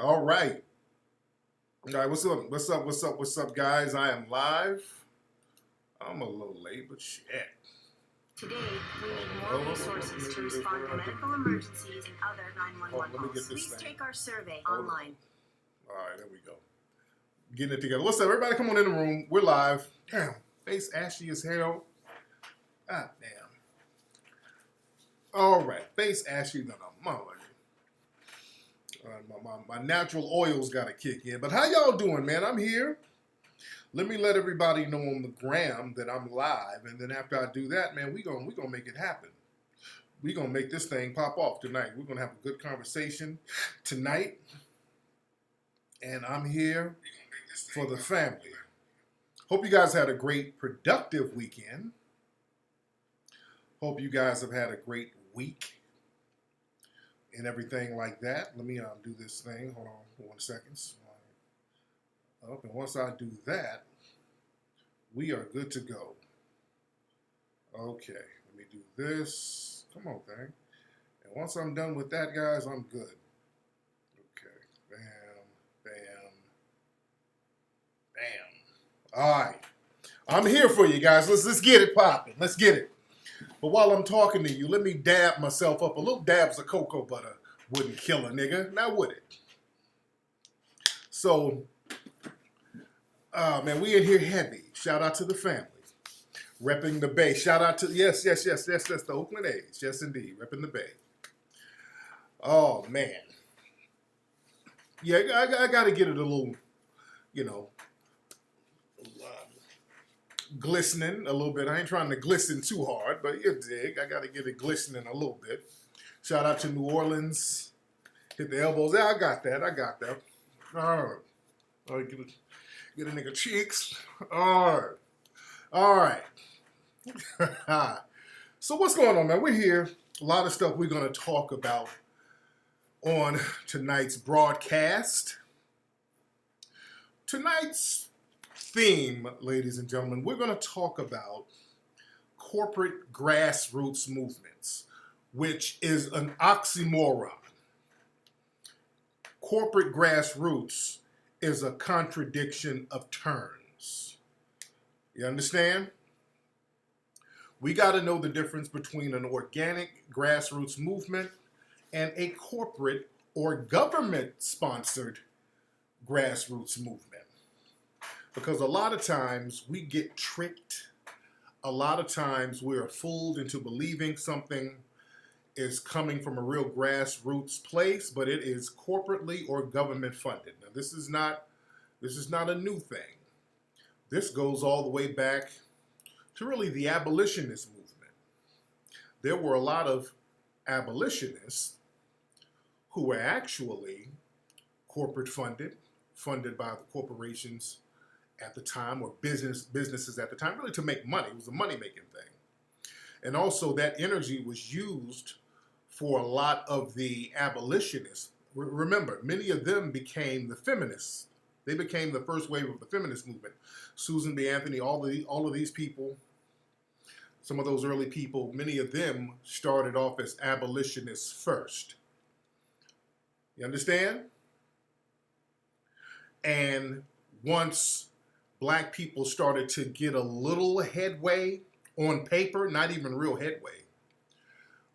All right. All right, what's up? What's up, guys? I am live. I'm a little late, but shit. Today, we need more resources to respond to medical emergencies and other 911 calls. Please take our survey online. All right, there we go. Getting it together. What's up, everybody? Come on in the room. We're live. Damn, face ashy as hell. God damn. All right, face ashy than a mother. My natural oils got to kick in. But how y'all doing, man? I'm here. Let me let everybody know on the gram that I'm live, and then after I do that, man, we gonna make it happen. We gonna make this thing pop off tonight. We're gonna have a good conversation tonight, and I'm here for the family. Hope you guys had a great, productive weekend. Hope you guys have had a great week and everything like that. Let me do this thing. Hold on for 1 second. Up, and once I do that, we are good to go. Okay, let me do this. Come on, thing. And once I'm done with that, guys, I'm good. Okay, bam, bam, bam. All right, I'm here for you guys. Let's get it popping. Let's get it. But while I'm talking to you, let me dab myself up. A little dabs of cocoa butter wouldn't kill a nigga, now would it? So, man, we in here heavy. Shout out to the family. Repping the Bay. Shout out to, yes, that's the Oakland A's. Yes, indeed. Repping the Bay. Oh, man. Yeah, I got to get it a little, glistening a little bit. I ain't trying to glisten too hard, but you dig. I got to get it glistening a little bit. Shout out to New Orleans. Hit the elbows. Yeah, I got that. All right, get a nigga cheeks. All right. So what's going on, man? We're here. A lot of stuff we're going to talk about on tonight's broadcast. Tonight's theme, ladies and gentlemen, we're going to talk about corporate grassroots movements, which is an oxymoron. Corporate grassroots is a contradiction of terms. You understand? We got to know the difference between an organic grassroots movement and a corporate or government-sponsored grassroots movement. Because a lot of times we get tricked. A lot of times we're fooled into believing something is coming from a real grassroots place, but it is corporately or government funded. Now, this is not a new thing. This goes all the way back to really the abolitionist movement. There were a lot of abolitionists who were actually corporate funded by the corporations at the time, or businesses at the time, really to make money. It was a money-making thing. And also that energy was used for a lot of the abolitionists. Remember, many of them became the feminists. They became the first wave of the feminist movement. Susan B. Anthony, all of these people, some of those early people, many of them started off as abolitionists first. You understand? And once black people started to get a little headway on paper, not even real headway,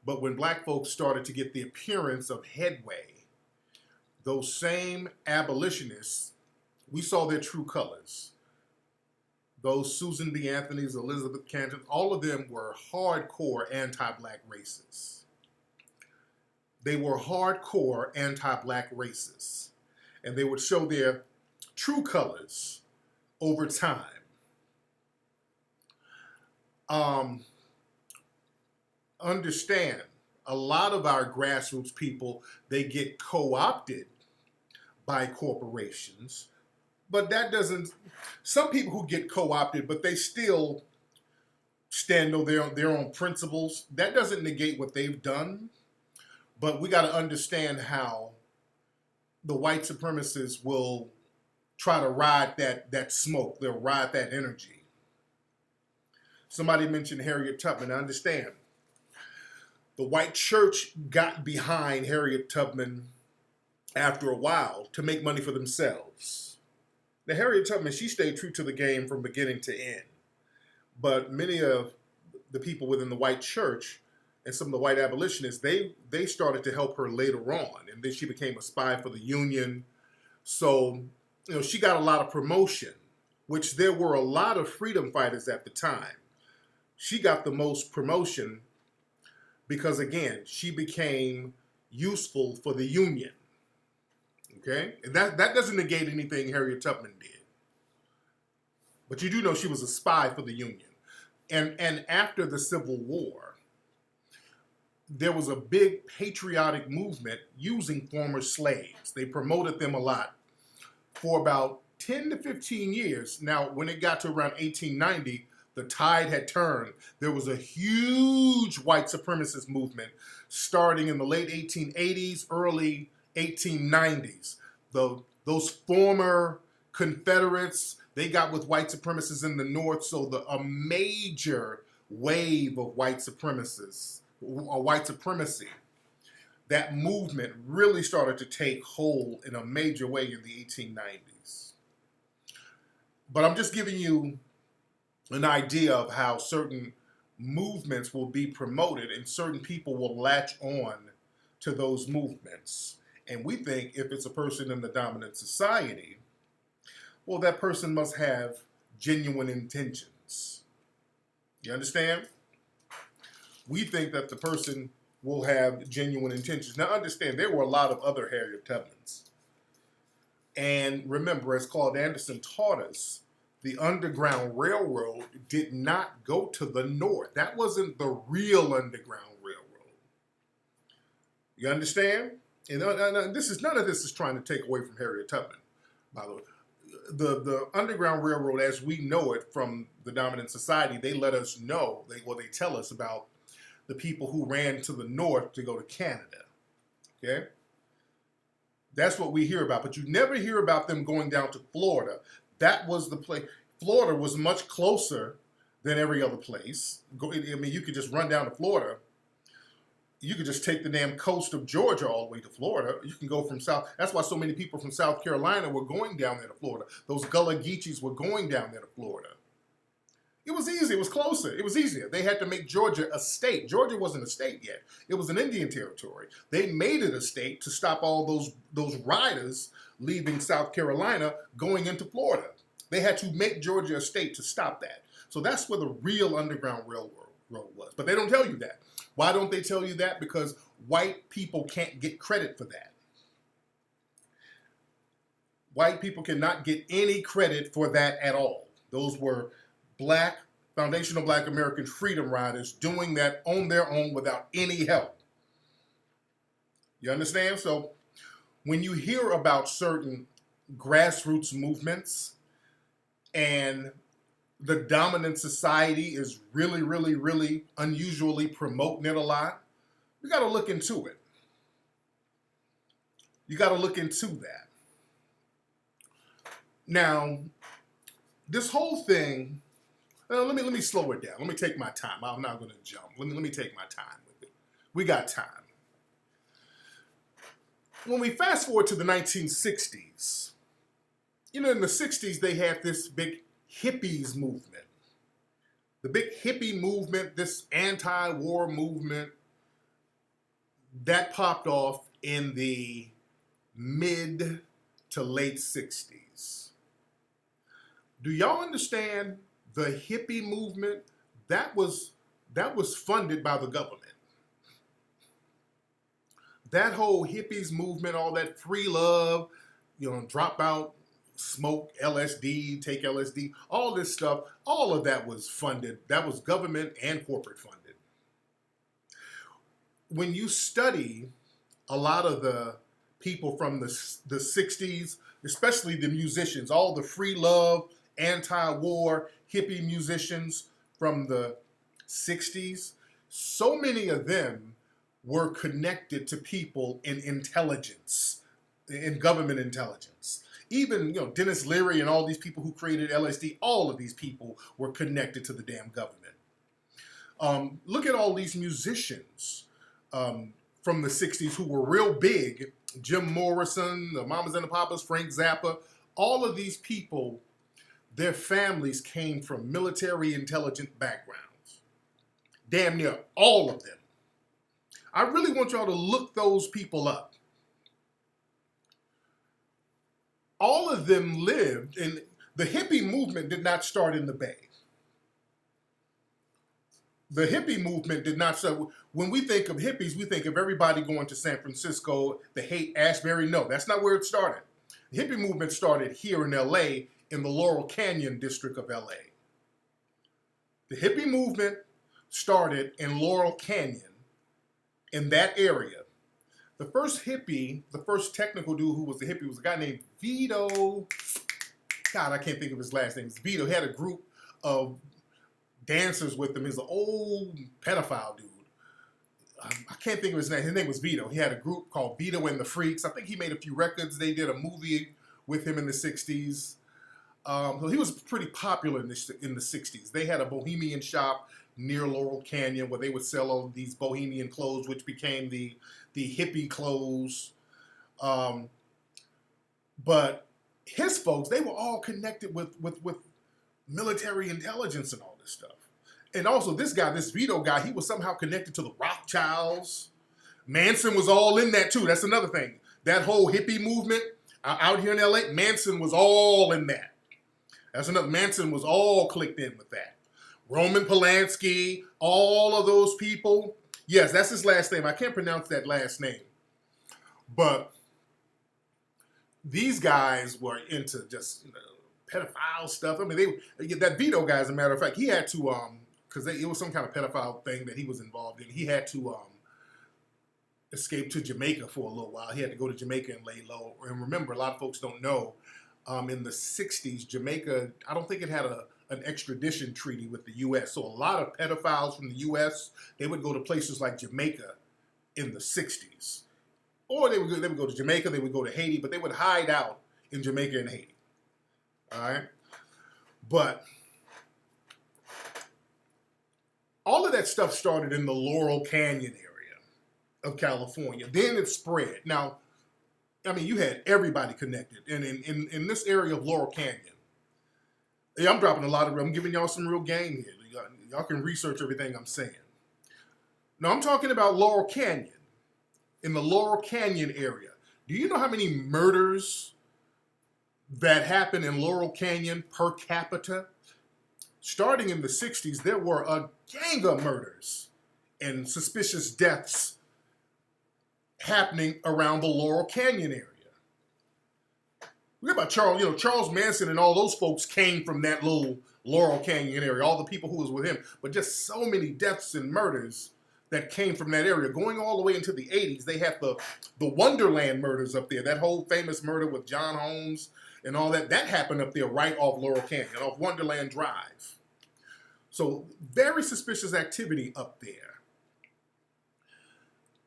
but when black folks started to get the appearance of headway, those same abolitionists, we saw their true colors. Those Susan B. Anthony's, Elizabeth Canton, all of them were hardcore anti-black racists. They were hardcore anti-black racists. And they would show their true colors over time. Understand, a lot of our grassroots people, they get co-opted by corporations, but that doesn't, some people who get co-opted, but they still stand on their own principles, that doesn't negate what they've done, but we got to understand how the white supremacists will try to ride that smoke, they'll ride that energy. Somebody mentioned Harriet Tubman. I understand. The white church got behind Harriet Tubman after a while to make money for themselves. Now, Harriet Tubman, she stayed true to the game from beginning to end. But many of the people within the white church and some of the white abolitionists, they started to help her later on. And then she became a spy for the Union. So, she got a lot of promotion, which there were a lot of freedom fighters at the time. She got the most promotion because, again, she became useful for the Union. Okay? And that doesn't negate anything Harriet Tubman did. But you do know she was a spy for the Union. And after the Civil War, there was a big patriotic movement using former slaves. They promoted them a lot for about 10 to 15 years. Now, when it got to around 1890, the tide had turned. There was a huge white supremacist movement starting in the late 1880s, early 1890s. Those former Confederates, they got with white supremacists in the North, so a major wave of white supremacists, or white supremacy, that movement really started to take hold in a major way in the 1890s. But I'm just giving you an idea of how certain movements will be promoted and certain people will latch on to those movements. And we think if it's a person in the dominant society, well, that person must have genuine intentions. You understand? We think that the person will have genuine intentions. Now, understand, there were a lot of other Harriet Tubmans. And remember, as Claude Anderson taught us, the Underground Railroad did not go to the north. That wasn't the real Underground Railroad. You understand? And none of this is trying to take away from Harriet Tubman, by the way. The Underground Railroad, as we know it from the dominant society, they let us know, they tell us about the people who ran to the north to go to Canada. Okay? That's what we hear about. But you never hear about them going down to Florida. That was the place. Florida was much closer than every other place. You could just run down to Florida. You could just take the damn coast of Georgia all the way to Florida. You can go from south. That's why so many people from South Carolina were going down there to Florida. Those Gullah Geechees were going down there to Florida. It was easy. It was closer. It was easier. They had to make Georgia a state. Georgia wasn't a state yet. It was an Indian territory. They made it a state to stop all those riders leaving South Carolina going into Florida. They had to make Georgia a state to stop that. So that's where the real Underground Railroad was. But they don't tell you that. Why don't they tell you that? Because white people can't get credit for that. White people cannot get any credit for that at all. Those were foundational black American freedom riders doing that on their own without any help. You understand? So when you hear about certain grassroots movements and the dominant society is really, really, really unusually promoting it a lot, you got to look into it. You got to look into that. Now, this whole thing, let me slow it down. Let me take my time. I'm not going to jump. Let me take my time with it. We got time. When we fast forward to the 1960s, in the 60s, they had this big hippies movement. The big hippie movement, this anti-war movement, that popped off in the mid to late 60s. Do y'all understand the hippie movement? That was funded by the government. That whole hippies movement, all that free love, drop out, smoke LSD, take LSD, all this stuff, all of that was funded. That was government and corporate funded. When you study a lot of the people from the 60s, especially the musicians, all the free love, anti-war, hippie musicians from the 60s, so many of them were connected to people in intelligence, in government intelligence. Even, Dennis Leary and all these people who created LSD, all of these people were connected to the damn government. Look at all these musicians from the 60s who were real big Jim Morrison, the Mamas and the Papas, Frank Zappa, all of these people, their families came from military intelligence backgrounds. Damn near all of them. I really want y'all to look those people up. All of them lived, and the hippie movement did not start in the Bay. The hippie movement did not start. When we think of hippies, we think of everybody going to San Francisco, the Haight-Ashbury. No, that's not where it started. The hippie movement started here in LA, in the Laurel Canyon district of LA. The hippie movement started in Laurel Canyon, in that area. The first hippie, the first technical dude who was a hippie was a guy named Vito. God, I can't think of his last name. It's Vito. He had a group of dancers with him. He's an old pedophile dude. I can't think of his name. His name was Vito. He had a group called Vito and the Freaks. I think he made a few records. They did a movie with him in the 60s. So he was pretty popular in the 60s. They had a bohemian shop near Laurel Canyon where they would sell all these bohemian clothes, which became the hippie clothes. But his folks, they were all connected with military intelligence and all this stuff. And also this guy, this Vito guy, he was somehow connected to the Rothschilds. Manson was all in that too. That's another thing. That whole hippie movement out here in LA, Manson was all in that. That's another. Manson was all clicked in with that. Roman Polanski, all of those people. Yes, that's his last name. I can't pronounce that last name. But these guys were into just pedophile stuff. I mean, that Vito guy, as a matter of fact, he had to, because it was some kind of pedophile thing that he was involved in. He had to escape to Jamaica for a little while. He had to go to Jamaica and lay low. And remember, a lot of folks don't know, in the 60s, Jamaica, I don't think it had an extradition treaty with the U.S. So a lot of pedophiles from the U.S., they would go to places like Jamaica in the 60s. Or they would go to Jamaica, they would go to Haiti, but they would hide out in Jamaica and Haiti. All right? But all of that stuff started in the Laurel Canyon area of California. Then it spread. Now, I mean, you had everybody connected. And in this area of Laurel Canyon, yeah, I'm giving y'all some real game here. Y'all can research everything I'm saying. Now, I'm talking about Laurel Canyon. In the Laurel Canyon area. Do you know how many murders that happened in Laurel Canyon per capita? Starting in the 60s, there were a gang of murders and suspicious deaths happening around the Laurel Canyon area. Look about Charles Manson and all those folks came from that little Laurel Canyon area, all the people who was with him, but just so many deaths and murders that came from that area. Going all the way into the 80s, they had the Wonderland murders up there, that whole famous murder with John Holmes and all that. That happened up there right off Laurel Canyon, off Wonderland Drive. So very suspicious activity up there.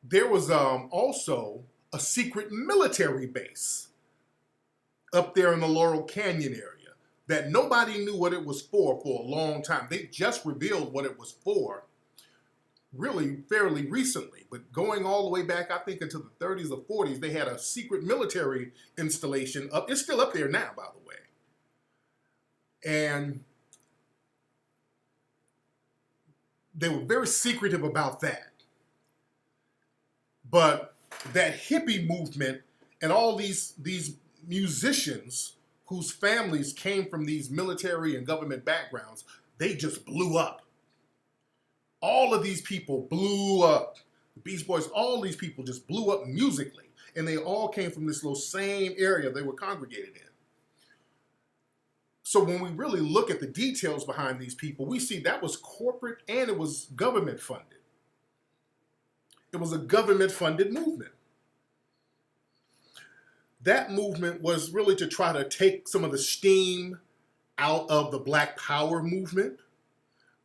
There was also a secret military base up there in the Laurel Canyon area that nobody knew what it was for a long time. They just revealed what it was for really fairly recently, but going all the way back, I think, into the 30s or 40s, they had a secret military installation up. It's still up there now, by the way. And they were very secretive about that. But that hippie movement and all these musicians whose families came from these military and government backgrounds, they just blew up. All of these people blew up. The Beach Boys, all these people just blew up musically. And they all came from this little same area they were congregated in. So when we really look at the details behind these people, we see that was corporate and it was government funded. It was a government funded movement. That movement was really to try to take some of the steam out of the Black Power movement.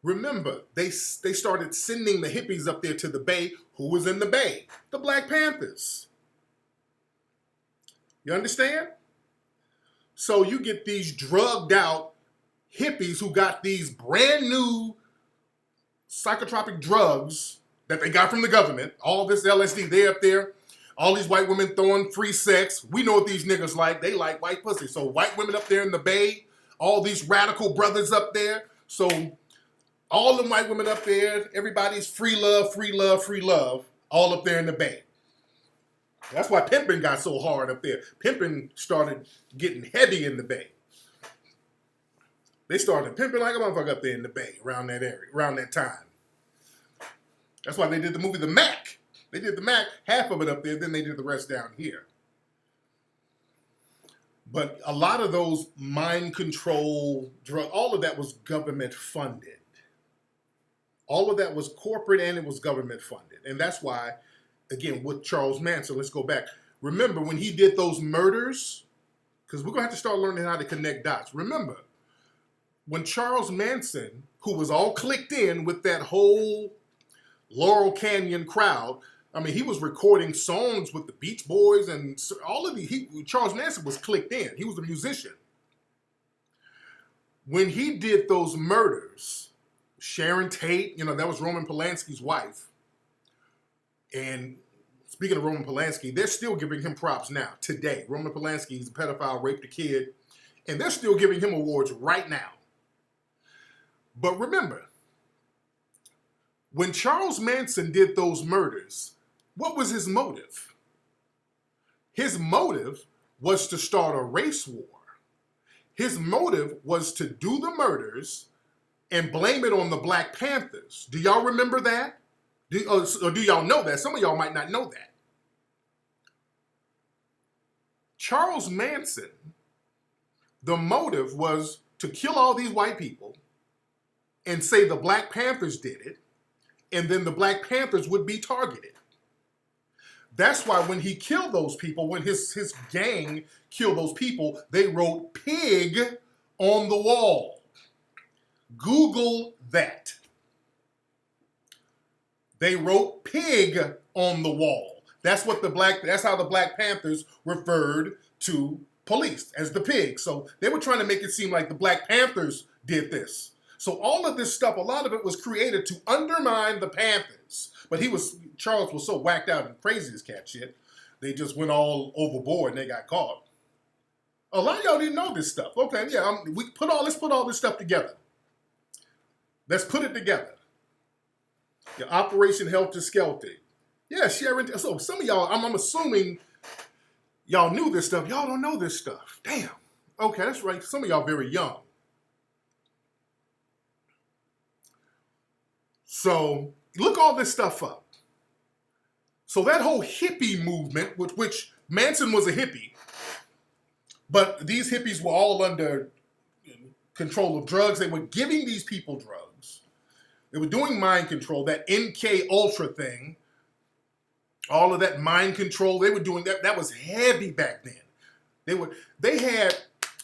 Remember, they started sending the hippies up there to the Bay. Who was in the Bay? The Black Panthers. You understand? So you get these drugged out hippies who got these brand new psychotropic drugs that they got from the government. All this LSD, they up there. All these white women throwing free sex. We know what these niggas like. They like white pussy. So white women up there in the Bay, all these radical brothers up there. So all the white women up there, everybody's free love, free love, free love, all up there in the Bay. That's why pimping got so hard up there. Pimping started getting heavy in the Bay. They started pimping like a motherfucker up there in the Bay around that area, around that time. That's why they did the movie The Mac. They did The Mac, half of it up there, then they did the rest down here. But a lot of those mind control drug, all of that was government funded. All of that was corporate and it was government funded. And that's why, again, with Charles Manson, let's go back. Remember when he did those murders, because we're going to have to start learning how to connect dots. Remember, when Charles Manson, who was all clicked in with that whole Laurel Canyon crowd, I mean, he was recording songs with the Beach Boys and all of Charles Manson was clicked in. He was a musician. When he did those murders, Sharon Tate, that was Roman Polanski's wife. And speaking of Roman Polanski, they're still giving him props now, today. Roman Polanski, he's a pedophile, raped a kid, and they're still giving him awards right now. But remember, when Charles Manson did those murders, what was his motive? His motive was to start a race war. His motive was to do the murders and blame it on the Black Panthers. Do y'all remember that? Or do y'all know that? Some of y'all might not know that. Charles Manson, the motive was to kill all these white people and say the Black Panthers did it, and then the Black Panthers would be targeted. That's why when he killed those people, when his gang killed those people, they wrote pig on the wall. Google that. They wrote pig on the wall. That's how the Black Panthers referred to police, as the pigs. So they were trying to make it seem like the Black Panthers did this. So all of this stuff, a lot of it was created to undermine the Panthers. But Charles was so whacked out and crazy as cat shit, they just went all overboard and they got caught. A lot of y'all didn't know this stuff. Okay, yeah, let's put all this stuff together. Let's put it together. Yeah, Operation Helter Skelter. Yeah, Sharon. So some of y'all, I'm assuming y'all knew this stuff. Y'all don't know this stuff. Damn. Okay, that's right. Some of y'all very young. So look all this stuff up. So that whole hippie movement, which Manson was a hippie, but these hippies were all under control of drugs. They were giving these people drugs. They were doing mind control, that MK Ultra thing, all of that mind control. They were doing that. That was heavy back then. They had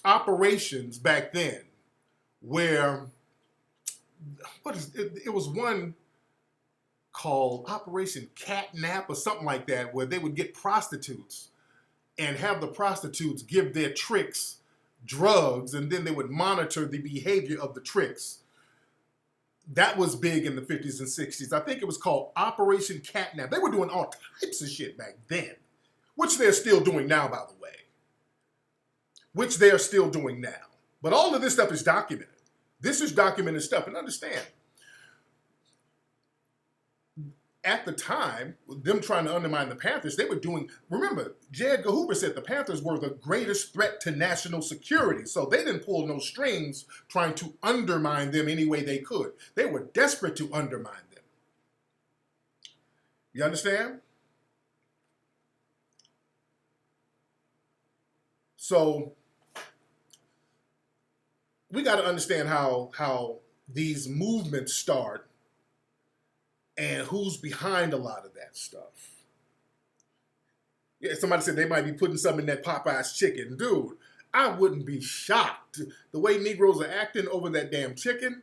operations back then where it was one called Operation Catnap or something like that, where they would get prostitutes and have the prostitutes give their tricks drugs, and then they would monitor the behavior of the tricks. That was big in the 50s and 60s. I think it was called Operation Catnap. They were doing all types of shit back then, which they're still doing now, by the way. Which they are still doing now. But all of this stuff is documented. This is documented stuff. And understand, at the time, them trying to undermine the Panthers, they were doing, remember, J. Edgar Hoover said the Panthers were the greatest threat to national security. So they didn't pull no strings trying to undermine them any way they could. They were desperate to undermine them. You understand? So we got to understand how these movements start and who's behind a lot of that stuff. Yeah, somebody said they might be putting something in that Popeye's chicken. Dude, I wouldn't be shocked. The way Negroes are acting over that damn chicken,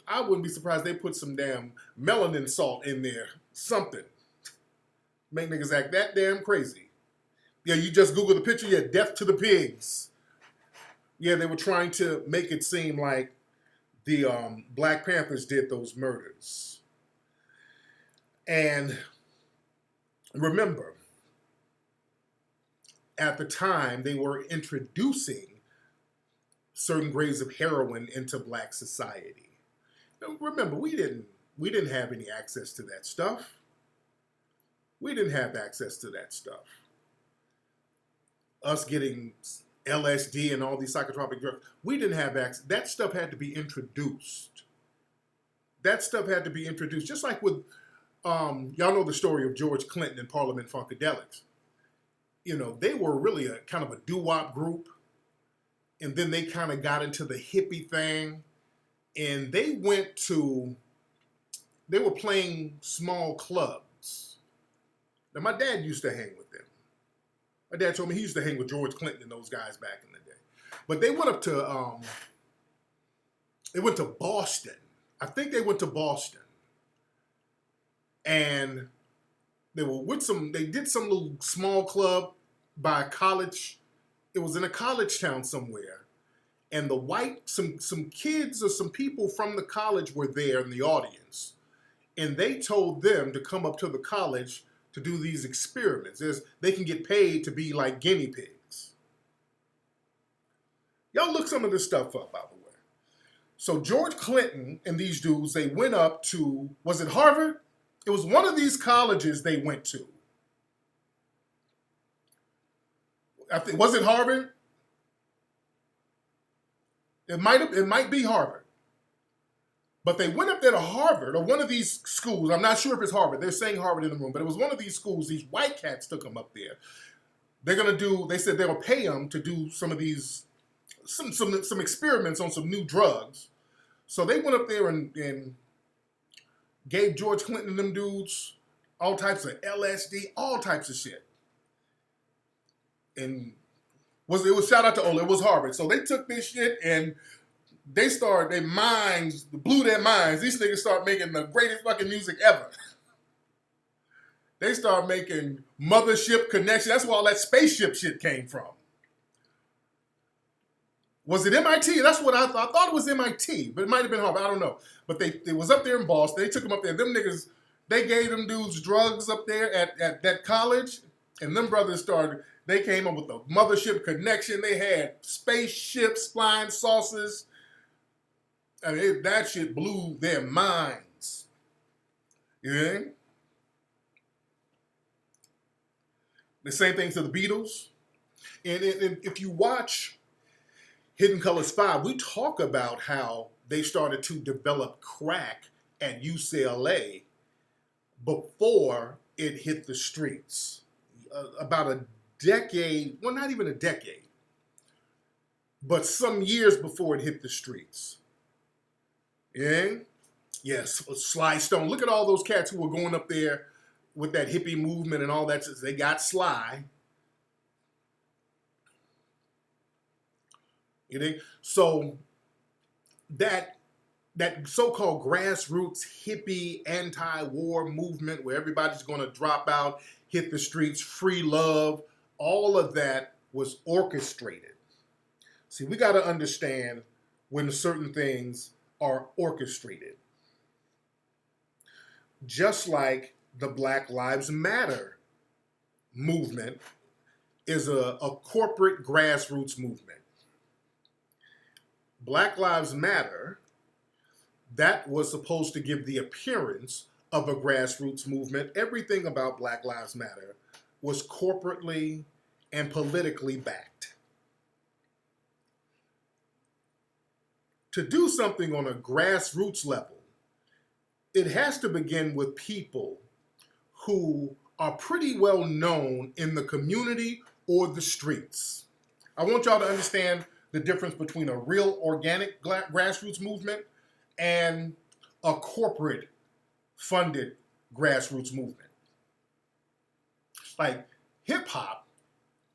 I wouldn't be surprised they put some damn melanin salt in there. Something. Make niggas act that damn crazy. Yeah, you just Google the picture, yeah, death to the pigs. Yeah, they were trying to make it seem like the Black Panthers did those murders. And remember, at the time, they were introducing certain grades of heroin into black society. Now, remember, we didn't have any access to that stuff. We didn't have access to that stuff. Us getting LSD and all these psychotropic drugs, we didn't have access. That stuff had to be introduced. That stuff had to be introduced. Just like with, y'all know the story of George Clinton and Parliament Funkadelics. You know, they were really a kind of a doo-wop group. And then they kind of got into the hippie thing. And they were playing small clubs. Now, my dad used to hang with them. My dad told me he used to hang with George Clinton and those guys back in the day. But they went up to, they went to Boston. I think they went to Boston. And they were with they did some little small club by a college. It was in a college town somewhere. And some kids or some people from the college were there in the audience. And they told them to come up to the college to do these experiments. They can get paid to be like guinea pigs. Y'all look some of this stuff up, by the way. So George Clinton and these dudes, they went up to, was it Harvard? It was one of these colleges they went to. Was it Harvard? It might be Harvard. But they went up there to Harvard, or one of these schools. I'm not sure if it's Harvard. They're saying Harvard in the room, but it was one of these schools. These white cats took them up there. They said they'll pay them to do some of these, some experiments on some new drugs. So they went up there and gave George Clinton and them dudes all types of LSD, all types of shit. And it was shout out to Ola, it was Harvard. So they took this shit and their minds blew their minds. These niggas start making the greatest fucking music ever. They start making Mothership Connection. That's where all that spaceship shit came from. Was it MIT? That's what I thought. I thought it was MIT, but it might have been Harvard. I don't know. But they was up there in Boston. They took them up there. Them niggas, they gave them dudes drugs up there at that college. And them brothers they came up with the Mothership Connection. They had spaceships, flying saucers. I mean, that shit blew their minds. Yeah. The same thing to the Beatles. And if you watch Hidden Colors 5, we talk about how they started to develop crack at UCLA before it hit the streets. About a decade, well, not even a decade, but some years before it hit the streets. Yeah? Yes, Sly Stone. Look at all those cats who were going up there with that hippie movement and all that. They got Sly. You know? So that so-called grassroots hippie anti-war movement where everybody's going to drop out, hit the streets, free love, all of that was orchestrated. See, we got to understand when certain things are orchestrated. Just like the Black Lives Matter movement is a corporate grassroots movement. Black Lives Matter, that was supposed to give the appearance of a grassroots movement. Everything about Black Lives Matter was corporately and politically backed. To do something on a grassroots level, it has to begin with people who are pretty well known in the community or the streets. I want y'all to understand the difference between a real organic grassroots movement and a corporate funded grassroots movement. Like hip hop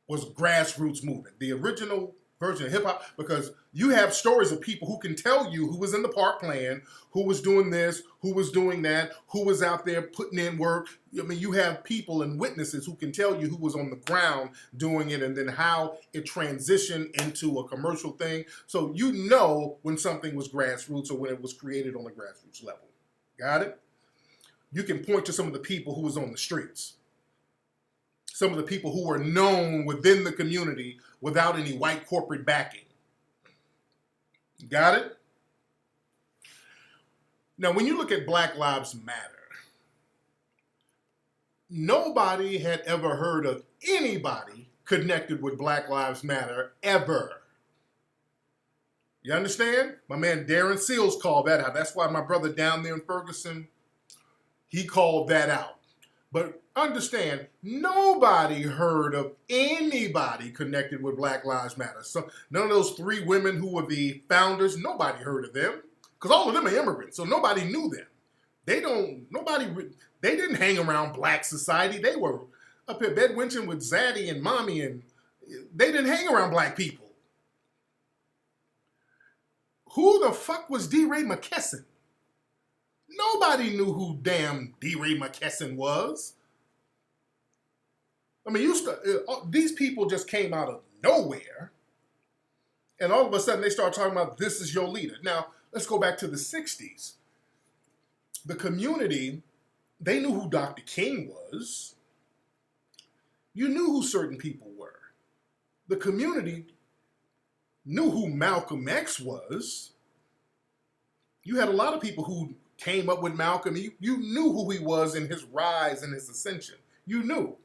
was grassroots movement, the original version of hip hop, because you have stories of people who can tell you who was in the park playing, who was doing this, who was doing that, who was out there putting in work. I mean, you have people and witnesses who can tell you who was on the ground doing it and then how it transitioned into a commercial thing. So you know when something was grassroots or when it was created on a grassroots level. Got it? You can point to some of the people who was on the streets. some of the people who were known within the community without any white corporate backing. Got it? Now, when you look at Black Lives Matter, nobody had ever heard of anybody connected with Black Lives Matter ever. You understand? My man Darren Seals called that out. That's why my brother down there in Ferguson, he called that out. But understand, nobody heard of anybody connected with Black Lives Matter. So none of those 3 women who were the founders, nobody heard of them. Because all of them are immigrants, so nobody knew them. They didn't hang around black society. They were up here bedwenching with Zaddy and Mommy, and they didn't hang around black people. Who the fuck was DeRay McKesson? Nobody knew who damn DeRay McKesson was. I mean, these people just came out of nowhere, and all of a sudden they start talking about this is your leader. Now, let's go back to the 60s. The community, they knew who Dr. King was. You knew who certain people were. The community knew who Malcolm X was. You had a lot of people who came up with Malcolm. You knew who he was in his rise and his ascension. You knew.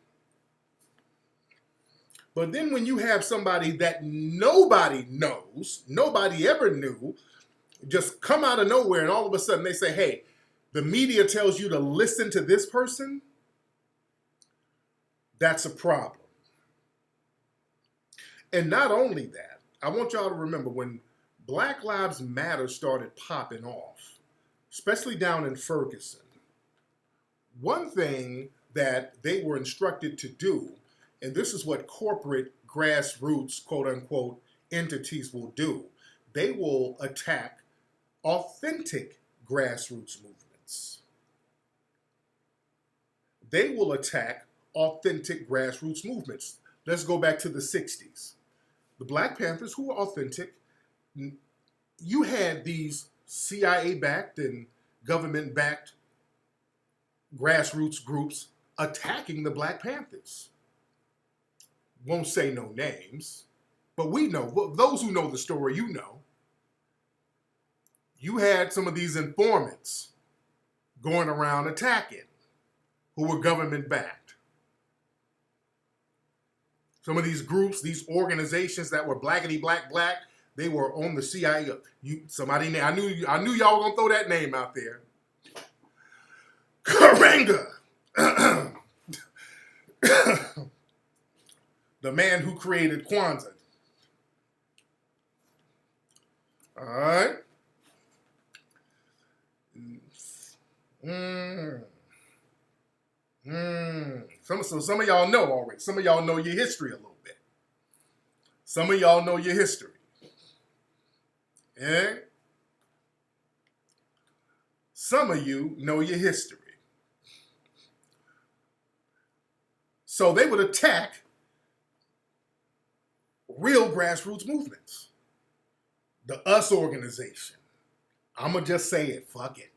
But then when you have somebody that nobody knows, nobody ever knew, just come out of nowhere and all of a sudden they say, hey, the media tells you to listen to this person, that's a problem. And not only that, I want y'all to remember when Black Lives Matter started popping off, especially down in Ferguson, one thing that they were instructed to do, and this is what corporate grassroots, quote unquote, entities will do, they will attack authentic grassroots movements. They will attack authentic grassroots movements. Let's go back to the 60s. The Black Panthers, who were authentic, you had these CIA-backed and government-backed grassroots groups attacking the Black Panthers. Won't say no names, but we know. Those who know the story, you know. You had some of these informants going around attacking who were government-backed. Some of these groups, these organizations that were blackity black, they were on the CIA. I knew y'all were gonna throw that name out there. Karanga. The man who created Kwanzaa. All right. Some of y'all know already. Some of y'all know your history a little bit. Some of y'all know your history. Yeah? Some of you know your history. So they would attack real grassroots movements. The US organization. I'm going to just say it. Fuck it.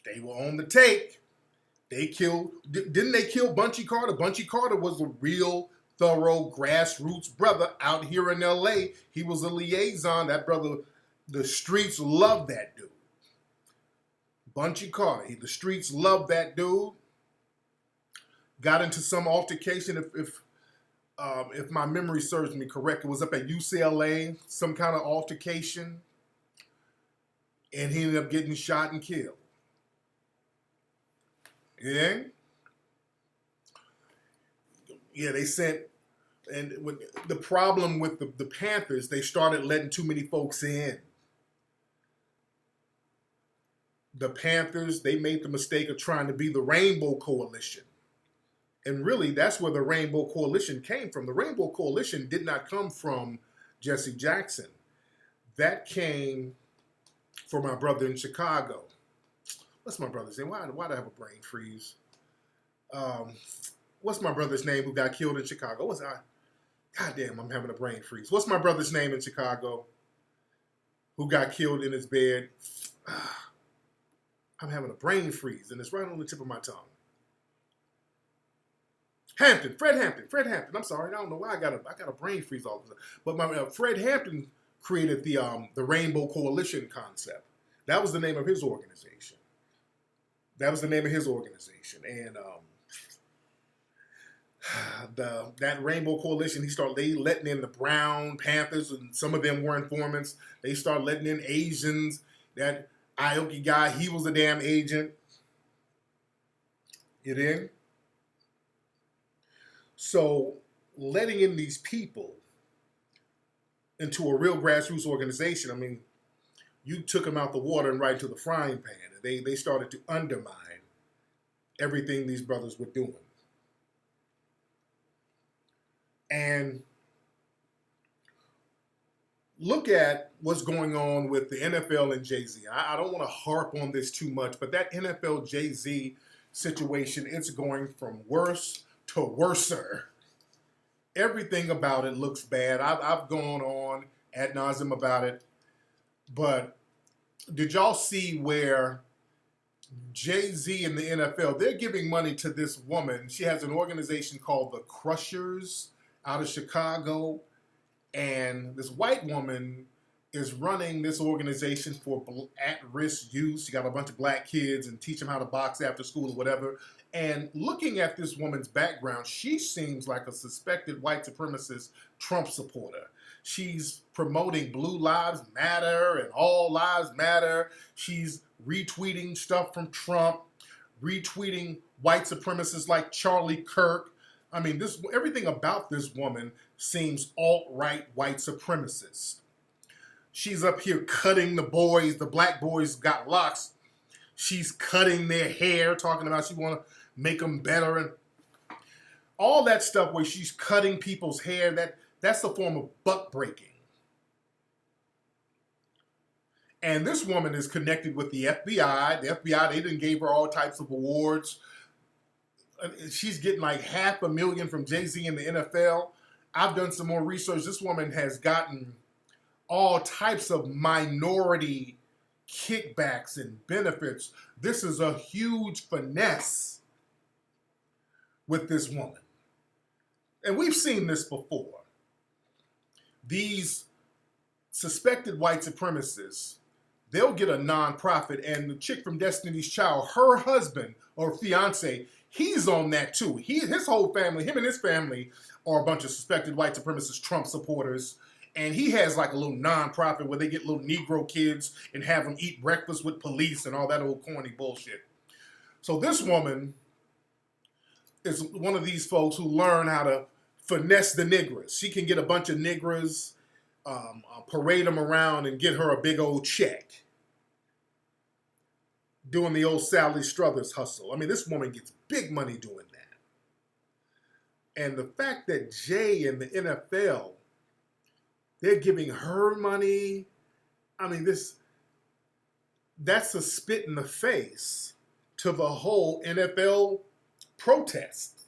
They were on the take. Didn't they kill Bunchy Carter? Bunchy Carter was a real, thorough grassroots brother out here in LA. He was a liaison. That brother, the streets loved that dude. Bunchy Carter. The streets loved that dude. Got into some altercation, if my memory serves me correct, it was up at UCLA, some kind of altercation, and he ended up getting shot and killed. Yeah? Yeah, they sent, and when the problem with the Panthers, they started letting too many folks in. The Panthers, they made the mistake of trying to be the Rainbow Coalition. And really, that's where the Rainbow Coalition came from. The Rainbow Coalition did not come from Jesse Jackson. That came from my brother in Chicago. What's my brother's name? Why do I have a brain freeze? What's my brother's name who got killed in Chicago? God damn, I'm having a brain freeze. What's my brother's name in Chicago who got killed in his bed? I'm having a brain freeze, and it's right on the tip of my tongue. Fred Hampton. I'm sorry, I don't know why I got a brain freeze all of a sudden. But my Fred Hampton created the Rainbow Coalition concept. That was the name of his organization. And that Rainbow Coalition, they letting in the Brown Panthers, and some of them were informants. They started letting in Asians. That Aoki guy, he was a damn agent. Get in? So letting in these people into a real grassroots organization, I mean, you took them out the water and right into the frying pan. They started to undermine everything these brothers were doing. And look at what's going on with the NFL and Jay-Z. I don't want to harp on this too much, but that NFL Jay-Z situation, it's going from worse to worser. Everything about it looks bad. I've gone on ad nauseum about it. But did y'all see where Jay-Z and the NFL, they're giving money to this woman. She has an organization called the Crushers out of Chicago. And this white woman is running this organization for at-risk youth. She got a bunch of black kids and teach them how to box after school or whatever. And looking at this woman's background, she seems like a suspected white supremacist Trump supporter. She's promoting Blue Lives Matter and All Lives Matter. She's retweeting stuff from Trump, retweeting white supremacists like Charlie Kirk. I mean, everything about this woman seems alt-right white supremacist. She's up here cutting the black boys got locks. She's cutting their hair, talking about she want to make them better and all that stuff where she's cutting people's hair. That's a form of buck breaking. And this woman is connected with the FBI. The FBI, they done gave her all types of awards. She's getting like $500,000 from Jay-Z and the NFL. I've done some more research. This woman has gotten all types of minority kickbacks and benefits. This is a huge finesse with this woman. And we've seen this before. These suspected white supremacists, they'll get a nonprofit, and the chick from Destiny's Child, her husband or fiance, he's on that too. His whole family, him and his family are a bunch of suspected white supremacist Trump supporters. And he has like a little nonprofit where they get little Negro kids and have them eat breakfast with police and all that old corny bullshit. So this woman is one of these folks who learn how to finesse the niggers. She can get a bunch of niggers, parade them around and get her a big old check. Doing the old Sally Struthers hustle. I mean, this woman gets big money doing that. And the fact that Jay and the NFL, they're giving her money. I mean, that's a spit in the face to the whole NFL protest.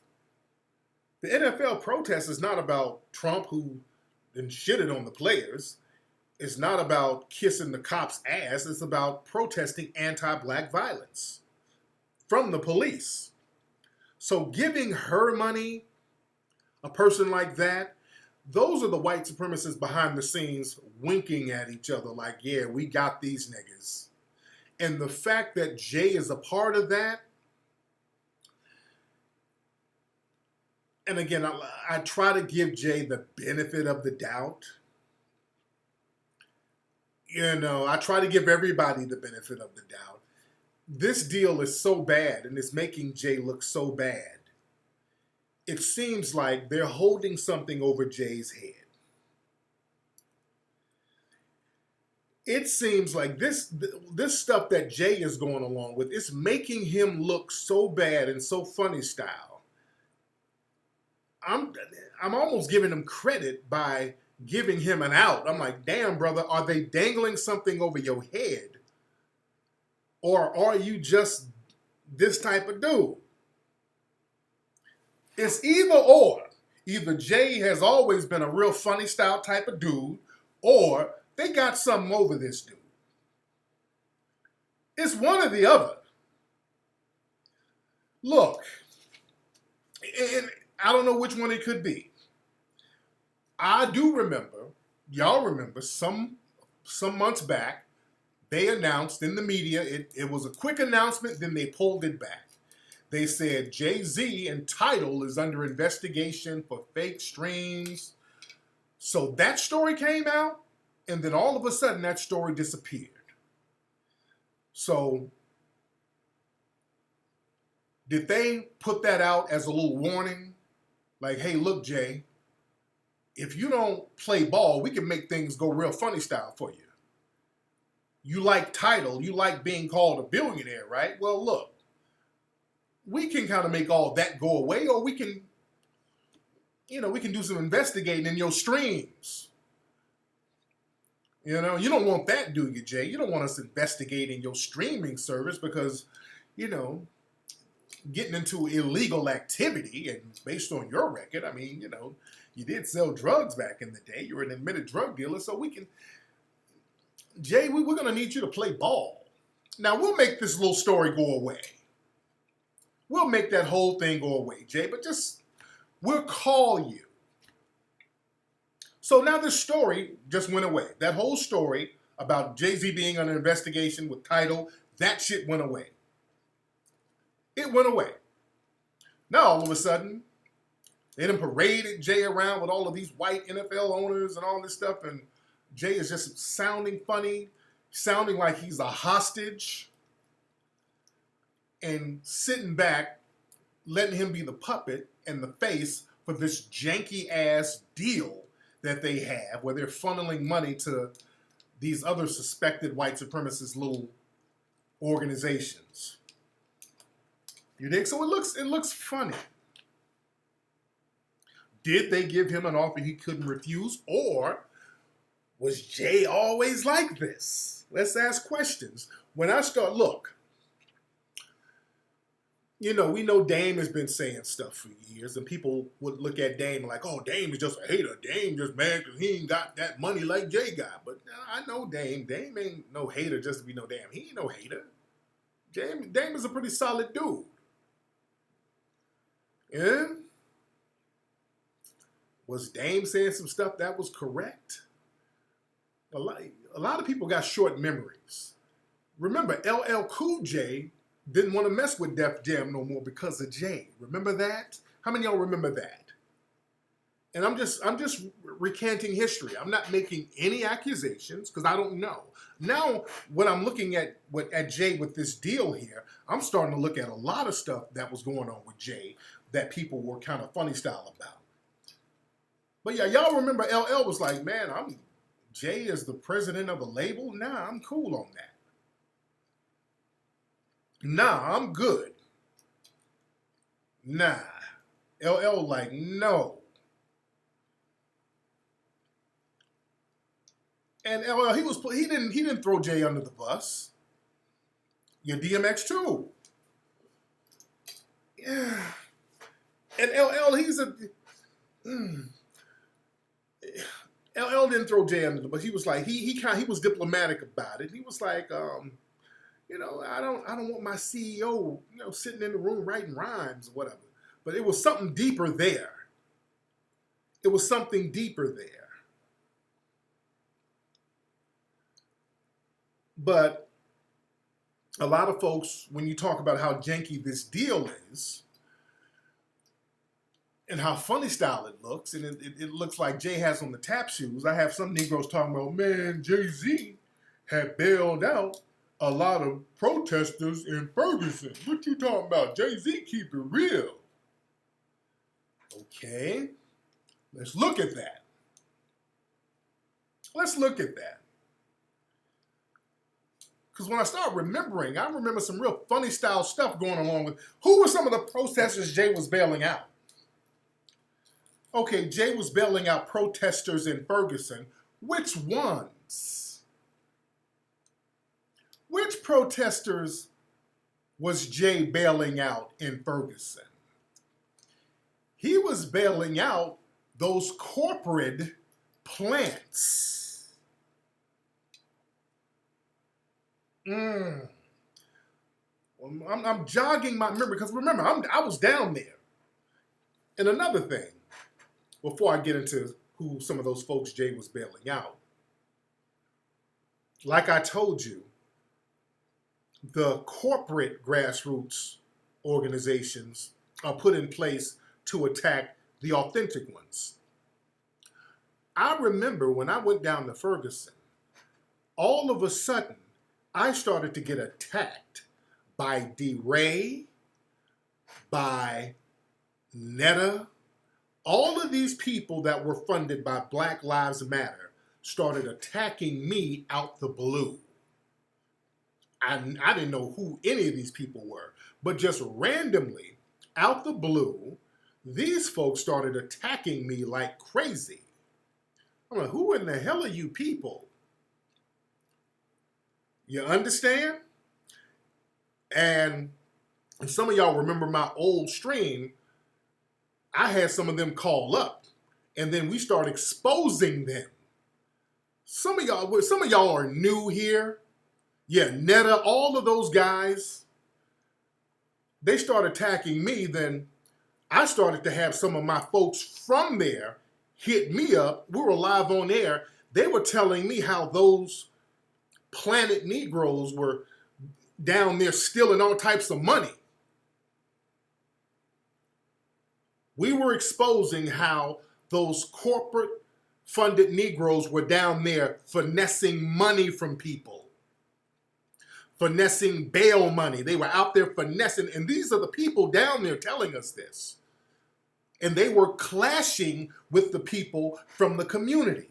The NFL protest is not about Trump, who then shitted on the players. It's not about kissing the cops' ass. It's about protesting anti-black violence from the police. So giving her money, a person like that, those are the white supremacists behind the scenes winking at each other like, yeah, we got these niggas. And the fact that Jay is a part of that, and again, I try to give Jay the benefit of the doubt. You know, I try to give everybody the benefit of the doubt. This deal is so bad, and it's making Jay look so bad. It seems like they're holding something over Jay's head. It seems like this stuff that Jay is going along with, it's making him look so bad and so funny style. I'm almost giving him credit by giving him an out. I'm like, damn, brother, are they dangling something over your head? Or are you just this type of dude? It's either or. Either Jay has always been a real funny style type of dude, or they got something over this dude. It's one or the other. Look, and I don't know which one it could be. I do remember, y'all remember, some months back, they announced in the media, it was a quick announcement, then they pulled it back. They said Jay-Z and Tidal is under investigation for fake streams. So that story came out, and then all of a sudden that story disappeared. So did they put that out as a little warning? Like, hey, look, Jay, if you don't play ball, we can make things go real funny style for you. You like Tidal, you like being called a billionaire, right? Well, look, we can kind of make all that go away, or we can, we can do some investigating in your streams. You don't want that, do you, Jay? You don't want us investigating your streaming service because, getting into illegal activity, and based on your record, I mean, you did sell drugs back in the day. You're an admitted drug dealer, so we can, Jay, we're going to need you to play ball. Now, we'll make this little story go away. We'll make that whole thing go away, Jay, but we'll call you. So now this story just went away. That whole story about Jay-Z being under investigation with Tidal, that shit went away. It went away. Now all of a sudden, they done paraded Jay around with all of these white NFL owners and all this stuff, and Jay is just sounding funny, sounding like he's a hostage, and sitting back, letting him be the puppet and the face for this janky-ass deal that they have, where they're funneling money to these other suspected white supremacist little organizations. You dig? So it looks funny. Did they give him an offer he couldn't refuse, or was Jay always like this? Let's ask questions. When I start, look, we know Dame has been saying stuff for years, and people would look at Dame like, oh, Dame is just a hater. Dame just mad because he ain't got that money like Jay got. But I know Dame. Dame ain't no hater just to be no damn. He ain't no hater. Dame is a pretty solid dude. Yeah? Was Dame saying some stuff that was correct? A lot of people got short memories. Remember, LL Cool J didn't want to mess with Def Jam no more because of Jay. Remember that? How many of y'all remember that? And I'm just recanting history. I'm not making any accusations because I don't know. Now, when I'm looking at Jay with this deal here, I'm starting to look at a lot of stuff that was going on with Jay that people were kind of funny style about. But yeah, y'all remember LL was like, man, Jay is the president of a label? Nah, I'm cool on that. Nah, I'm good. Nah. LL like, no. And LL, he didn't throw Jay under the bus. Your DMX too. Yeah. And LL, LL didn't throw Jay under the bus. He was like, he was diplomatic about it. He was like, I don't want my CEO, sitting in the room writing rhymes or whatever. But it was something deeper there. It was something deeper there. But a lot of folks, when you talk about how janky this deal is and how funny style it looks, and it looks like Jay has on the tap shoes, I have some Negroes talking about, man, Jay-Z had bailed out a lot of protesters in Ferguson. What you talking about? Jay-Z keep it real. Okay, let's look at that. Let's look at that. Because when I start remembering, I remember some real funny style stuff going along with, who were some of the protesters Jay was bailing out? Okay, Jay was bailing out protesters in Ferguson. Which ones? Which protesters was Jay bailing out in Ferguson? He was bailing out those corporate plants. I'm jogging my memory because remember, I was down there. And another thing, before I get into who some of those folks Jay was bailing out, like I told you, the corporate grassroots organizations are put in place to attack the authentic ones. I remember when I went down to Ferguson, all of a sudden, I started to get attacked by D-Ray, by Netta. All of these people that were funded by Black Lives Matter started attacking me out the blue. I didn't know who any of these people were, but just randomly, out the blue, these folks started attacking me like crazy. I'm like, who in the hell are you people? You understand? And some of y'all remember my old stream. I had some of them call up, and then we start exposing them. Some of y'all are new here. Yeah, Netta, all of those guys, they start attacking me. Then I started to have some of my folks from there hit me up. We were live on air. They were telling me how those Planet Negroes were down there stealing all types of money. We were exposing how those corporate funded Negroes were down there finessing money from people, finessing bail money. They were out there finessing, and these are the people down there telling us this. And they were clashing with the people from the community.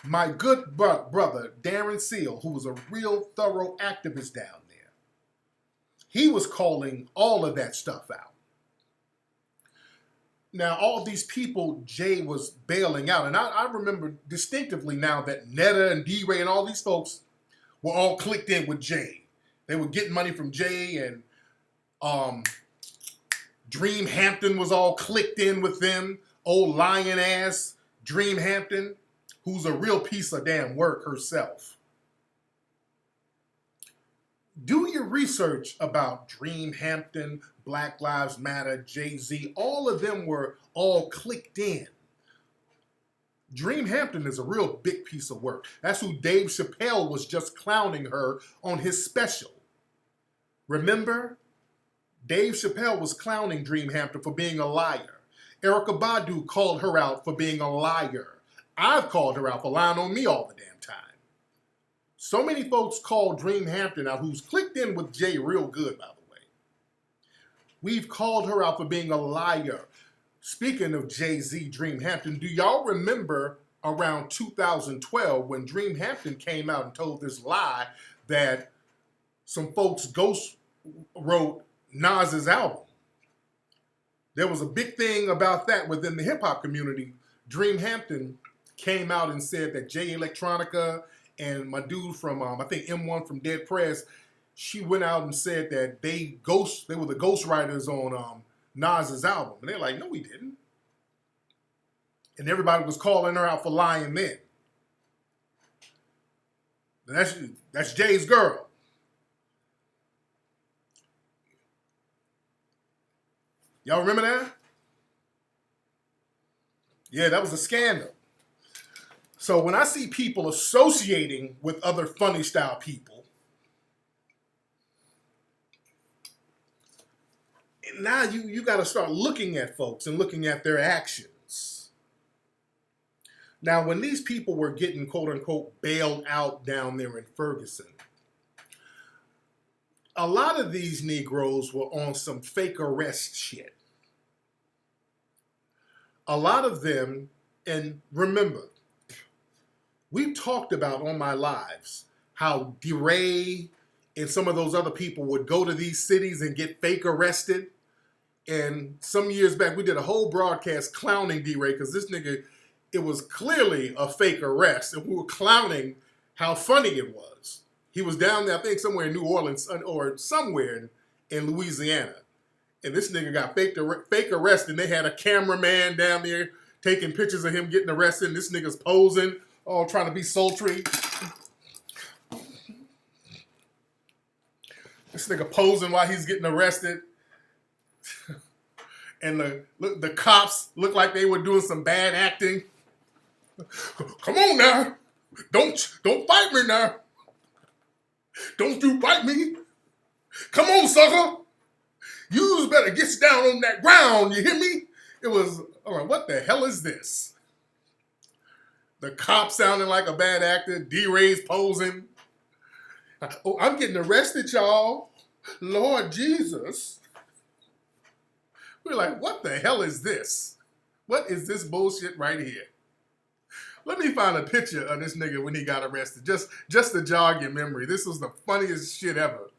My good brother, Darren Seal, who was a real thorough activist down there, he was calling all of that stuff out. Now, all these people Jay was bailing out, and I remember distinctively now that Netta and D-Ray and all these folks were all clicked in with Jay. They were getting money from Jay, and Dream Hampton was all clicked in with them. Old lion ass Dream Hampton, who's a real piece of damn work herself. Do your research about Dream Hampton, Black Lives Matter, Jay-Z. All of them were all clicked in. Dream Hampton is a real big piece of work. That's who Dave Chappelle was just clowning her on his special. Remember? Dave Chappelle was clowning Dream Hampton for being a liar. Erykah Badu called her out for being a liar. I've called her out for lying on me all the damn time. So many folks call Dream Hampton out, who's clicked in with Jay real good, by the way. We've called her out for being a liar. Speaking of Jay-Z, Dream Hampton, do y'all remember around 2012 when Dream Hampton came out and told this lie that some folks ghost wrote Nas's album? There was a big thing about that within the hip-hop community. Dream Hampton came out and said that Jay Electronica and my dude from, I think M1 from Dead Press, she went out and said that they were the ghostwriters on Nas's album. And they're like, no, we didn't. And everybody was calling her out for lying then. And that's Jay's girl. Y'all remember that? Yeah, that was a scandal. So when I see people associating with other funny style people, now you got to start looking at folks and looking at their actions. Now, when these people were getting quote unquote bailed out down there in Ferguson, a lot of these Negroes were on some fake arrest shit. A lot of them, and remember, we talked about on my lives how D-Ray and some of those other people would go to these cities and get fake arrested. And some years back, we did a whole broadcast clowning D-Ray because this nigga, it was clearly a fake arrest. And we were clowning how funny it was. He was down there, I think somewhere in New Orleans or somewhere in Louisiana. And this nigga got fake arrested. And they had a cameraman down there taking pictures of him getting arrested. And this nigga's posing, all trying to be sultry. This nigga posing while he's getting arrested. and the cops looked like they were doing some bad acting. Come on now, don't fight me now. Don't you fight me. Come on, sucker. You better get down on that ground, you hear me? It was, I'm like, what the hell is this? The cop sounding like a bad actor, D-Ray's posing. Oh, I'm getting arrested, y'all. Lord Jesus. We're like, what the hell is this? What is this bullshit right here? Let me find a picture of this nigga when he got arrested, just to jog your memory. This was the funniest shit ever.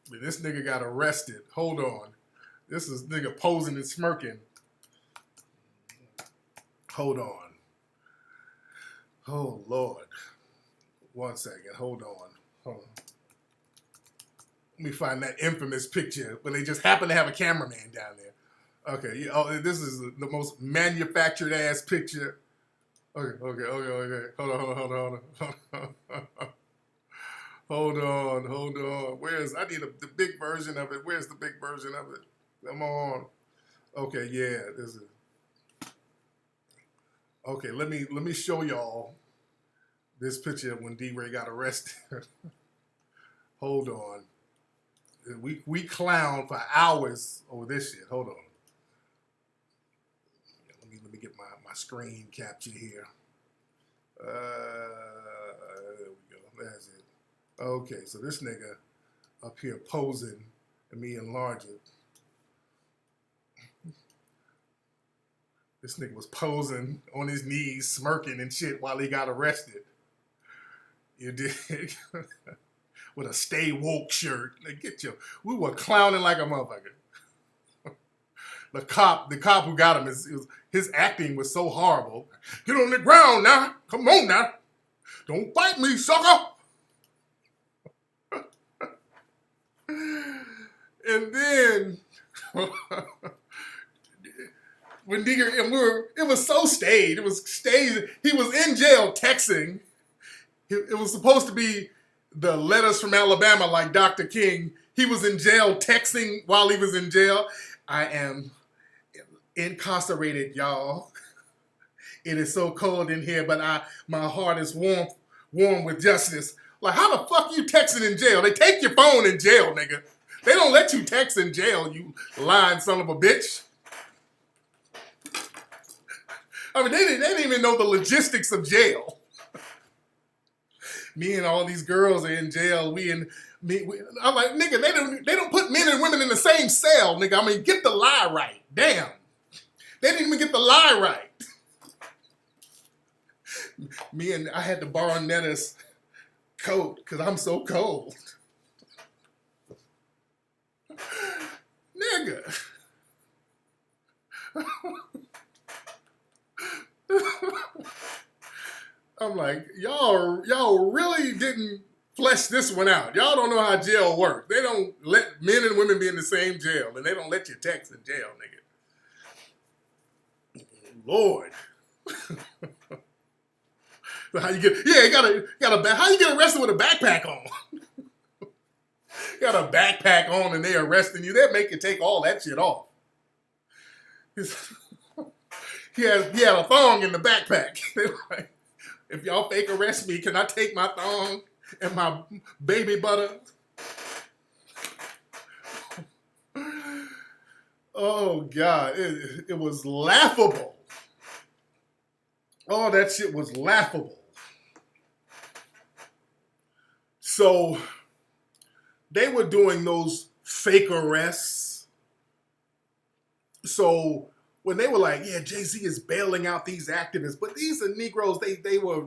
When this nigga got arrested. Hold on. This is nigga posing and smirking. Hold on. Oh, Lord. 1 second. Hold on. Let me find that infamous picture where they just happen to have a cameraman down there. Okay. Yeah, oh, this is the most manufactured ass picture. Okay. Hold on. Hold on. I need the big version of it. Where's the big version of it? Come on. Okay, yeah, this is. Okay, let me show y'all this picture when D-Ray got arrested. Hold on. We clown for hours over this shit. Hold on. Let me get my screen capture here. There we go. That's it. Okay, so this nigga up here posing, and me enlarge it. This nigga was posing on his knees, smirking and shit while he got arrested. You dig? With a stay woke shirt. Like, we were clowning like a motherfucker. The cop who got him, his acting was so horrible. Get on the ground now. Come on now. Don't fight me, sucker. And then when it was so staged. It was staged. He was in jail texting. It was supposed to be the letters from Alabama like Dr. King. He was in jail texting while he was in jail. I am incarcerated, y'all. It is so cold in here, but my heart is warm with justice. Like, how the fuck you texting in jail? They take your phone in jail, nigga. They don't let you text in jail, you lying son of a bitch. I mean, they didn't even know the logistics of jail. Me and all these girls are in jail. I'm like, nigga, they don't put men and women in the same cell, nigga. I mean, get the lie right. Damn. They didn't even get the lie right. I had to borrow Netta's coat because I'm so cold. Nigga. I'm like, y'all really didn't flesh this one out. Y'all don't know how jail works. They don't let men and women be in the same jail, and they don't let you text in jail, nigga. Lord. So how you get? Yeah, how you get arrested with a backpack on? You got a backpack on, and they arresting you. They'll make you take all that shit off. He had a thong in the backpack. They were like, if y'all fake arrest me, can I take my thong and my baby butter? Oh, God. It was laughable. Oh, that shit was laughable. So they were doing those fake arrests. So when they were like, yeah, Jay-Z is bailing out these activists, but these are Negroes, they were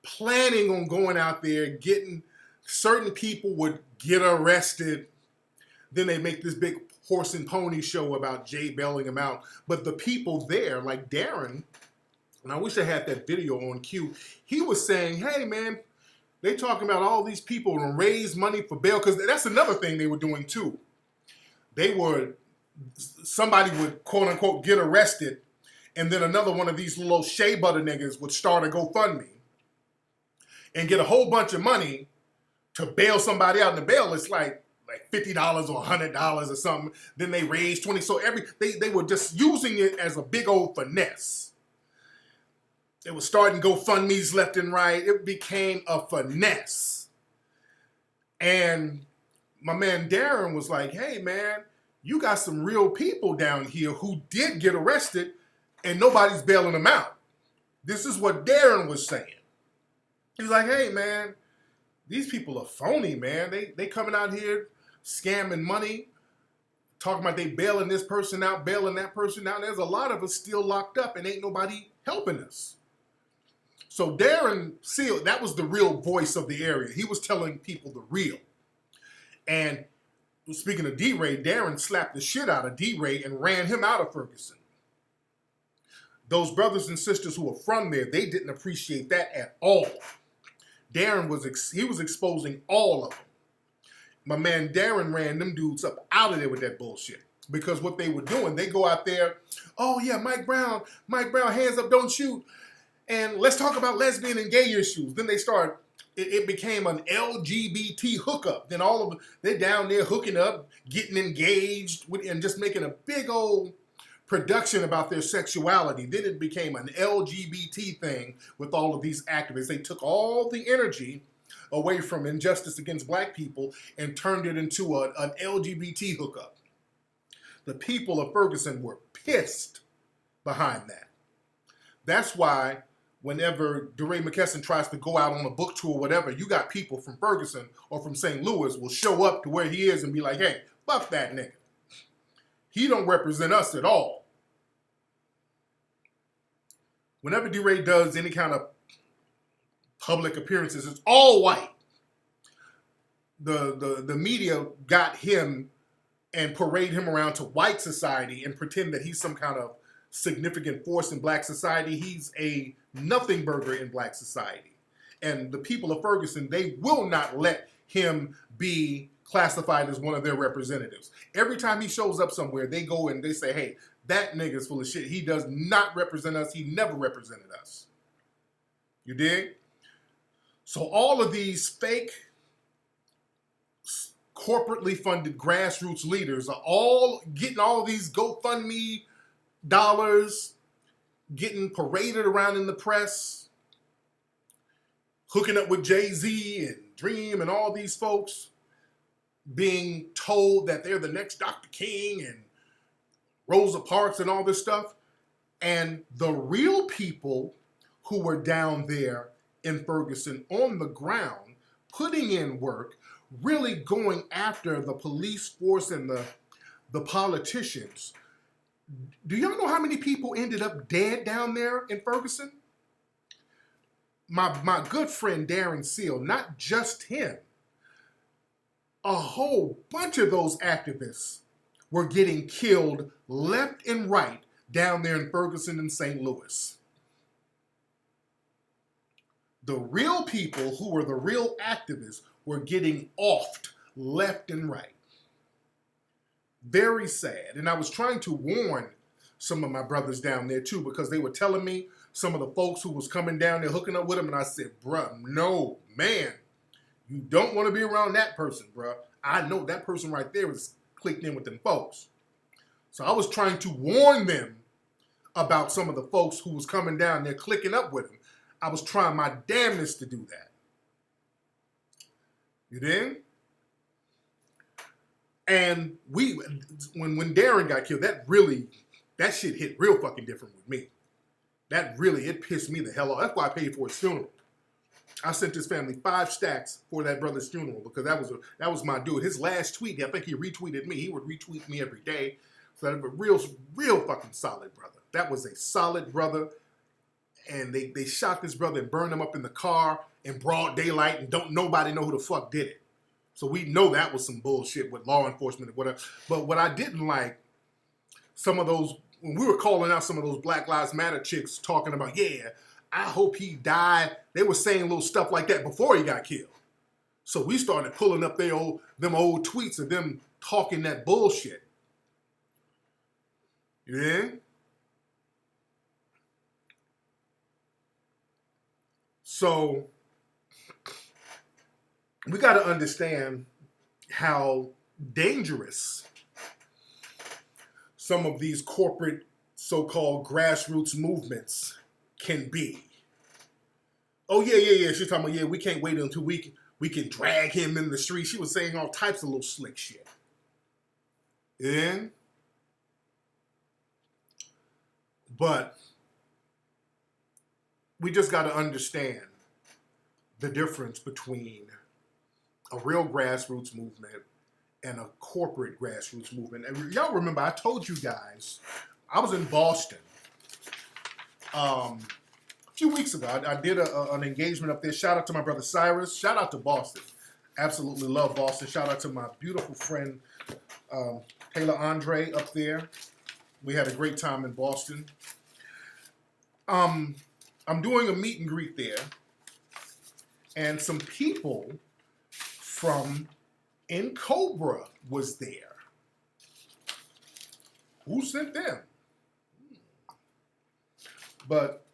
planning on going out there, getting certain people would get arrested. Then they make this big horse and pony show about Jay bailing them out. But the people there, like Darren, and I wish I had that video on cue, he was saying, hey, man, they talking about all these people to raise money for bail, because that's another thing they were doing too. Somebody would, quote unquote, get arrested, and then another one of these little shea butter niggas would start a GoFundMe and get a whole bunch of money to bail somebody out. And the bail is like like $50 or $100 or something. Then they raised 20. So they were just using it as a big old finesse. They were starting GoFundMe's left and right. It became a finesse. And my man Darren was like, hey man, you got some real people down here who did get arrested and nobody's bailing them out. This is what Darren was saying. He's like, hey man, these people are phony, man. They coming out here scamming money, talking about they bailing this person out, bailing that person out. There's a lot of us still locked up and ain't nobody helping us. So Darren Seal, that was the real voice of the area. He was telling people the real. And speaking of D-Ray, Darren slapped the shit out of D-Ray and ran him out of Ferguson. Those brothers and sisters who were from there, they didn't appreciate that at all. Darren was exposing all of them. My man Darren ran them dudes up out of there with that bullshit. Because what they were doing, they go out there, oh yeah, Mike Brown, hands up, don't shoot. And let's talk about lesbian and gay issues. Then they start, it became an LGBT hookup. Then all of them, they're down there hooking up, getting engaged, and just making a big old production about their sexuality. Then it became an LGBT thing with all of these activists. They took all the energy away from injustice against black people and turned it into an LGBT hookup. The people of Ferguson were pissed behind that. That's why whenever DeRay McKesson tries to go out on a book tour or whatever, you got people from Ferguson or from St. Louis will show up to where he is and be like, hey, fuck that nigga. He don't represent us at all. Whenever DeRay does any kind of public appearances, it's all white. The media got him and parade him around to white society and pretend that he's some kind of significant force in black society. He's a nothing burger in black society. And the people of Ferguson, they will not let him be classified as one of their representatives. Every time he shows up somewhere, they go and they say, hey, that nigga's full of shit. He does not represent us. He never represented us. You dig? So all of these fake, corporately funded grassroots leaders are all getting all these GoFundMe dollars, getting paraded around in the press, hooking up with Jay-Z and Dream and all these folks, being told that they're the next Dr. King and Rosa Parks and all this stuff. And the real people who were down there in Ferguson on the ground, putting in work, really going after the police force and the politicians. Do y'all know how many people ended up dead down there in Ferguson? My good friend Darren Seal, not just him, a whole bunch of those activists were getting killed left and right down there in Ferguson and St. Louis. The real people who were the real activists were getting offed left and right. Very sad. And I was trying to warn some of my brothers down there too, because they were telling me some of the folks who was coming down there hooking up with them, and I said, bruh, no, man, you don't want to be around that person, bruh. I know that person right there is clicked in with them folks. So I was trying to warn them about some of the folks who was coming down there clicking up with them. I was trying my damnedest to do that. You dig? And when Darren got killed, that shit hit real fucking different with me. It pissed me the hell off. That's why I paid for his funeral. I sent his family 5 stacks for that brother's funeral because that was my dude. His last tweet, I think he retweeted me. He would retweet me every day. So that was a real fucking solid brother. That was a solid brother. And they shot this brother and burned him up in the car in broad daylight, and don't nobody know who the fuck did it. So we know that was some bullshit with law enforcement and whatever. But what I didn't like, some of those, when we were calling out some of those Black Lives Matter chicks talking about, yeah, I hope he died. They were saying little stuff like that before he got killed. So we started pulling up them old tweets of them talking that bullshit. Yeah? So we got to understand how dangerous some of these corporate so-called grassroots movements can be. Oh, yeah. She's talking about, yeah, we can't wait until we can drag him in the street. She was saying all types of little slick shit. And, but we just got to understand the difference between a real grassroots movement and a corporate grassroots movement. And y'all remember, I told you guys, I was in Boston a few weeks ago. I did an engagement up there. Shout out to my brother Cyrus. Shout out to Boston. Absolutely love Boston. Shout out to my beautiful friend Taylor Andre up there. We had a great time in Boston. I'm doing a meet and greet there. And some people from Cobra was there. Who sent them? But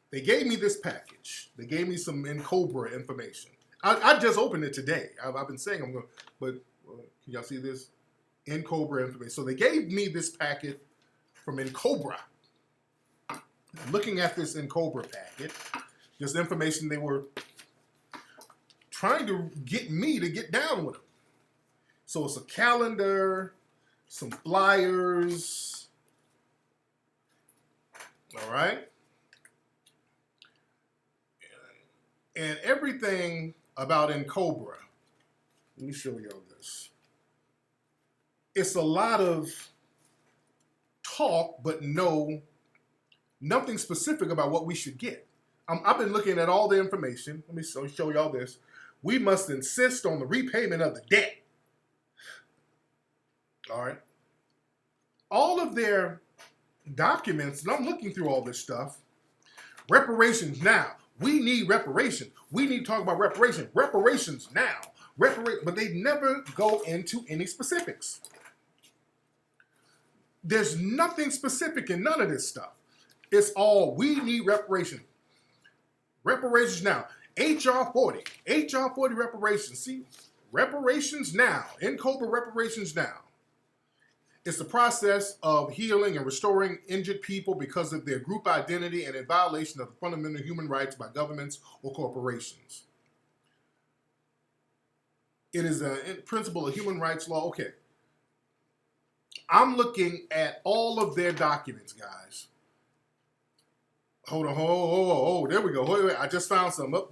they gave me this package. They gave me some Cobra information. I just opened it today. I've been saying I'm going to, but can y'all see this? Cobra information. So they gave me this packet from Cobra. Looking at this Cobra packet, just information they were trying to get me to get down with them. So it's a calendar, some flyers, all right? And everything about Cobra. Let me show y'all this. It's a lot of talk, but nothing specific about what we should get. I've been looking at all the information. Let me show y'all this. We must insist on the repayment of the debt. All right. All of their documents, and I'm looking through all this stuff. Reparations now. We need reparations. We need to talk about reparations. Reparations now. But they never go into any specifics. There's nothing specific in none of this stuff. It's all, we need reparations. Reparations now. HR 40 reparations. See, reparations now. Cobra reparations now. It's the process of healing and restoring injured people because of their group identity and in violation of the fundamental human rights by governments or corporations. It is a principle of human rights law. Okay. I'm looking at all of their documents, guys. Hold on, oh, there we go. Wait, I just found some. Up.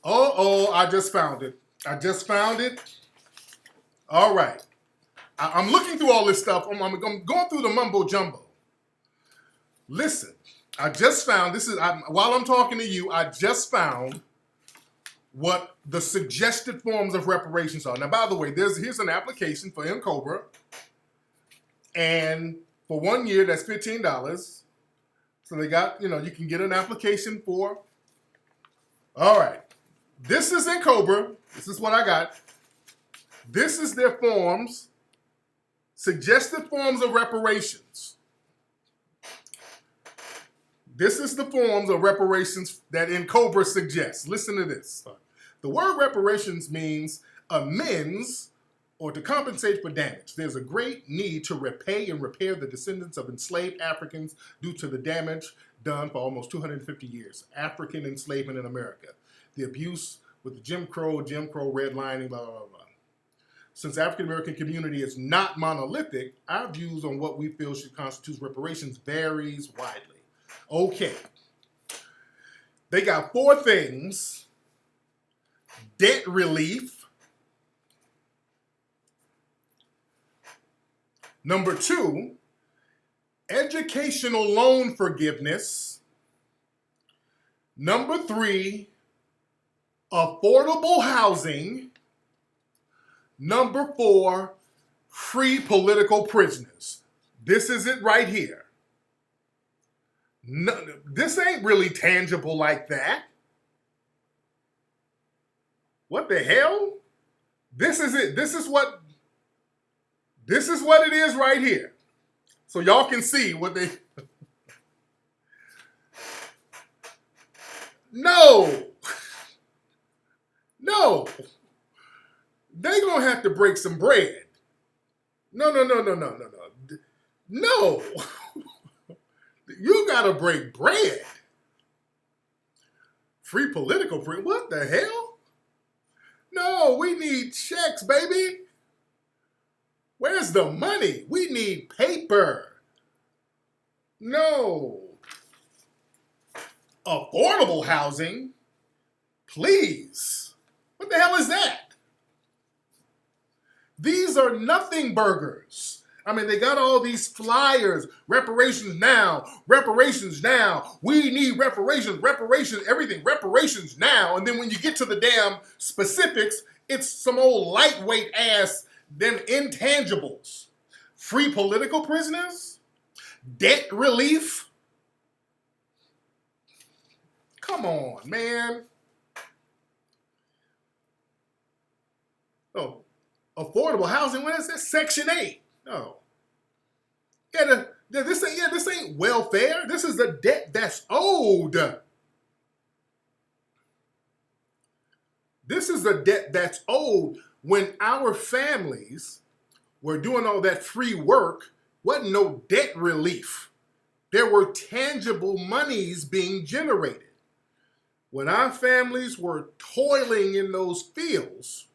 Oh, I just found it. All right. I'm looking through all this stuff. I'm going through the mumbo jumbo. Listen, I just found, while I'm talking to you, I just found what the suggested forms of reparations are. Now, by the way, here's an application for Cobra. And for 1 year, that's $15. So they got, you can get an application for. All right. This is Cobra. This is what I got. This is their forms, suggested forms of reparations. This is the forms of reparations that Cobra suggests. Listen to this. The word reparations means amends or to compensate for damage. There's a great need to repay and repair the descendants of enslaved Africans due to the damage done for almost 250 years. African enslavement in America. The abuse with the Jim Crow redlining, blah, blah, blah. Since the African American community is not monolithic, our views on what we feel should constitute reparations varies widely. Okay. They got 4 things. Debt relief. Number 2, educational loan forgiveness. Number 3, affordable housing. Number 4, free political prisoners. This is it right here. No, this ain't really tangible like that. What the hell? This is it. This is what it is right here. So y'all can see what they... No. No. They gonna have to break some bread. No. No. You gotta break bread. Free political bread? What the hell? No, we need checks, baby. Where's the money? We need paper. No. Affordable housing? Please. What the hell is that? These are nothing burgers. I mean, they got all these flyers. Reparations now. Reparations now. We need reparations. Reparations. Everything. Reparations now. And then when you get to the damn specifics, it's some old lightweight ass, them intangibles. Free political prisoners? Debt relief? Come on, man. Oh, affordable housing. What is that? Section 8. No. Yeah, this ain't welfare. This is a debt that's owed. This is a debt that's owed. When our families were doing all that free work, wasn't no debt relief. There were tangible monies being generated. When our families were toiling in those fields,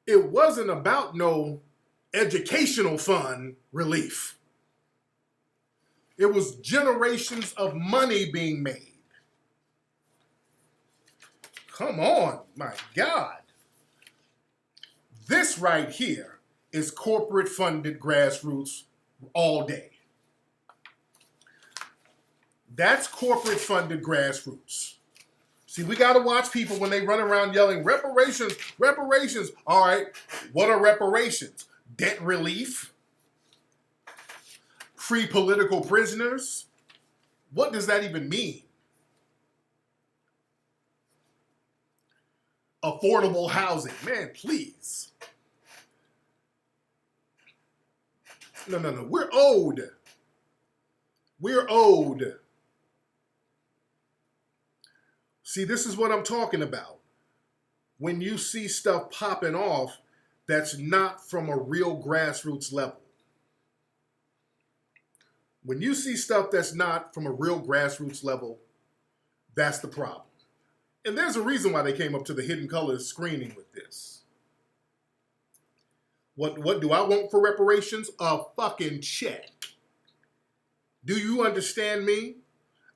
it wasn't about no educational fund relief. It was generations of money being made. Come on, my God. This right here is corporate funded grassroots all day. That's corporate funded grassroots. See, we got to watch people when they run around yelling, reparations, reparations. All right, what are reparations? Debt relief? Free political prisoners? What does that even mean? Affordable housing. Man, please. No. We're owed. We're owed. See, this is what I'm talking about. When you see stuff popping off that's not from a real grassroots level. When you see stuff that's not from a real grassroots level, that's the problem. And there's a reason why they came up to the Hidden Colors screening with this. What do I want for reparations? A fucking check. Do you understand me?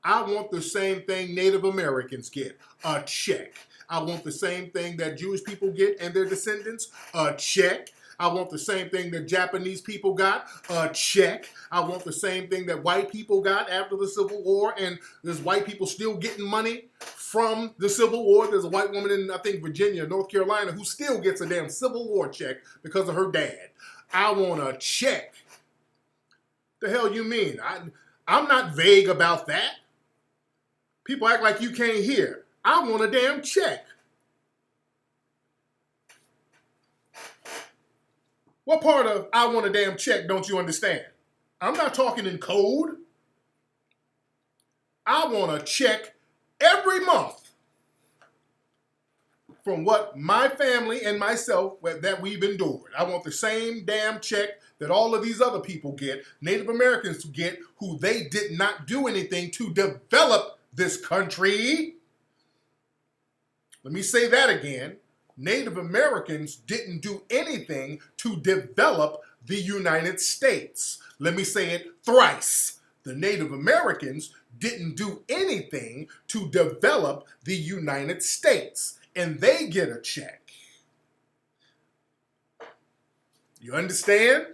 I want the same thing Native Americans get, a check. I want the same thing that Jewish people get and their descendants, a check. I want the same thing that Japanese people got, a check. I want the same thing that white people got after the Civil War, and there's white people still getting money from the Civil War. There's a white woman in, I think, Virginia, North Carolina, who still gets a damn Civil War check because of her dad. I want a check. The hell you mean? I'm not vague about that. People act like you can't hear. I want a damn check. What part of I want a damn check don't you understand? I'm not talking in code. I want a check every month from what my family and myself that we've endured. I want the same damn check that all of these other people get, Native Americans get, who they did not do anything to develop this country. Let me say that again. Native Americans didn't do anything to develop the United States. Let me say it thrice. The Native Americans didn't do anything to develop the United States, and they get a check. You understand?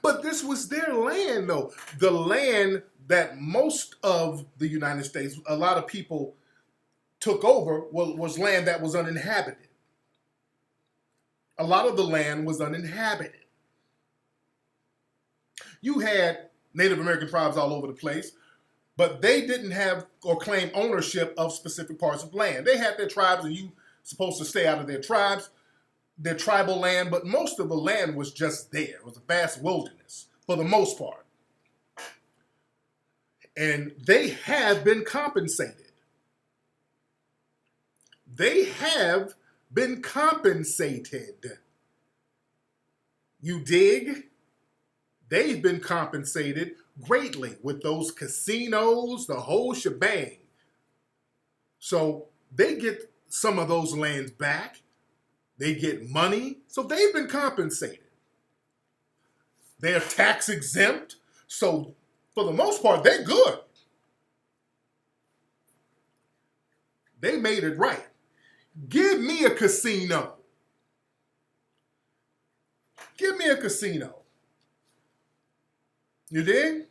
But this was their land, though. The land that most of the United States, a lot of people took over, was land that was uninhabited. A lot of the land was uninhabited. You had Native American tribes all over the place, but they didn't have or claim ownership of specific parts of land. They had their tribes, and you supposed to stay out of their tribes, their tribal land, but most of the land was just there. It was a vast wilderness for the most part. And they have been compensated. They have been compensated. You dig? They've been compensated greatly with those casinos, the whole shebang. So they get some of those lands back. They get money. So they've been compensated. They're tax exempt. So for the most part, they're good. They made it right. Give me a casino. Give me a casino. You dig?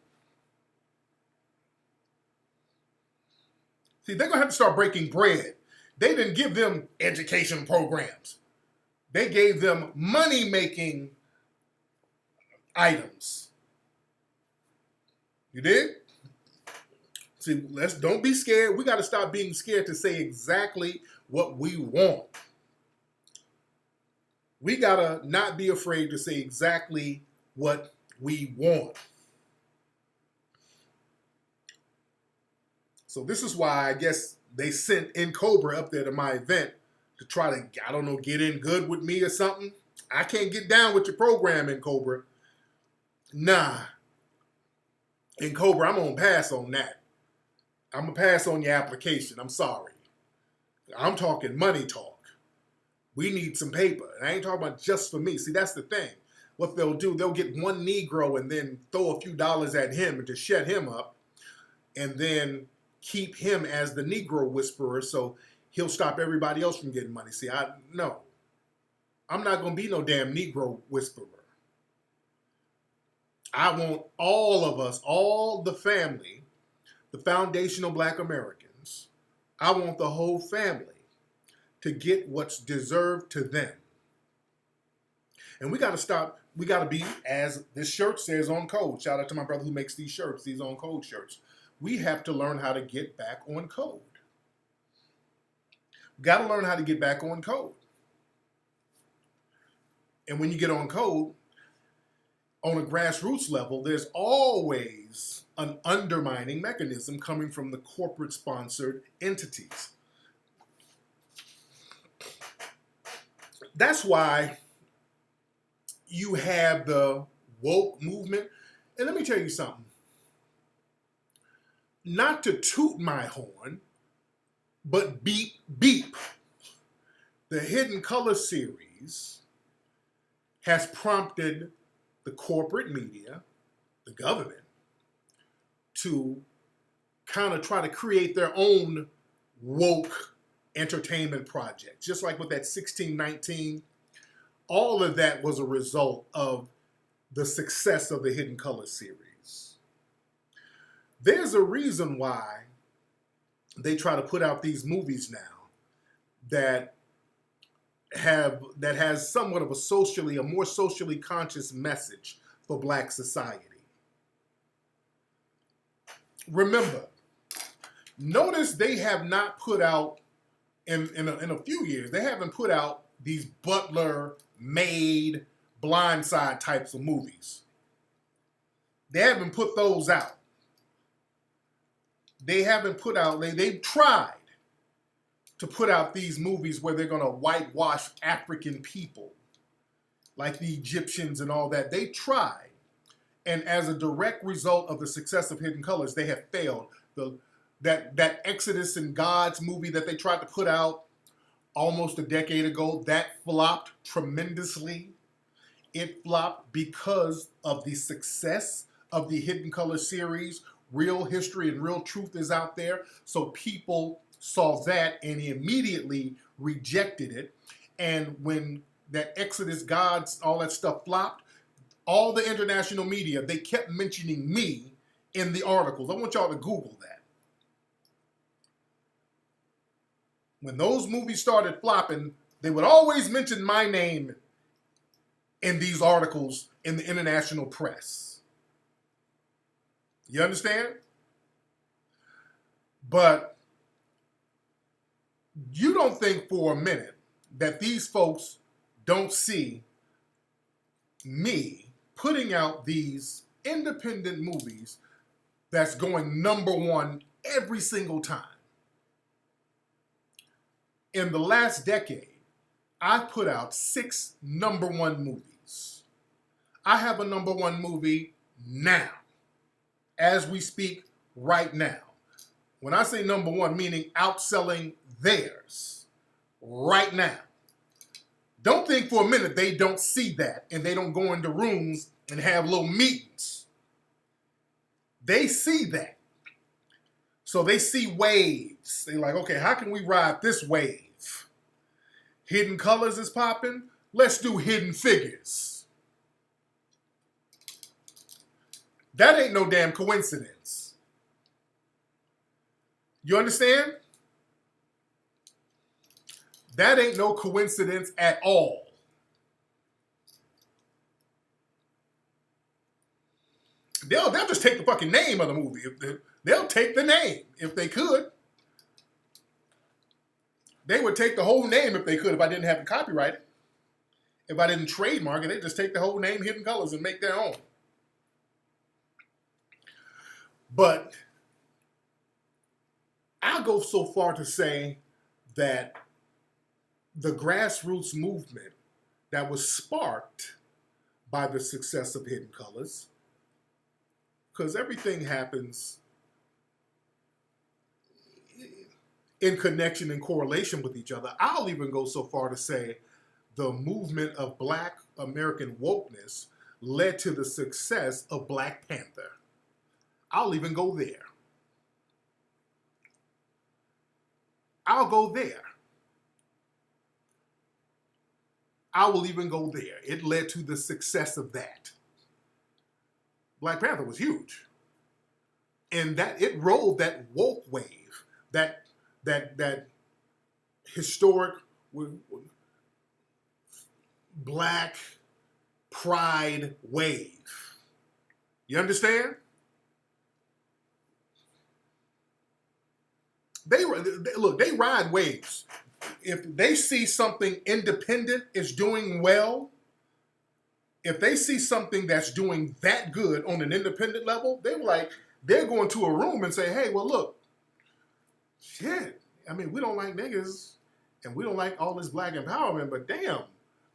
See, they're going to have to start breaking bread. They didn't give them education programs. They gave them money-making items. You dig? See, don't be scared. We got to stop being scared to say exactly what we want. We got to not be afraid to say exactly what we want. So this is why I guess they sent In Cobra up there to my event to try to, I don't know, get in good with me or something. I can't get down with your program, In Cobra. Nah. In Cobra, I'm going to pass on that. I'm going to pass on your application. I'm sorry. I'm talking money talk. We need some paper. And I ain't talking about just for me. See, that's the thing. What they'll do, they'll get one Negro and then throw a few dollars at him and to shut him up and then keep him as the Negro whisperer so he'll stop everybody else from getting money. See, no. I'm not going to be no damn Negro whisperer. I want all of us, all the family, the foundational Black Americans, I want the whole family to get what's deserved to them. And we got to stop, we got to be, as this shirt says, on code. Shout out to my brother who makes these shirts, these on code shirts. We have to learn how to get back on code. We got to learn how to get back on code. And when you get on code, on a grassroots level, there's always an undermining mechanism coming from the corporate-sponsored entities. That's why you have the woke movement. And let me tell you something. Not to toot my horn, but beep, beep. The Hidden Color series has prompted the corporate media, the government, to kind of try to create their own woke entertainment project. Just like with that 1619, all of that was a result of the success of the Hidden Color series. There's a reason why they try to put out these movies now that has somewhat of a more socially conscious message for Black society. Remember, notice they have not put out, in a few years, they haven't put out these Butler, Maid, Blindside types of movies. They haven't put those out. They haven't put out, they've tried to put out these movies where they're going to whitewash African people, like the Egyptians and all that. They tried. And as a direct result of the success of Hidden Colors, they have failed. That Exodus and Gods movie that they tried to put out almost a decade ago, that flopped tremendously. It flopped because of the success of the Hidden Color series. Real history and real truth is out there. So people saw that and immediately rejected it. And when that Exodus, Gods, all that stuff flopped, all the international media, they kept mentioning me in the articles. I want y'all to Google that. When those movies started flopping, they would always mention my name in these articles in the international press. You understand? But you don't think for a minute that these folks don't see me putting out these independent movies that's going number one every single time. In the last decade, I've put out 6 number one movies. I have a number one movie now, as we speak right now. When I say number one, meaning outselling theirs right now. Don't think for a minute they don't see that and they don't go into rooms and have little meetings. They see that. So they see waves. They're like, okay, how can we ride this wave? Hidden Colors is popping. Let's do Hidden Figures. That ain't no damn coincidence. You understand? That ain't no coincidence at all. They'll just take the fucking name of the movie. They'll take the name if they could. They would take the whole name if they could, if I didn't have to copyright it. If I didn't trademark it, they'd just take the whole name, Hidden Colors, and make their own. But I'll go so far to say that the grassroots movement that was sparked by the success of Hidden Colors, because everything happens in connection and correlation with each other. I'll even go so far to say the movement of Black American wokeness led to the success of Black Panther. I'll even go there. I'll go there. I will even go there. It led to the success of that. Black Panther was huge. And that it rode that woke wave, that historic Black pride wave. You understand? They ride waves. If they see something independent is doing well, if they see something that's doing that good on an independent level, they're going to a room and say, hey, well, look, shit, I mean, we don't like niggas and we don't like all this Black empowerment, but damn,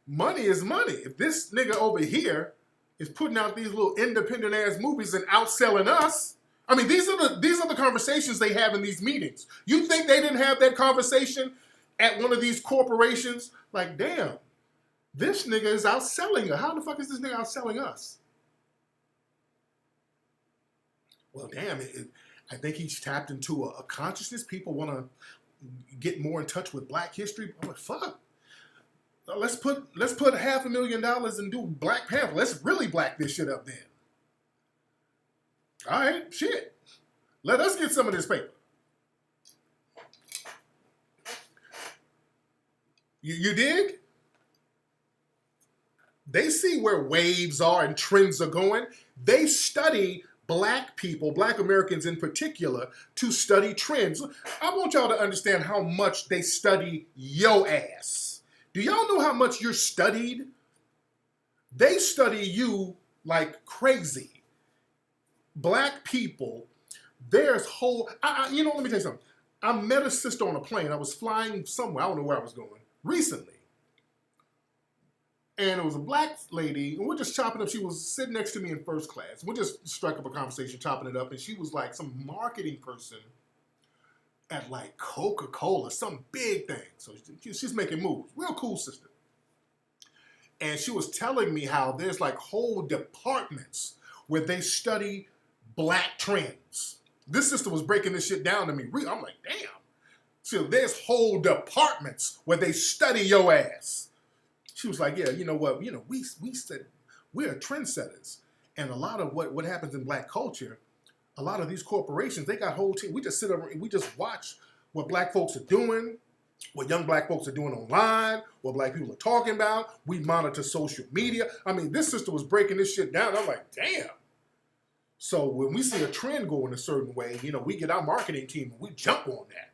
money is money. If this nigga over here is putting out these little independent ass movies and outselling us, I mean, these are the conversations they have in these meetings. You think they didn't have that conversation at one of these corporations? Like, damn, this nigga is outselling us. How the fuck is this nigga outselling us? Well, damn, I think he's tapped into a consciousness. People want to get more in touch with Black history. I'm like, fuck. Let's put $500,000 and do Black Panther. Let's really black this shit up then. All right, shit. Let us get some of this paper. You dig? They see where waves are and trends are going. They study Black people, Black Americans in particular, to study trends. I want y'all to understand how much they study yo ass. Do y'all know how much you're studied? They study you like crazy. Black people, there's whole, let me tell you something. I met a sister on a plane. I was flying somewhere. I don't know where I was going recently. And it was a Black lady, and we're just chopping up. She was sitting next to me in first class. We just struck up a conversation, chopping it up, and she was like some marketing person at like Coca-Cola, some big thing. So she's making moves. Real cool sister. And she was telling me how there's like whole departments where they study Black trends. This sister was breaking this shit down to me. I'm like, damn. So there's whole departments where they study your ass. She was like, yeah, you know what? You know, we said we're trendsetters. And a lot of what happens in Black culture, a lot of these corporations, they got whole team. We just sit over and we just watch what Black folks are doing, what young Black folks are doing online, what Black people are talking about. We monitor social media. I mean, this sister was breaking this shit down. I'm like, damn. So when we see a trend go in a certain way, you know, we get our marketing team and we jump on that.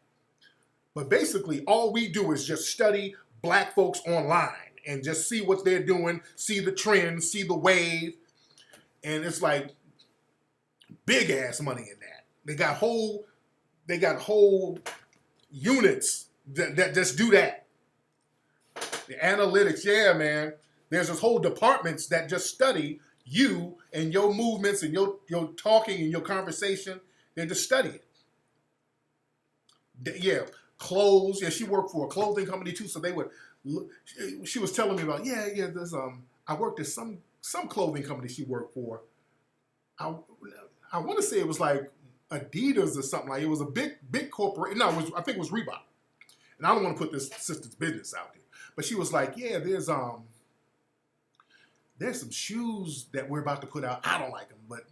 But basically, all we do is just study Black folks online and just see what they're doing, see the trends, see the wave. And it's like, Big ass money in that. They got whole units that just do that. The analytics, yeah, man. There's this whole departments that just study you and your movements and your talking and your conversation. They just study it. Yeah, clothes. Yeah, she worked for a clothing company too, so they would. She was telling me about there's I worked at some clothing company she worked for. I want to say it was like Adidas or something like. It was a big corporation. No, I think it was Reebok. And I don't want to put this sister's business out there, but she was like, yeah, there's some shoes that we're about to put out. I don't like them, but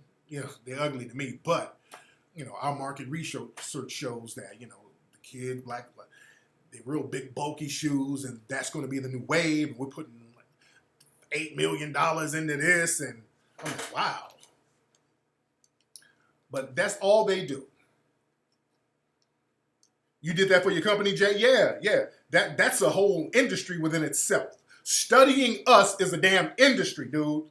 they're ugly to me. But our market research shows that the kid black. They're real big, bulky shoes, and that's going to be the new wave. And we're putting like $8 million into this, and I'm like, wow. But that's all they do. You did that for your company, Jay? Yeah. That's a whole industry within itself. Studying us is a damn industry, dude.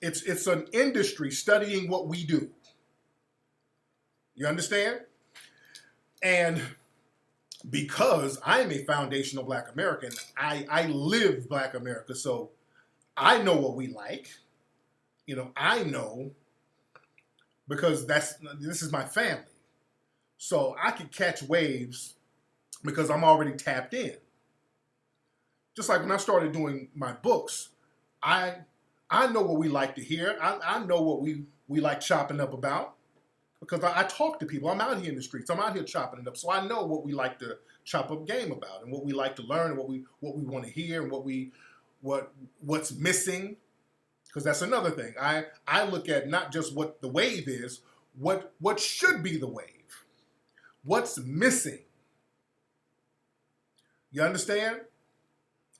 It's an industry studying what we do. You understand? And because I'm a foundational Black American, I live Black America, so I know what we like. I know because this is my family. So I can catch waves because I'm already tapped in. Just like when I started doing my books, I know what we like to hear. I know what we like chopping up about. Because I talk to people. I'm out here in the streets. I'm out here chopping it up. So I know what we like to chop up game about and what we like to learn and what we want to hear and what's missing. Because that's another thing. I look at not just what the wave is, what should be the wave. What's missing. You understand?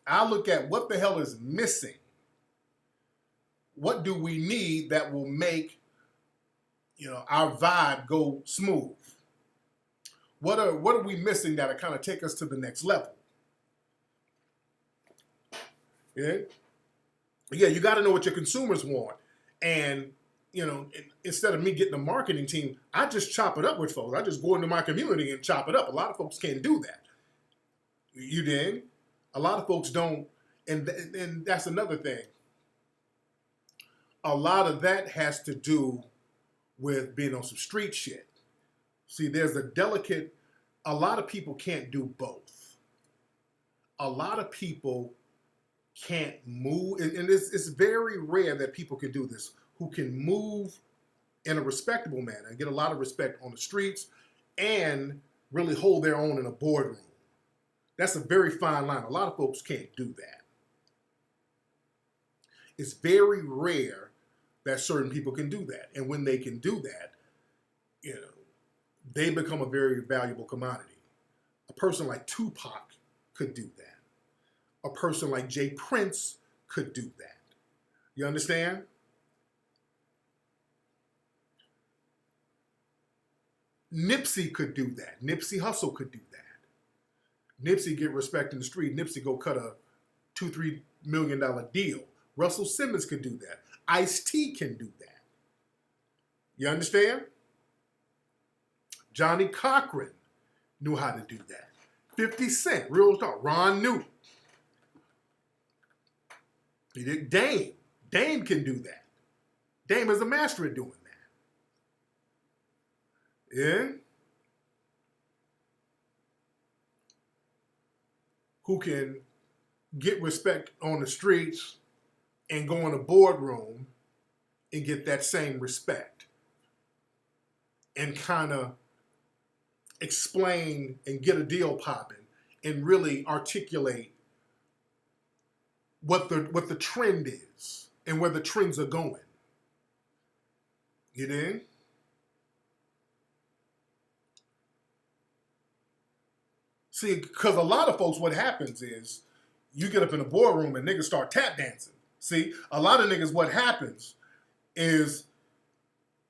I look at what the hell is missing. What do we need that will make our vibe go smooth? What are we missing that'll kind of take us to the next level? Yeah, you got to know what your consumers want, and instead of me getting a marketing team, I just chop it up with folks. I just go into my community and chop it up. A lot of folks can't do that. You dig? A lot of folks don't, and that's another thing. A lot of that has to do with being on some street shit. See, there's a lot of people can't do both. A lot of people can't move, and it's very rare that people can do this, who can move in a respectable manner and get a lot of respect on the streets and really hold their own in a boardroom. That's a very fine line. A lot of folks can't do that. It's very rare that certain people can do that. And when they can do that, they become a very valuable commodity. A person like Tupac could do that. A person like Jay Prince could do that. You understand? Nipsey could do that. Nipsey Hussle could do that. Nipsey get respect in the street. Nipsey go cut a $2-3 million deal. Russell Simmons could do that. Ice-T can do that. You understand? Johnny Cochran knew how to do that. 50 Cent, real talk. Ron Newton. He did. Dame can do that. Dame is a master at doing that. Yeah? Who can get respect on the streets and go in a boardroom and get that same respect and kind of explain and get a deal popping and really articulate what the trend is and where the trends are going. You know? See, because a lot of folks, what happens is you get up in a boardroom and niggas start tap dancing. See, a lot of niggas, what happens is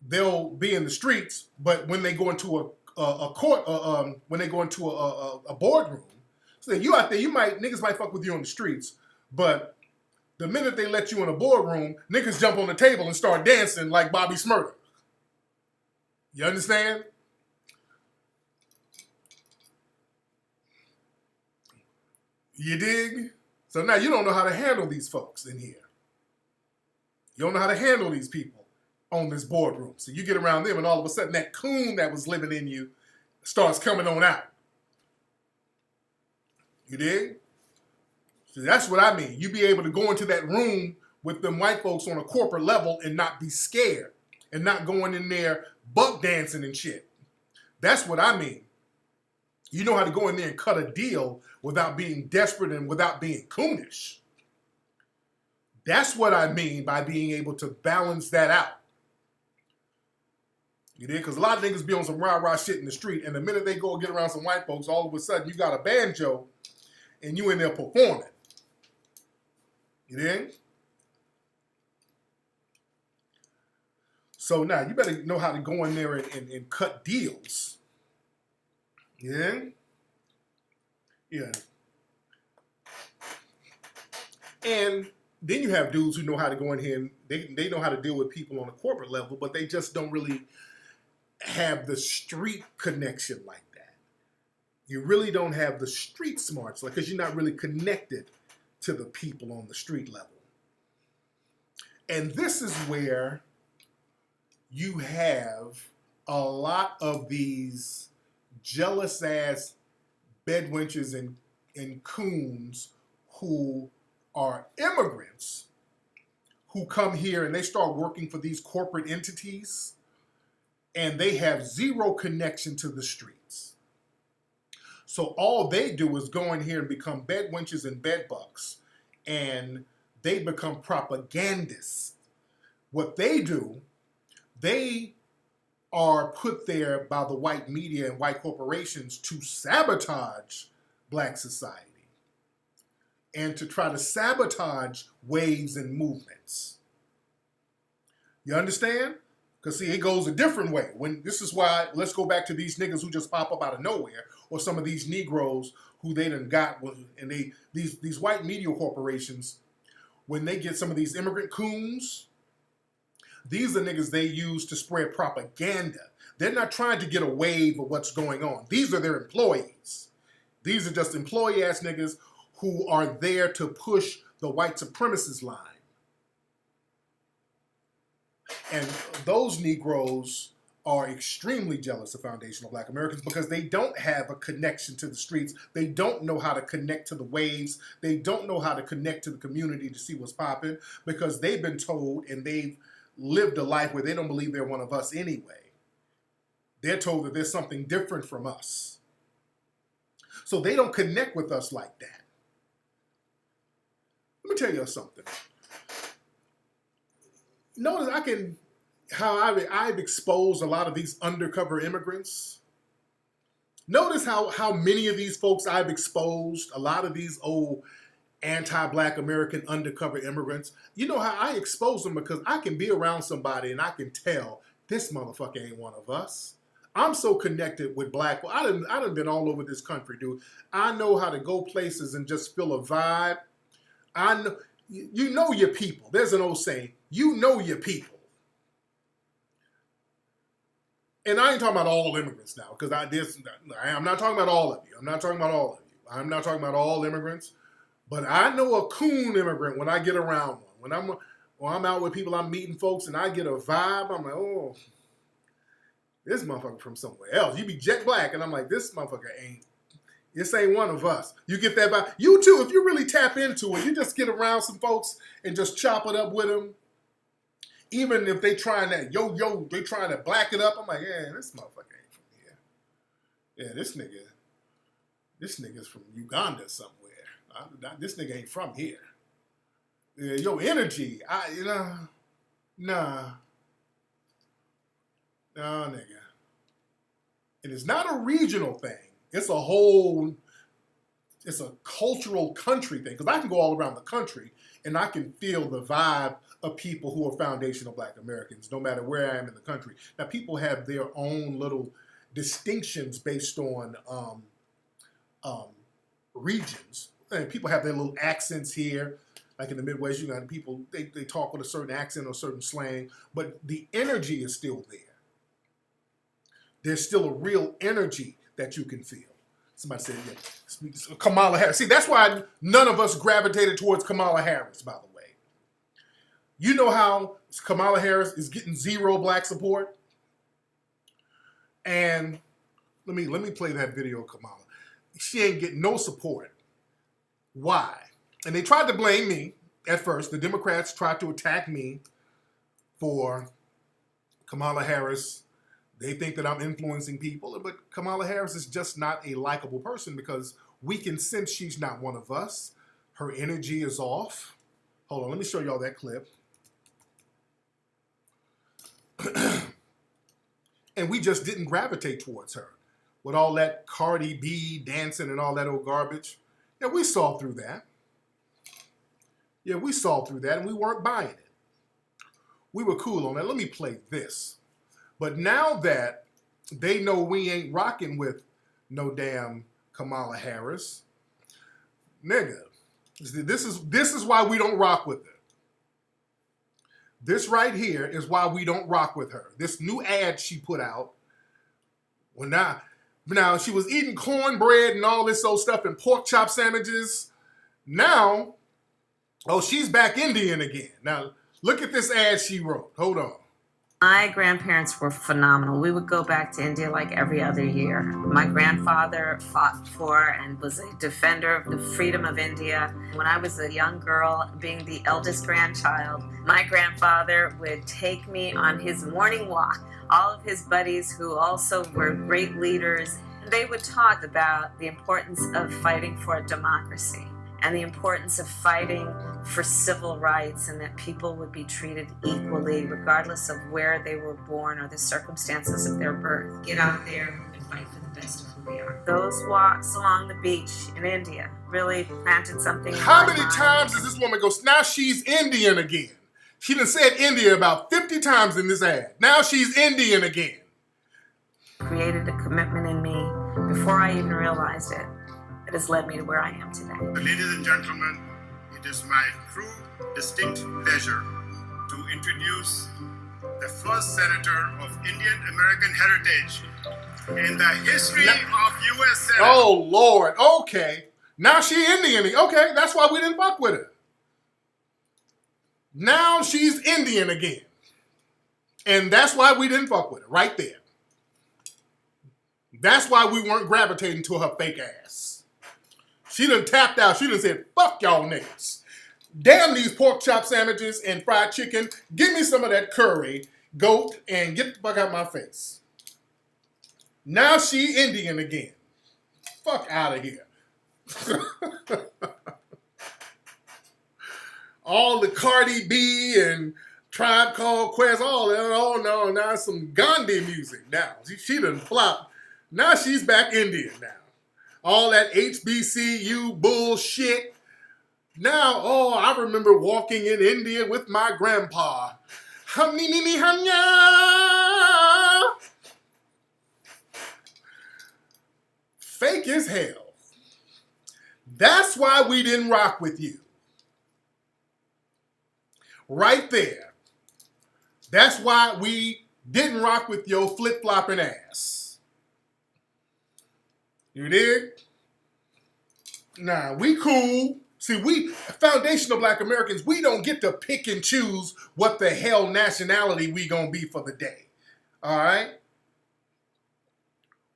they'll be in the streets, but when they go into a court, when they go into a boardroom, so you out there, niggas might fuck with you on the streets, but The minute they let you in a boardroom, niggas jump on the table and start dancing like Bobby Smurder. You understand? You dig? So now you don't know how to handle these folks in here. You don't know how to handle these people on this boardroom. So you get around them and all of a sudden that coon that was living in you starts coming on out. You dig? So that's what I mean. You be able to go into that room with them white folks on a corporate level and not be scared and not going in there buck dancing and shit. That's what I mean. You know how to go in there and cut a deal without being desperate and without being coonish. That's what I mean by being able to balance that out. You did? Because a lot of niggas be on some rah-rah shit in the street, and the minute they go get around some white folks, all of a sudden you got a banjo and you in there performing. You did? So now you better know how to go in there and cut deals. Yeah? Yeah. And then you have dudes who know how to go in here and they know how to deal with people on a corporate level, but they just don't really have the street connection like that. You really don't have the street smarts, like, because you're not really connected to the people on the street level. And this is where you have a lot of these jealous ass bedwenches and coons who are immigrants who come here and they start working for these corporate entities and they have zero connection to the streets. So all they do is go in here and become bedwenches and bedbugs, and they become propagandists. What they do, they are put there by the white media and white corporations to sabotage black society and to try to sabotage waves and movements. You understand? Because see, it goes a different way. This is why, let's go back to these niggas who just pop up out of nowhere, or some of these Negroes who they done got, and these white media corporations, when they get some of these immigrant coons, these are niggas they use to spread propaganda. They're not trying to get a wave of what's going on. These are their employees. These are just employee-ass niggas who are there to push the white supremacist line. And those Negroes are extremely jealous of foundational black Americans because they don't have a connection to the streets. They don't know how to connect to the waves. They don't know how to connect to the community to see what's popping because they've been told and they've lived a life where they don't believe they're one of us anyway. They're told that there's something different from us. So they don't connect with us like that. Let me tell you something. Notice how I've exposed a lot of these undercover immigrants. Notice how many of these folks I've exposed, a lot of these old anti-black American undercover immigrants. You know how I expose them? Because I can be around somebody and I can tell this motherfucker ain't one of us. I'm so connected with black. Well, I done been all over this country, dude. I know how to go places and just feel a vibe. I know, you know your people. There's an old saying, you know your people. And I ain't talking about all immigrants now, because I'm not talking about all of you. I'm not talking about all of you. I'm not talking about all immigrants. But I know a coon immigrant when I get around one. When I'm out with people, I'm meeting folks, and I get a vibe. I'm like, oh, this motherfucker from somewhere else. You be jet black, and I'm like, this motherfucker this ain't one of us. You get that vibe. You too, if you really tap into it, you just get around some folks and just chop it up with them. Even if they trying that, they trying to black it up. I'm like, yeah, this motherfucker ain't from here. Yeah, this nigga's from Uganda somewhere. This nigga ain't from here. Yeah, your energy, nah, nigga. And it's not a regional thing. It's a cultural country thing. Because I can go all around the country and I can feel the vibe of people who are foundational black Americans, no matter where I am in the country. Now, people have their own little distinctions based on regions. And people have their little accents here. Like in the Midwest, you got people, they talk with a certain accent or a certain slang, but the energy is still there. There's still a real energy that you can feel. Somebody said, yeah, Kamala Harris. See, that's why none of us gravitated towards Kamala Harris, by the way. You know how Kamala Harris is getting zero black support? And let me play that video of Kamala. She ain't getting no support. Why? And they tried to blame me at first. The Democrats tried to attack me for Kamala Harris. They think that I'm influencing people, but Kamala Harris is just not a likable person because we can sense she's not one of us. Her energy is off. Hold on, let me show y'all that clip. And we just didn't gravitate towards her with all that Cardi B dancing and all that old garbage. Yeah, we saw through that. Yeah, we saw through that and we weren't buying it. We were cool on that. Let me play this. But now that they know we ain't rocking with no damn Kamala Harris, nigga, this is why we don't rock with her. This right here is why we don't rock with her. This new ad she put out. Well, now she was eating cornbread and all this old stuff and pork chop sandwiches. Now, oh, she's back Indian again. Now, look at this ad she wrote. Hold on. My grandparents were phenomenal. We would go back to India like every other year. My grandfather fought for and was a defender of the freedom of India. When I was a young girl, being the eldest grandchild, my grandfather would take me on his morning walk. All of his buddies who also were great leaders, they would talk about the importance of fighting for democracy and the importance of fighting for civil rights and that people would be treated equally regardless of where they were born or the circumstances of their birth. Get out there and fight for the best of who we are. Those walks along the beach in India really planted something in How my many mind. times does this woman go, now she's Indian again? She done said India about 50 times in this ad. Now she's Indian again. Created a commitment in me before I even realized it. It has led me to where I am today. Ladies and gentlemen, it is my true distinct pleasure to introduce the first senator of Indian American heritage in the history of U.S. Senate. Oh, Lord. Okay. Now she Indian. Okay, that's why we didn't fuck with her. Now she's Indian again. And that's why we didn't fuck with her, right there. That's why we weren't gravitating to her fake ass. She done tapped out. She done said, fuck y'all niggas. Damn these pork chop sandwiches and fried chicken. Give me some of that curry, goat, and get the fuck out of my face. Now she Indian again. Fuck out of here. All the Cardi B and Tribe Called Quest, all that. Oh no, now some Gandhi music now. She done flopped. Now she's back Indian now. All that HBCU bullshit. Now, oh, I remember walking in India with my grandpa. Hamni hanya. Fake as hell. That's why we didn't rock with you. Right there. That's why we didn't rock with your flip-flopping ass. You dig? Nah, we cool. See, we, foundational black Americans, we don't get to pick and choose what the hell nationality we gonna be for the day. All right?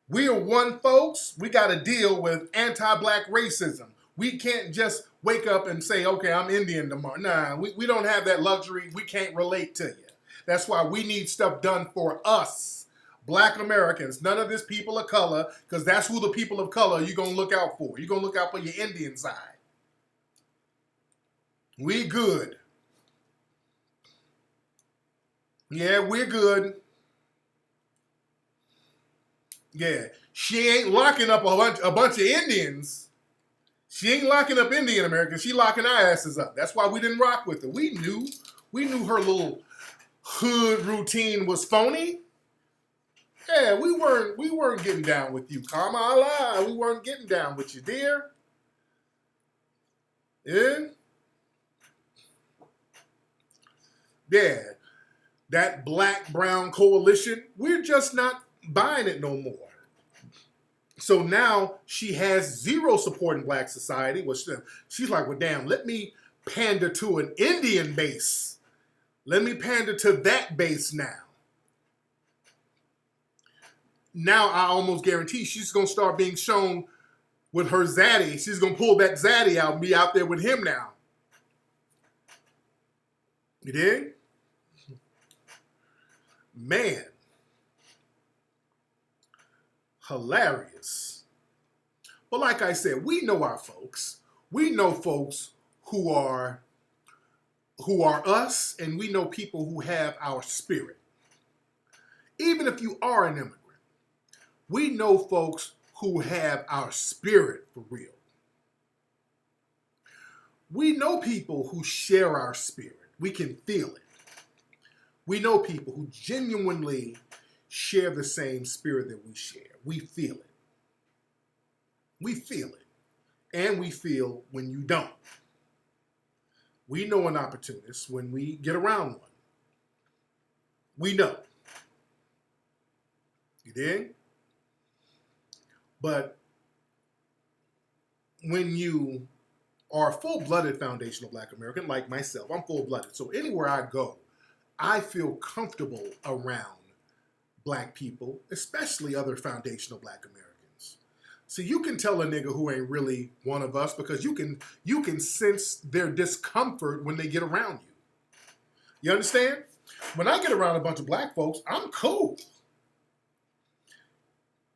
We are one, folks. We gotta deal with anti-black racism. We can't just wake up and say, okay, I'm Indian tomorrow. Nah, we don't have that luxury. We can't relate to you. That's why we need stuff done for us. Black Americans, none of this people of color, because that's who the people of color you're going to look out for. You're going to look out for your Indian side. We good. Yeah, we're good. Yeah, she ain't locking up a bunch of Indians. She ain't locking up Indian Americans. She locking our asses up. That's why we didn't rock with her. We knew her little hood routine was phony. Yeah, we weren't getting down with you, Kamala. We weren't getting down with you, dear. Yeah? Yeah, that black-brown coalition, we're just not buying it no more. So now she has zero support in black society. Well, she's like, well, damn, let me pander to an Indian base. Let me pander to that base now. Now I almost guarantee she's going to start being shown with her zaddy. She's going to pull that zaddy out and be out there with him now. You dig? Man. Hilarious. But like I said, we know our folks. We know folks who are us, and we know people who have our spirit. Even if you are an immigrant, we know folks who have our spirit for real. We know people who share our spirit. We can feel it. We know people who genuinely share the same spirit that we share. We feel it. We feel it. And we feel when you don't. We know an opportunist when we get around one. We know. You dig? But when you are a full-blooded foundational Black American, like myself, I'm full-blooded. So anywhere I go, I feel comfortable around Black people, especially other foundational Black Americans. So you can tell a nigga who ain't really one of us because you can sense their discomfort when they get around you. You understand? When I get around a bunch of Black folks, I'm cool.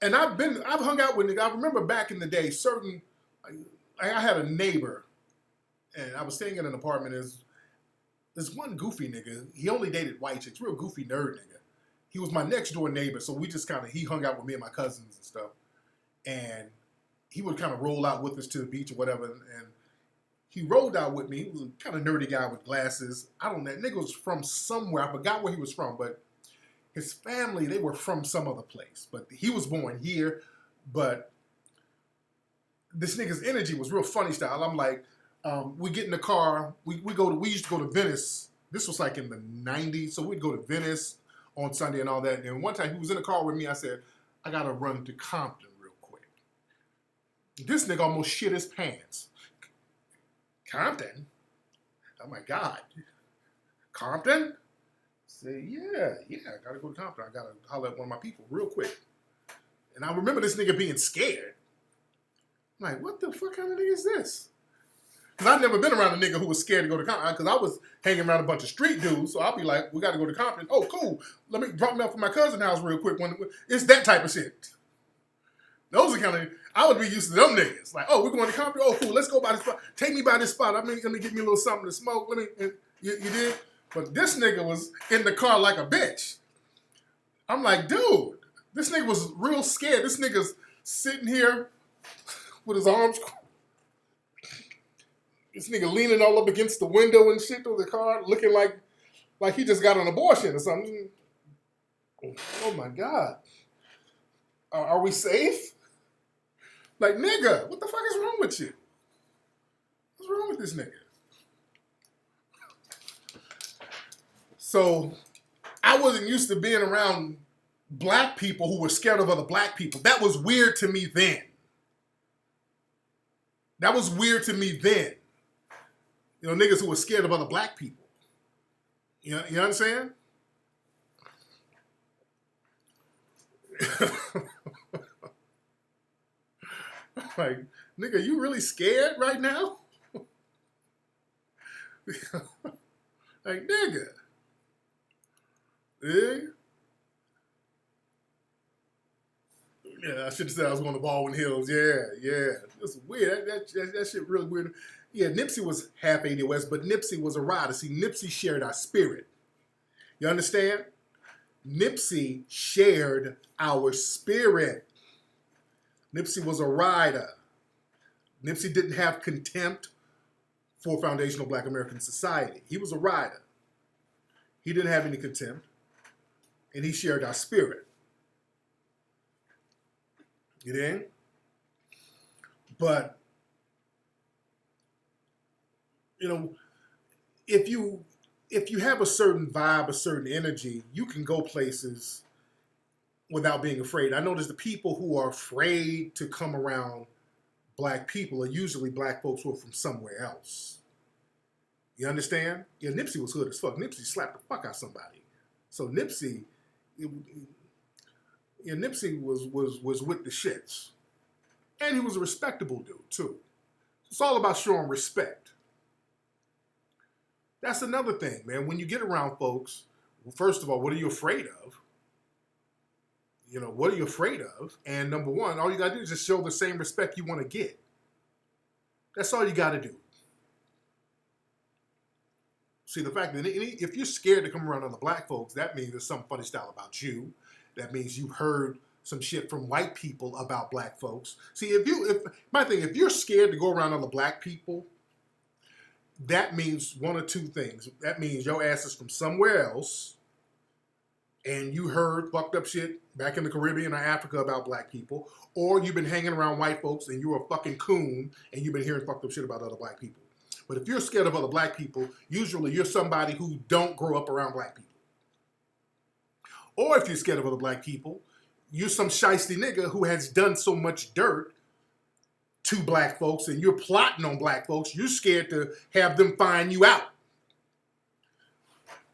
And I've hung out with niggas. I remember back in the day, I had a neighbor, and I was staying in an apartment. There's one goofy nigga. He only dated white chicks, real goofy nerd nigga. He was my next door neighbor, so we just he hung out with me and my cousins and stuff. And he would kind of roll out with us to the beach or whatever. And he rolled out with me. He was a kind of nerdy guy with glasses. I don't know. That nigga was from somewhere. I forgot where he was from, but his family, they were from some other place. But he was born here. But this nigga's energy was real funny style. I'm like, we get in the car. We used to go to Venice. This was like in the 90s. So we'd go to Venice on Sunday and all that. And one time he was in the car with me. I said, I got to run to Compton real quick. This nigga almost shit his pants. Compton? Oh my God. Compton? Say, yeah, I got to go to Compton. I got to holler at one of my people real quick. And I remember this nigga being scared. I'm like, what the fuck kind of nigga is this? Because I've never been around a nigga who was scared to go to Compton. Because I was hanging around a bunch of street dudes. So I'll be like, we got to go to Compton. Oh, cool. Let me drop me off at my cousin's house real quick. It's that type of shit. Those are kind of, I would be used to them niggas. Like, oh, we're going to Compton? Oh, cool. Let's go by this spot. Take me by this spot. Let me get me a little something to smoke. You did? But this nigga was in the car like a bitch. I'm like, dude, this nigga was real scared. This nigga's sitting here with his arms. This nigga leaning all up against the window and shit of the car, looking like he just got an abortion or something. Oh my God. Are we safe? Like, nigga, what the fuck is wrong with you? What's wrong with this nigga? So I wasn't used to being around Black people who were scared of other Black people. That was weird to me then. That was weird to me then. You know, niggas who were scared of other Black people. You know what I'm saying? Like, nigga, you really scared right now? Like, nigga. Yeah, I should have said I was going to Baldwin Hills. Yeah. It's weird. That shit really weird. Yeah, Nipsey was half ADOS, but Nipsey was a rider. See, Nipsey shared our spirit. You understand? Nipsey shared our spirit. Nipsey was a rider. Nipsey didn't have contempt for foundational Black American society. He was a rider. He didn't have any contempt. And he shared our spirit. You know? But, you know, if you if you have a certain vibe, a certain energy, you can go places without being afraid. I notice the people who are afraid to come around black people are usually black folks who are from somewhere else. You understand? Yeah, Nipsey was hood as fuck. Nipsey slapped the fuck out somebody. So Nipsey was with the shits. And he was a respectable dude, too. It's all about showing respect. That's another thing, man. When you get around folks, first of all, what are you afraid of? You know, what are you afraid of? And number one, all you got to do is just show the same respect you want to get. That's all you got to do. See, the fact that if you're scared to come around other black folks, that means there's some funny style about you. That means you heard some shit from white people about black folks. See, if you're scared to go around other black people, that means one or two things. That means your ass is from somewhere else, and you heard fucked up shit back in the Caribbean or Africa about black people, or you've been hanging around white folks and you're a fucking coon and you've been hearing fucked up shit about other black people. But if you're scared of other black people, usually you're somebody who don't grow up around black people. Or if you're scared of other black people, you're some shiesty nigga who has done so much dirt to black folks and you're plotting on black folks, you're scared to have them find you out.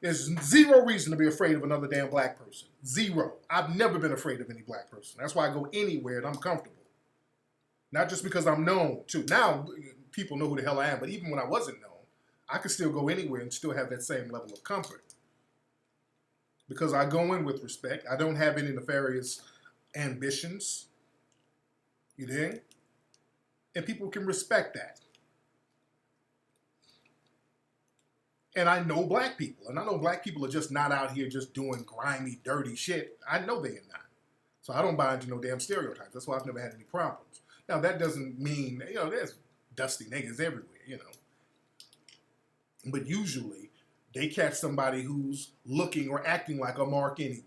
There's zero reason to be afraid of another damn black person. Zero. I've never been afraid of any black person. That's why I go anywhere and I'm comfortable. Not just because I'm known too. Now people know who the hell I am, but even when I wasn't known, I could still go anywhere and still have that same level of comfort. Because I go in with respect. I don't have any nefarious ambitions. You dig? And people can respect that. And I know black people. And I know black people are just not out here just doing grimy, dirty shit. I know they are not. So I don't buy into no damn stereotypes. That's why I've never had any problems. Now, that doesn't mean, there's dusty niggas everywhere, But usually, they catch somebody who's looking or acting like a mark anyway.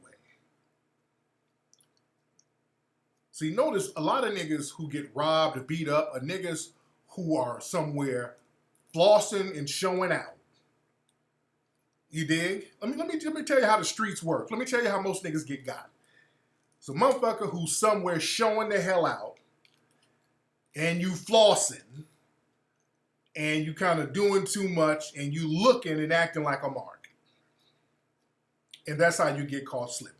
See, notice a lot of niggas who get robbed or beat up are niggas who are somewhere flossing and showing out. You dig? Let me tell you how the streets work. Let me tell you how most niggas get got. So motherfucker who's somewhere showing the hell out, and you flossing, and you kind of doing too much, and you looking and acting like a mark. And that's how you get caught slipping.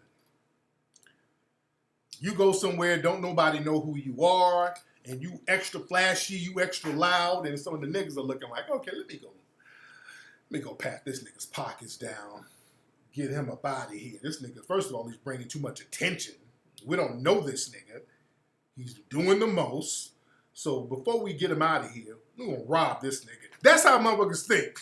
You go somewhere, don't nobody know who you are, and you extra flashy, you extra loud, and some of the niggas are looking like, okay, let me go pat this nigga's pockets down, get him up out of here. This nigga, first of all, he's bringing too much attention. We don't know this nigga. He's doing the most. So before we get him out of here, we're going to rob this nigga. That's how motherfuckers think.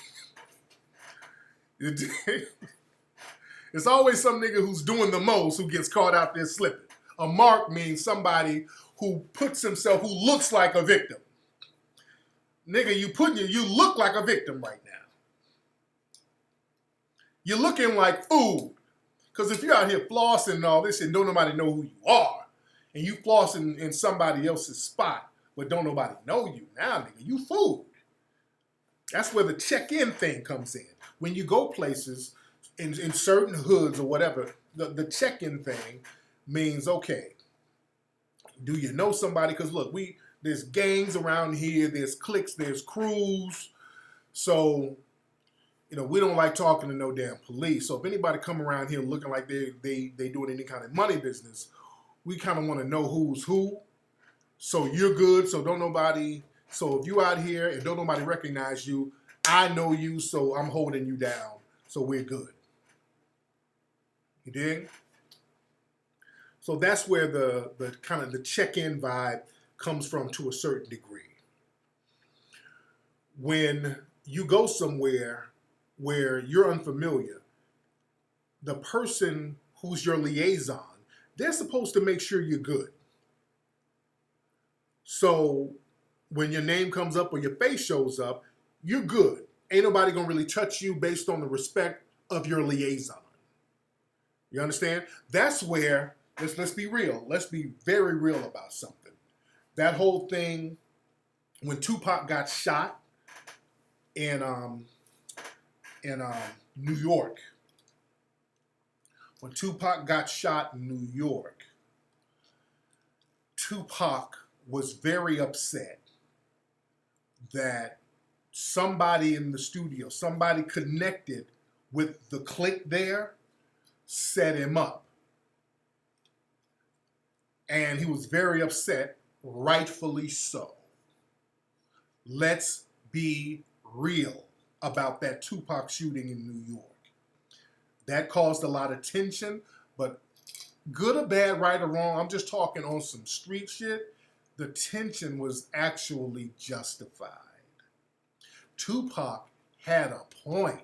It's always some nigga who's doing the most who gets caught out there slipping. A mark means somebody who puts himself, who looks like a victim. Nigga, you look like a victim right now. You're looking like food. Because if you're out here flossing and all this and don't nobody know who you are, and you flossing in somebody else's spot, but don't nobody know you, now, nigga, you food. That's where the check-in thing comes in. When you go places, in certain hoods or whatever, the check-in thing means, okay, do you know somebody? Because look, there's gangs around here, there's cliques, there's crews. So, we don't like talking to no damn police. So if anybody come around here looking like they doing any kind of money business, we kind of want to know who's who. So you're good, so if you out here and don't nobody recognize you, I know you, so I'm holding you down, so we're good. You dig? So that's where the kind of the check-in vibe comes from to a certain degree. When you go somewhere where you're unfamiliar, the person who's your liaison, they're supposed to make sure you're good. So when your name comes up or your face shows up, you're good. Ain't nobody gonna really touch you based on the respect of your liaison. You understand? That's where, let's be real. Let's be very real about something. That whole thing, when Tupac got shot in in New York. When Tupac got shot in New York, Tupac was very upset that somebody in the studio, somebody connected with the clique there, set him up. And he was very upset, rightfully so. Let's be real about that Tupac shooting in New York. That caused a lot of tension, but good or bad, right or wrong, I'm just talking on some street shit. The tension was actually justified. Tupac had a point.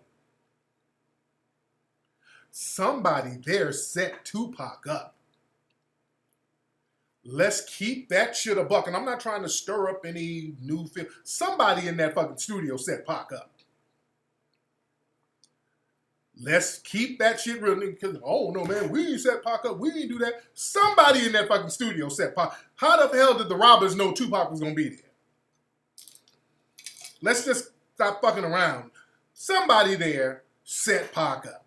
Somebody there set Tupac up. Let's keep that shit a buck. And I'm not trying to stir up any new film. Somebody in that fucking studio set Pac up. Let's keep that shit real. Because, oh no, man, we ain't set Pac up. We ain't do that. Somebody in that fucking studio set Pac. How the hell did the robbers know Tupac was going to be there? Let's just stop fucking around. Somebody there set Pac up.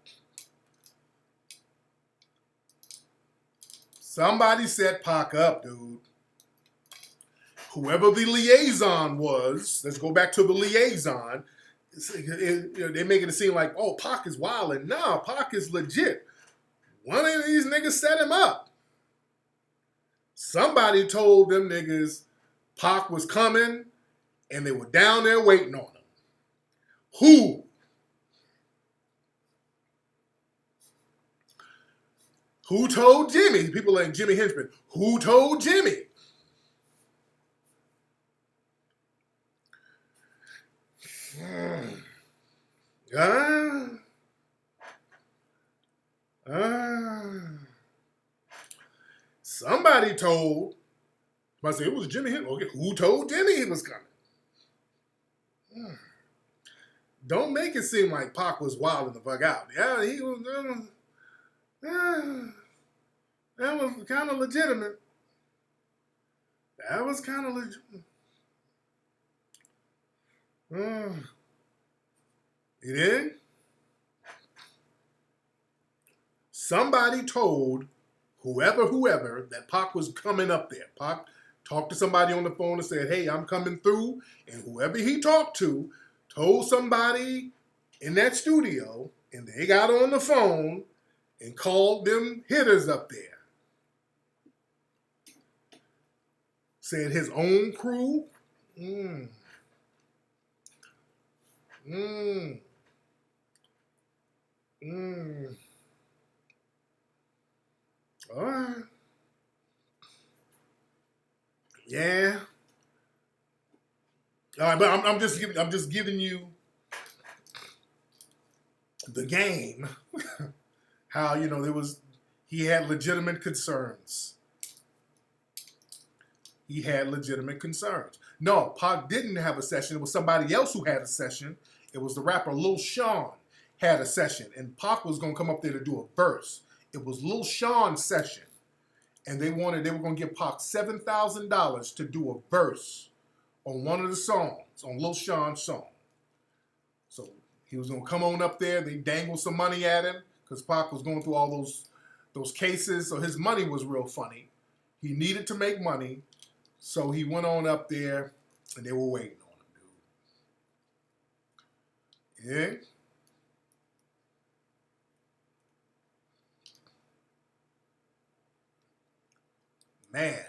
Somebody set Pac up, dude. Whoever the liaison was, let's go back to the liaison. They're making it seem like, oh, Pac is wildin'. No, Pac is legit. One of these niggas set him up. Somebody told them niggas Pac was coming, and they were down there waiting on him. Who? Who told Jimmy? People like Jimmy Henchman. Who told Jimmy? Somebody told. I say it was Jimmy Henchman. Okay, who told Jimmy he was coming? Don't make it seem like Pac was wilding the fuck out. Yeah, he was. That was kind of legitimate. That was kind of legitimate. You did? Somebody told whoever that Pac was coming up there. Pac talked to somebody on the phone and said, hey, I'm coming through. And whoever he talked to told somebody in that studio, and they got on the phone and called them hitters up there. Said his own crew. All right. Yeah. All right, but I'm just giving you the game. How, he had legitimate concerns. He had legitimate concerns. No, Pac didn't have a session. It was somebody else who had a session. It was the rapper Lil Sean had a session. And Pac was going to come up there to do a verse. It was Lil Sean's session. And they were going to give Pac $7,000 to do a verse on one of the songs, on Lil Sean's song. So he was going to come on up there. They dangled some money at him because Pac was going through all those cases. So his money was real funny. He needed to make money. So he went on up there, and they were waiting on him, dude. Yeah? Man.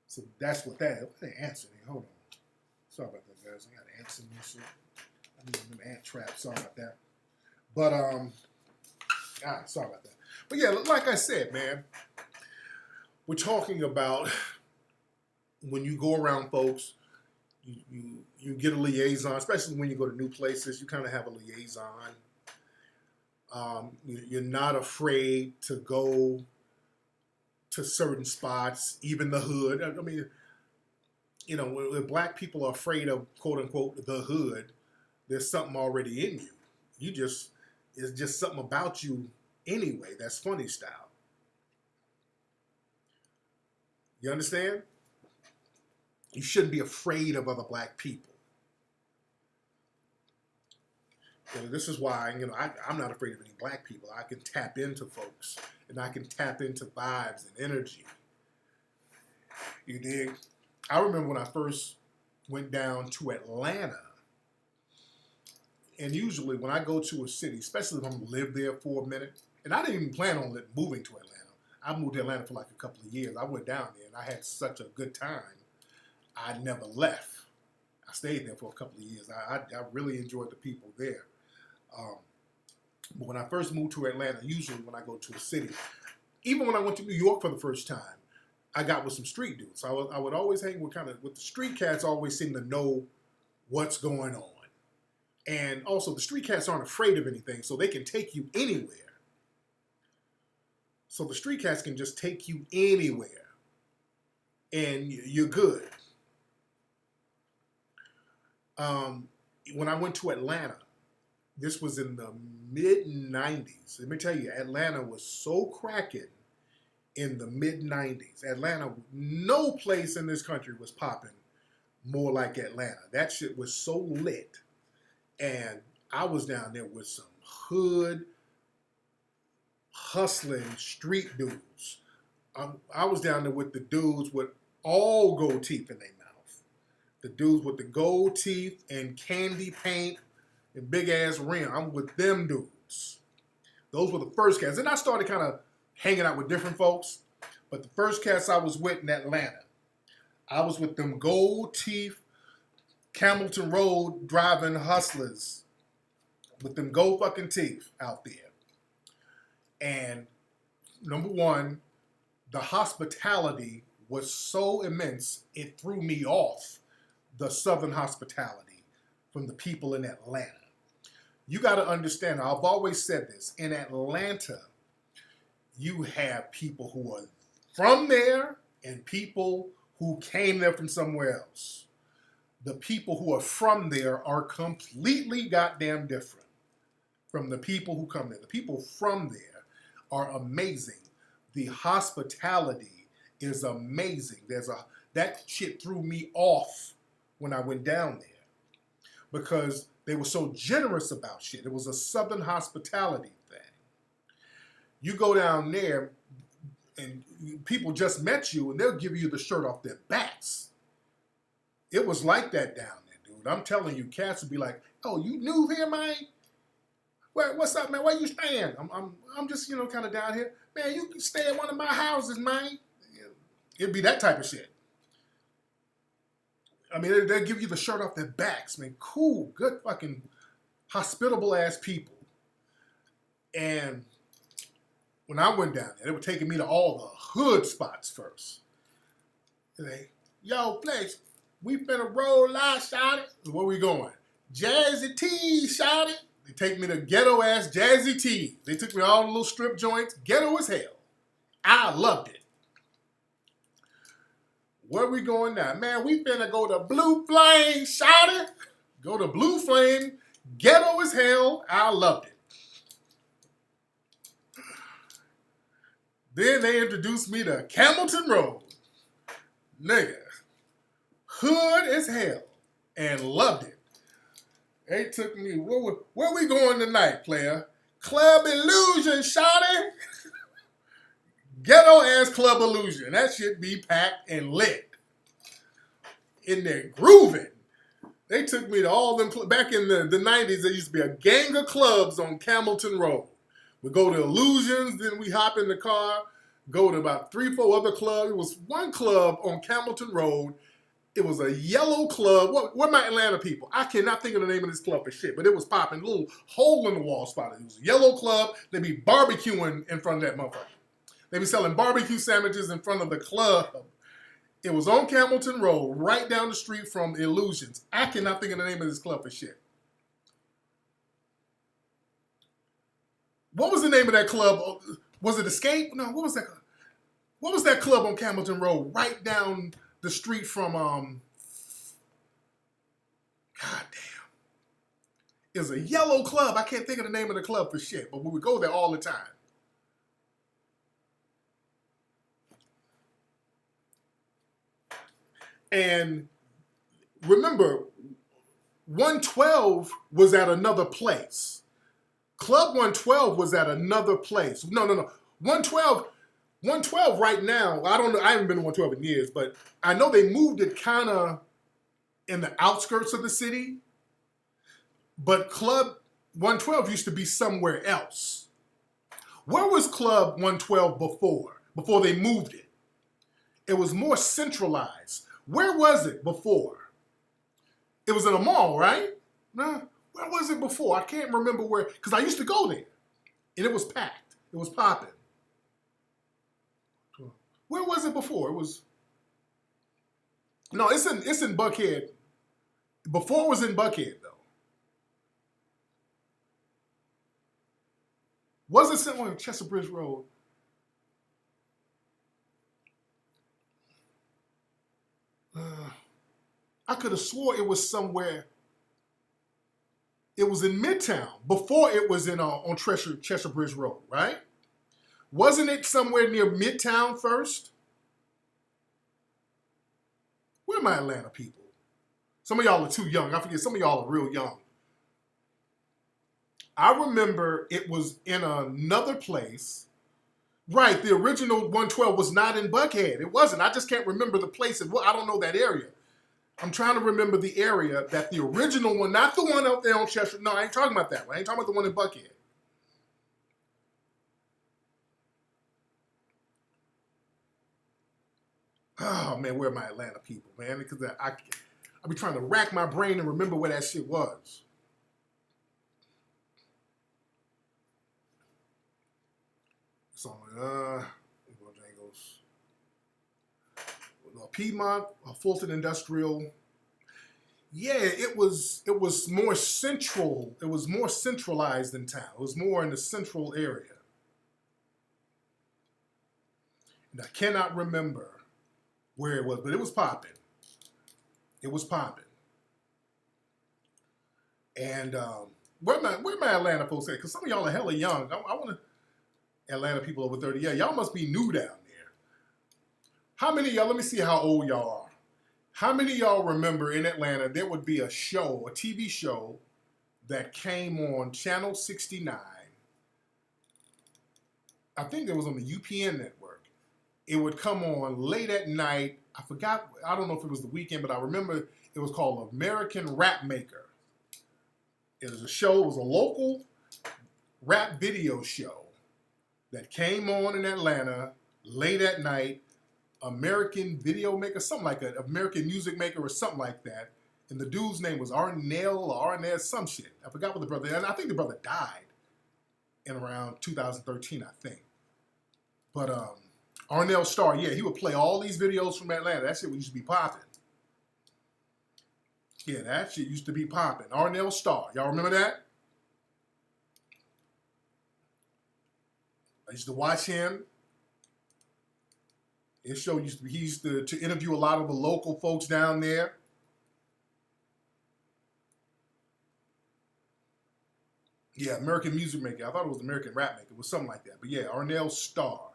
So that's what that is. What answer? Hold on. Sorry about that, guys. I got to answer this shit. I need them ant traps. Sorry about that. But, sorry about that. But yeah, like I said, man, we're talking about when you go around folks, you get a liaison, especially when you go to new places, you kind of have a liaison. You're not afraid to go to certain spots, even the hood. I mean, when black people are afraid of, quote unquote, the hood, there's something already in you. It's just something about you anyway. That's funny style. You understand? You shouldn't be afraid of other black people. And this is why, I'm not afraid of any black people. I can tap into folks, and I can tap into vibes and energy. You dig? I remember when I first went down to Atlanta, and usually when I go to a city, especially if I'm going to live there for a minute, and I didn't even plan on moving to Atlanta. I moved to Atlanta for like a couple of years. I went down there, and I had such a good time. I never left. I stayed there for a couple of years. I really enjoyed the people there. But when I first moved to Atlanta, usually when I go to a city, even when I went to New York for the first time, I got with some street dudes. I would always hang with the street cats. Always seem to know what's going on, and also the street cats aren't afraid of anything, so they can take you anywhere. So the street cats can just take you anywhere, and you're good. When I went to Atlanta, this was in the mid-90s. Let me tell you, Atlanta was so cracking in the mid-90s. Atlanta, no place in this country was popping more like Atlanta. That shit was so lit. And I was down there with some hood, hustling street dudes. I was down there with the dudes with all gold teeth in their mouth. The dudes with the gold teeth and candy paint and big ass rim. I'm with them dudes. Those were the first cats. And I started kind of hanging out with different folks. But the first cats I was with in Atlanta, I was with them gold teeth, Campbellton Road driving hustlers with them gold fucking teeth out there. And number one, the hospitality was so immense, it threw me off the Southern hospitality from the people in Atlanta. You got to understand, I've always said this, in Atlanta, you have people who are from there and people who came there from somewhere else. The people who are from there are completely goddamn different from the people who come there. The people from there are amazing. The hospitality is amazing. That shit threw me off when I went down there because they were so generous about shit. It was a Southern hospitality thing. You go down there and people just met you and they'll give you the shirt off their backs. It was like that down there, dude. I'm telling you, cats would be like, "Oh, you new here, man? What's up, man? Where you staying? I'm just, kind of down here. Man, you can stay at one of my houses, man." It'd be that type of shit. I mean, they'll give you the shirt off their backs, man. Cool, good fucking hospitable ass people. And when I went down there, they were taking me to all the hood spots first. And they, "Yo, Flex, we finna roll out, shout it." Where we going? Jazzy T, shout it. They take me to ghetto ass Jazzy T. They took me to all the little strip joints, ghetto as hell. I loved it. Where we going now? Man, we finna go to Blue Flame, shout it. Go to Blue Flame, ghetto as hell. I loved it. Then they introduced me to Campbellton Road. Nigga, hood as hell, and loved it. They took me, where we going tonight, player? Club Illusion, shawty. Ghetto ass Club Illusion. That shit be packed and lit. In there grooving. They took me to all them, back in the 90s, there used to be a gang of clubs on Campbellton Road. We go to Illusions, then we hop in the car, go to about 3-4 other clubs. It was one club on Campbellton Road. It was a yellow club. What my Atlanta people? I cannot think of the name of this club for shit, but it was popping. A little hole in the wall spot. It was a yellow club. They be barbecuing in front of that motherfucker. They be selling barbecue sandwiches in front of the club. It was on Campbellton Road, right down the street from Illusions. I cannot think of the name of this club for shit. What was the name of that club? Was it Escape? No, what was that club? What was that club on Campbellton Road, right down the street from, God damn. It was a yellow club. I can't think of the name of the club for shit, but we would go there all the time. And remember, 112 was at another place. Club 112 was at another place. No. 112 right now, I don't know, I haven't been to 112 in years, but I know they moved it kind of in the outskirts of the city. But Club 112 used to be somewhere else. Where was Club 112 before they moved it? It was more centralized. Where was it before? It was in a mall, right? No. Where was it before? I can't remember where, because I used to go there, and it was packed. It was popping. Where was it before? It was, no, it's in Buckhead. Before it was in Buckhead, though. Was it somewhere on Chester Bridge Road? I could have swore it was somewhere. It was in Midtown before it was in on Chester Bridge Road, right? Wasn't it somewhere near Midtown first? Where are my Atlanta people? Some of y'all are too young. I forget, some of y'all are real young. I remember it was in another place. Right, the original 112 was not in Buckhead. It wasn't. I just can't remember the place. I don't know that area. I'm trying to remember the area that the original one, not the one out there on Chester. No, I ain't talking about that one. I ain't talking about the one in Buckhead. Oh, man, where are my Atlanta people, man? Because I be trying to rack my brain and remember where that shit was. So, Piedmont, Fulton Industrial. Yeah, it was more central. It was more centralized in town. It was more in the central area. And I cannot remember where it was, but it was popping. It was popping. And where my Atlanta folks at? Because some of y'all are hella young. I want to Atlanta people over 30. Yeah, y'all must be new down there. How many of y'all, let me see how old y'all are. How many of y'all remember in Atlanta there would be a show, a TV show that came on Channel 69. I think it was on the UPN network. It would come on late at night. I forgot, I don't know if it was the weekend, but I remember it was called American Rap Maker. It was a show, it was a local rap video show that came on in Atlanta late at night. American Video Maker, something like that, American Music Maker or something like that. And the dude's name was Arnell, some shit. I forgot what the brother, and I think the brother died in around 2013, I think. But Arnell Starr, yeah, he would play all these videos from Atlanta. That shit used to be popping. Yeah, that shit used to be popping. Arnell Starr, y'all remember that? I used to watch him. His show used to be, he used to interview a lot of the local folks down there. Yeah, American Music Maker. I thought it was American Rap Maker. It was something like that. But yeah, Arnell Starr.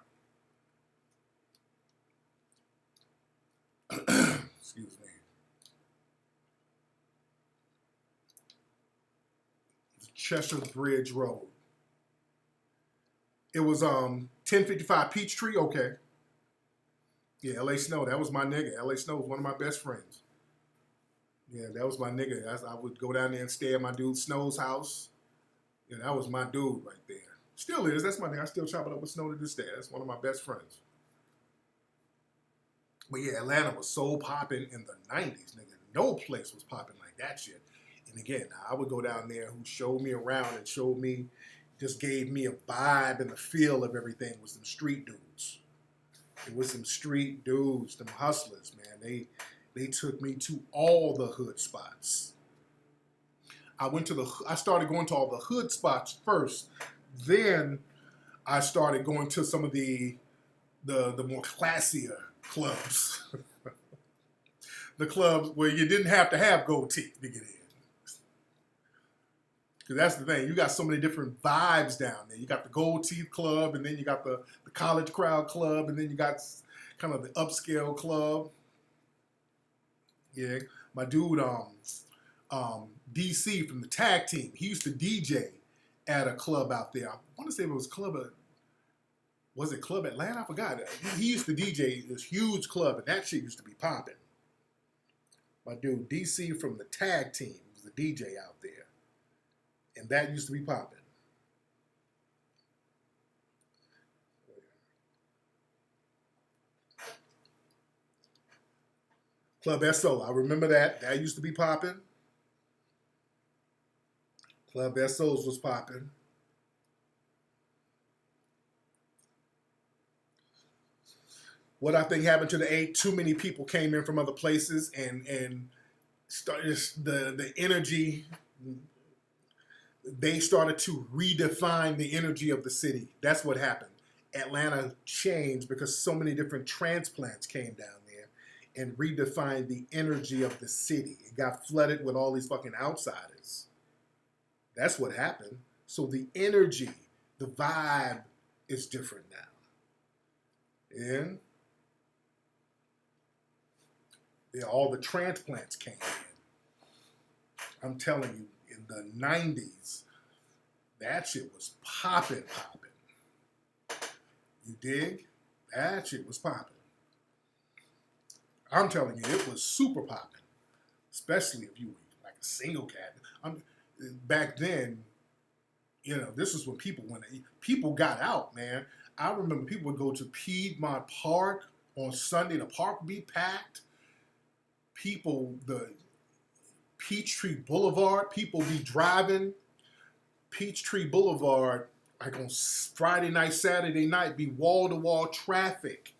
Excuse me. Chester Bridge Road. It was 1055 Peachtree. Okay. Yeah, L.A. Snow, that was my nigga. L.A. Snow was one of my best friends. Yeah, that was my nigga. I would go down there and stay at my dude Snow's house. Yeah, that was my dude right there. Still is. That's my nigga. I still chop it up with Snow to this day. That's one of my best friends. But yeah, Atlanta was so popping in the 90s, nigga. No place was popping like that shit. And again, I would go down there, who showed me around and showed me, just gave me a vibe and the feel of everything was them street dudes. It was some street dudes, them hustlers, man. They took me to all the hood spots. I started going to all the hood spots first. Then I started going to some of the more classier clubs. The clubs where you didn't have to have gold teeth to get in. Because that's the thing. You got so many different vibes down there. You got the Gold Teeth Club, and then you got the College Crowd Club, and then you got kind of the upscale club. Yeah. My dude, DC from the tag team. He used to DJ at a club out there. I want to say it was was it Club Atlanta? I forgot. He used to DJ this huge club, and that shit used to be popping. My dude, DC from the tag team, was the DJ out there. And that used to be popping. Club SO, I remember that. That used to be popping. Club SOs was popping. What I think happened to the A, too many people came in from other places and started the energy. They started to redefine the energy of the city. That's what happened. Atlanta changed because so many different transplants came down there and redefined the energy of the city. It got flooded with all these fucking outsiders. That's what happened. So the energy, the vibe is different now. Yeah? Yeah, all the transplants came in. I'm telling you, in the 90s, that shit was popping. You dig? That shit was popping. I'm telling you, it was super popping. Especially if you were like a single cat. Back then, you know, this is when people got out, man. I remember people would go to Piedmont Park on Sunday. The park would be packed. The Peachtree Boulevard, people be driving Peachtree Boulevard like on Friday night, Saturday night, be wall-to-wall traffic.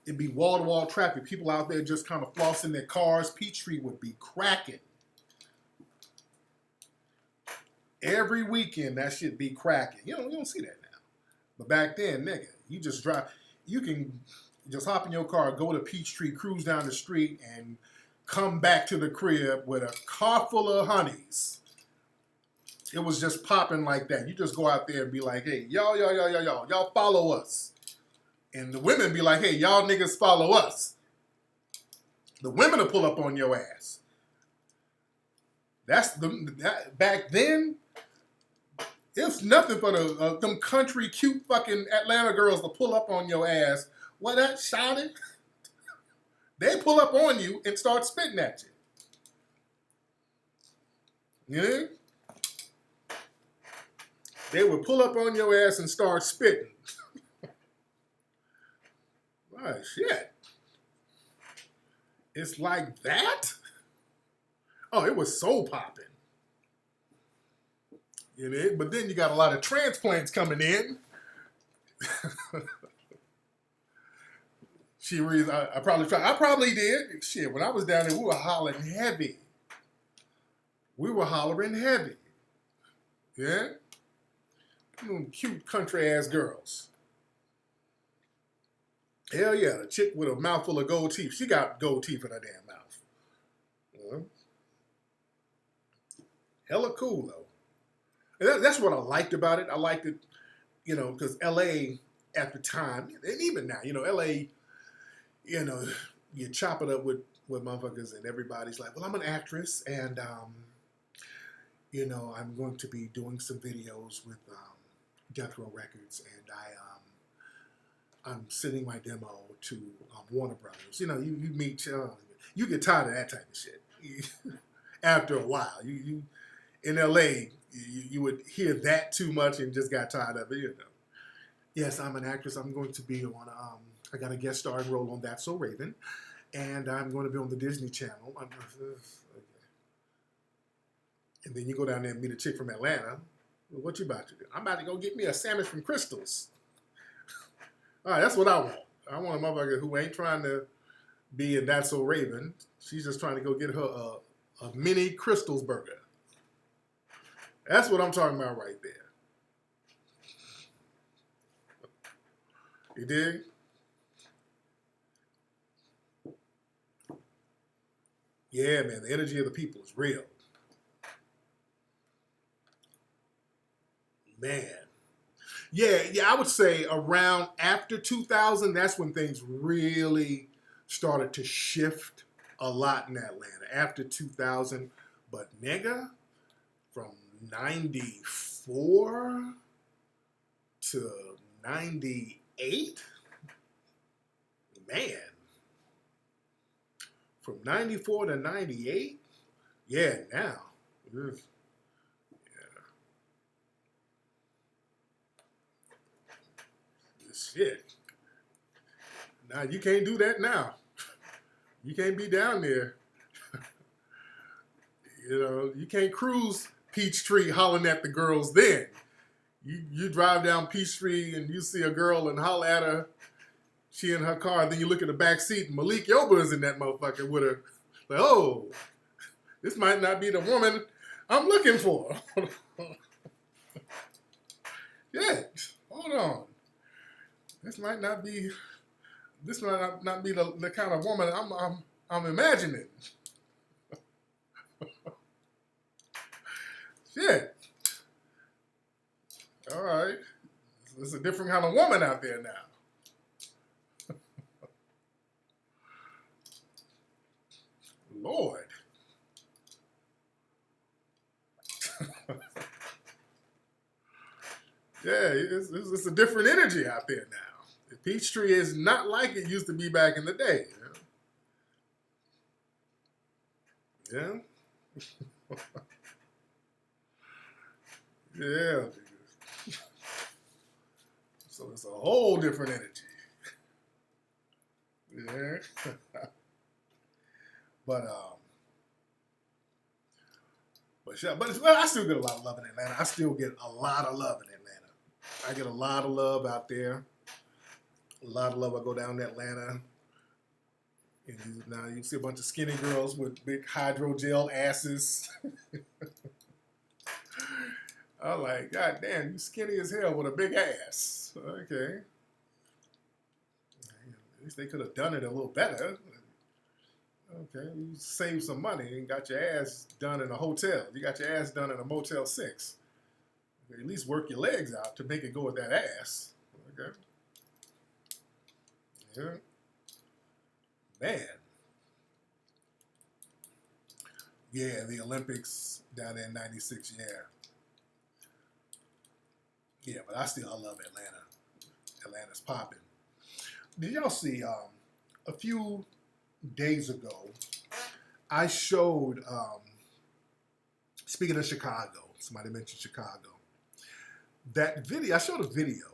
It'd be wall-to-wall traffic. People out there just kind of flossing their cars. Peachtree would be cracking. Every weekend, that shit be cracking. You don't see that now. But back then, nigga, you just drive. You can just hop in your car, go to Peachtree, cruise down the street, and come back to the crib with a car full of honeys. It was just popping like that. You just go out there and be like, hey, y'all follow us. And the women be like, hey, y'all niggas follow us. The women will pull up on your ass. Back then, it's nothing for them country cute fucking Atlanta girls to pull up on your ass. What that shouting? They pull up on you and start spitting at you. Yeah? They would pull up on your ass and start spitting. Oh, shit. It's like that? Oh, it was so popping. You know? But then you got a lot of transplants coming in. I probably did. Shit, when I was down there, we were hollering heavy. Yeah? Them cute country-ass girls. Hell yeah, the chick with a mouthful of gold teeth. She got gold teeth in her damn mouth. Hella cool, though. And that's what I liked about it. I liked it, you know, because L.A. at the time, and even now, you know, L.A., you know, you chop it up with motherfuckers and everybody's like, well, I'm an actress and, you know, I'm going to be doing some videos with Death Row Records and I'm sending my demo to Warner Brothers. You know, you meet, you get tired of that type of shit after a while. You in L.A., you would hear that too much and just got tired of it, you know. Yes, I'm an actress. I'm going to be on, I got a guest starring role on That's So Raven, and I'm going to be on the Disney Channel. Okay. And then you go down there and meet a chick from Atlanta. Well, what you about to do? I'm about to go get me a sandwich from Crystal's. All right, that's what I want. I want a motherfucker who ain't trying to be in That's So Raven. She's just trying to go get her a mini Crystal's burger. That's what I'm talking about right there. You dig? Yeah, man, the energy of the people is real. Man. Yeah, I would say around after 2000, that's when things really started to shift a lot in Atlanta after 2000. But nigga, from 94 to 98, man. From 94 to 98, yeah, now. Yeah. Shit. Now you can't do that now. You can't be down there. You know, you can't cruise Peachtree hollering at the girls then. You drive down Peachtree and you see a girl and holler at her. She in her car, then you look at the back seat and Malik Yoba's in that motherfucker with her. Like, oh, this might not be the woman I'm looking for. Yeah, hold on. This might not be the kind of woman I'm imagining. Shit. All right. There's a different kind of woman out there now. Lord. Yeah, it's a different energy out there now. The Peachtree is not like it used to be back in the day. Yeah. Yeah. So it's a whole different energy. Yeah. But I still get a lot of love in Atlanta. I still get a lot of love in Atlanta. I get a lot of love out there. A lot of love. I go down to Atlanta. And now you see a bunch of skinny girls with big hydrogel asses. I'm like, God damn, you skinny as hell with a big ass. Okay. At least they could have done it a little better. Okay, you saved some money and got your ass done in a hotel. You got your ass done in a Motel 6. Okay, at least work your legs out to make it go with that ass. Okay. Yeah. Man. Yeah, the Olympics down there in 96, yeah. Yeah, but I love Atlanta. Atlanta's popping. Did y'all see a few days ago, I showed, speaking of Chicago, somebody mentioned Chicago, that video, I showed a video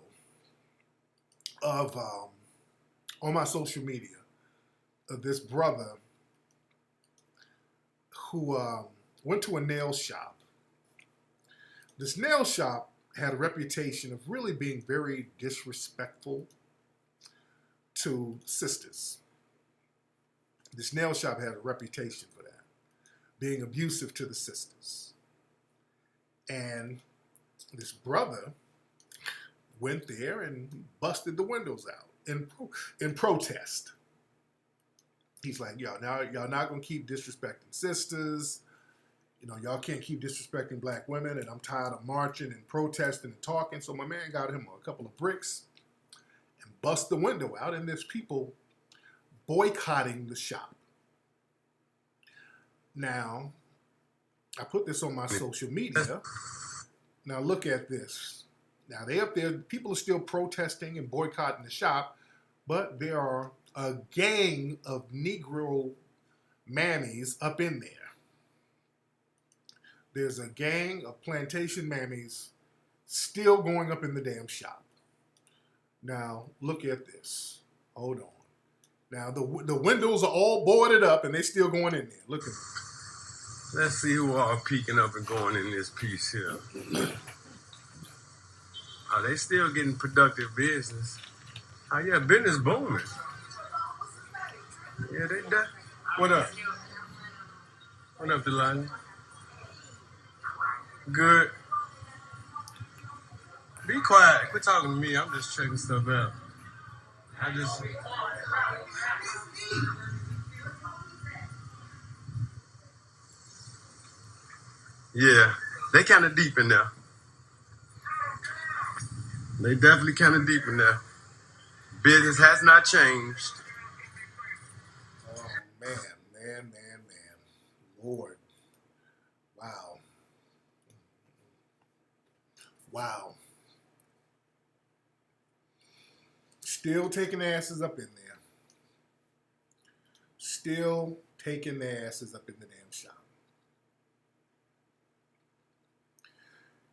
of, on my social media, of this brother who went to a nail shop. This nail shop had a reputation of really being very disrespectful to sisters. This nail shop had a reputation for that, being abusive to the sisters. And this brother went there and busted the windows out in protest. He's like, y'all not gonna keep disrespecting sisters. You know, y'all can't keep disrespecting black women, and I'm tired of marching and protesting and talking. So my man got him a couple of bricks and bust the window out, and there's people boycotting the shop. Now, I put this on my social media. Now look at this. Now they up there, people are still protesting and boycotting the shop, but there are a gang of Negro mammies up in there. There's a gang of plantation mammies still going up in the damn shop. Now look at this. Hold on. Now, the windows are all boarded up, and they still going in there. Look at them. Let's see who are peeking up and going in this piece here. Are they still getting productive business? Oh, yeah, business booming. Yeah, they done. What up? What up, Delani? Good. Be quiet. Quit talking to me. I'm just checking stuff out. Yeah, they kind of deep in there. They definitely kind of deep in there. Business has not changed. Oh, man. Lord. Wow. Wow. Still taking asses up in there. Still taking their asses up in the damn shop.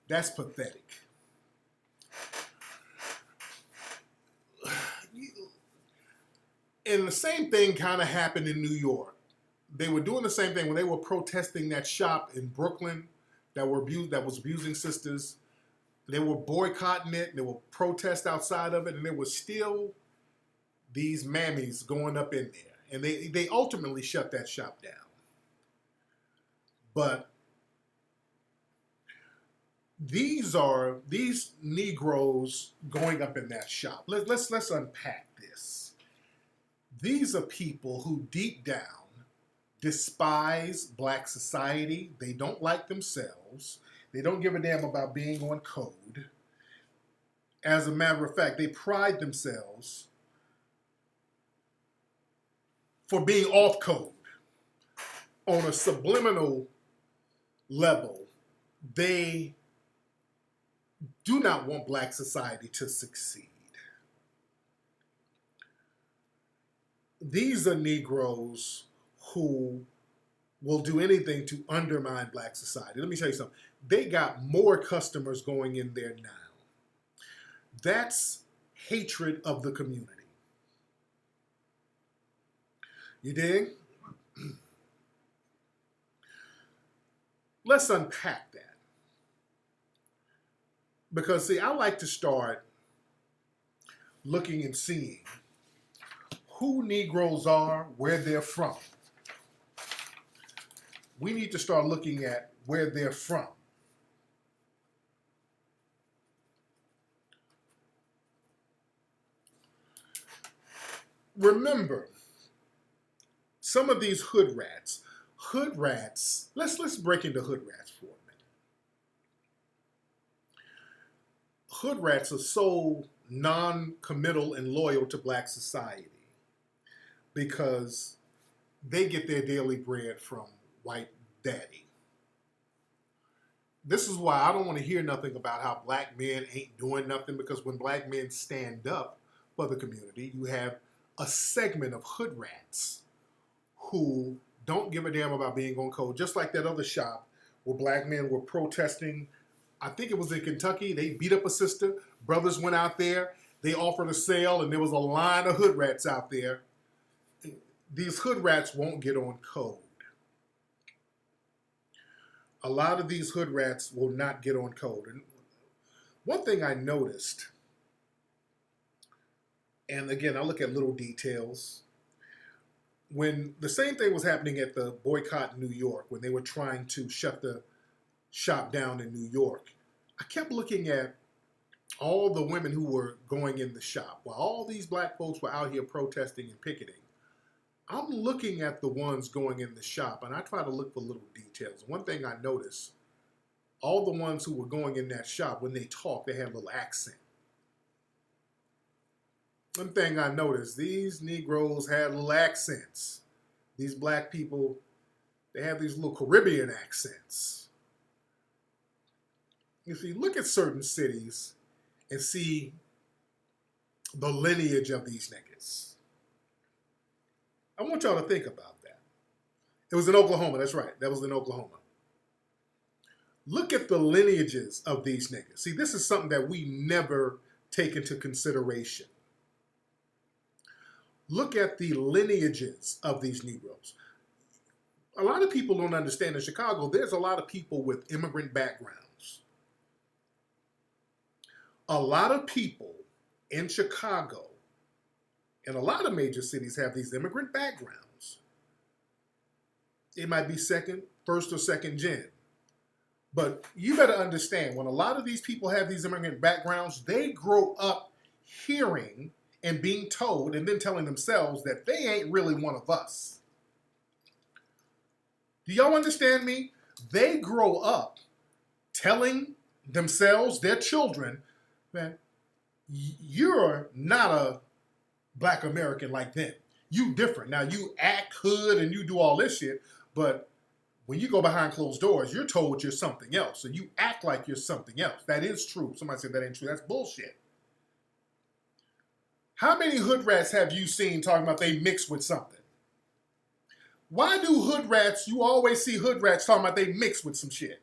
That's pathetic. And the same thing kind of happened in New York. They were doing the same thing when they were protesting that shop in Brooklyn that was abusing sisters. They were boycotting it. There were protests outside of it, and there was still these mammies going up in there. And they ultimately shut that shop down. But these Negroes going up in that shop. Let's unpack this. These are people who deep down despise black society. They don't like themselves. They don't give a damn about being on code. As a matter of fact, they pride themselves for being off code. On a subliminal level, they do not want black society to succeed. These are Negroes who will do anything to undermine black society. Let me tell you something. They got more customers going in there now. That's hatred of the community. You dig? Let's unpack that. Because, see, I like to start looking and seeing who Negroes are, where they're from. We need to start looking at where they're from. Remember, some of these hood rats, let's break into hood rats for a minute. Hood rats are so non-committal and loyal to black society because they get their daily bread from white daddy. This is why I don't want to hear nothing about how black men ain't doing nothing, because when black men stand up for the community, you have a segment of hood rats who don't give a damn about being on code. Just like that other shop where black men were protesting, I think it was in Kentucky, they beat up a sister, brothers went out there, they offered a sale, and there was a line of hood rats out there. These hood rats won't get on code. A lot of these hood rats will not get on code. And one thing I noticed, and again, I look at little details, when the same thing was happening at the boycott in New York, when they were trying to shut the shop down in New York, I kept looking at all the women who were going in the shop. While all these black folks were out here protesting and picketing, I'm looking at the ones going in the shop, and I try to look for little details. One thing I noticed, all the ones who were going in that shop, when they talked, they had a little accent. One thing I noticed, these Negroes had little accents. These black people, they have these little Caribbean accents. If you look at certain cities and see the lineage of these niggas, I want y'all to think about that. It was in Oklahoma, that's right. That was in Oklahoma. Look at the lineages of these niggas. See, this is something that we never take into consideration. Look at the lineages of these Negroes. A lot of people don't understand in Chicago, there's a lot of people with immigrant backgrounds. A lot of people in Chicago and a lot of major cities have these immigrant backgrounds. It might be first or second gen. But you better understand, when a lot of these people have these immigrant backgrounds, they grow up hearing and being told and then telling themselves that they ain't really one of us. Do y'all understand me? They grow up telling themselves, their children, that you're not a black American like them. You different. Now you act hood and you do all this shit, but When you go behind closed doors, you're told you're something else. So you act like you're something else. That is true. Somebody said that ain't true. That's bullshit. How many hood rats have you seen talking about they mix with something? Why do hood rats, you always see hood rats talking about they mix with some shit?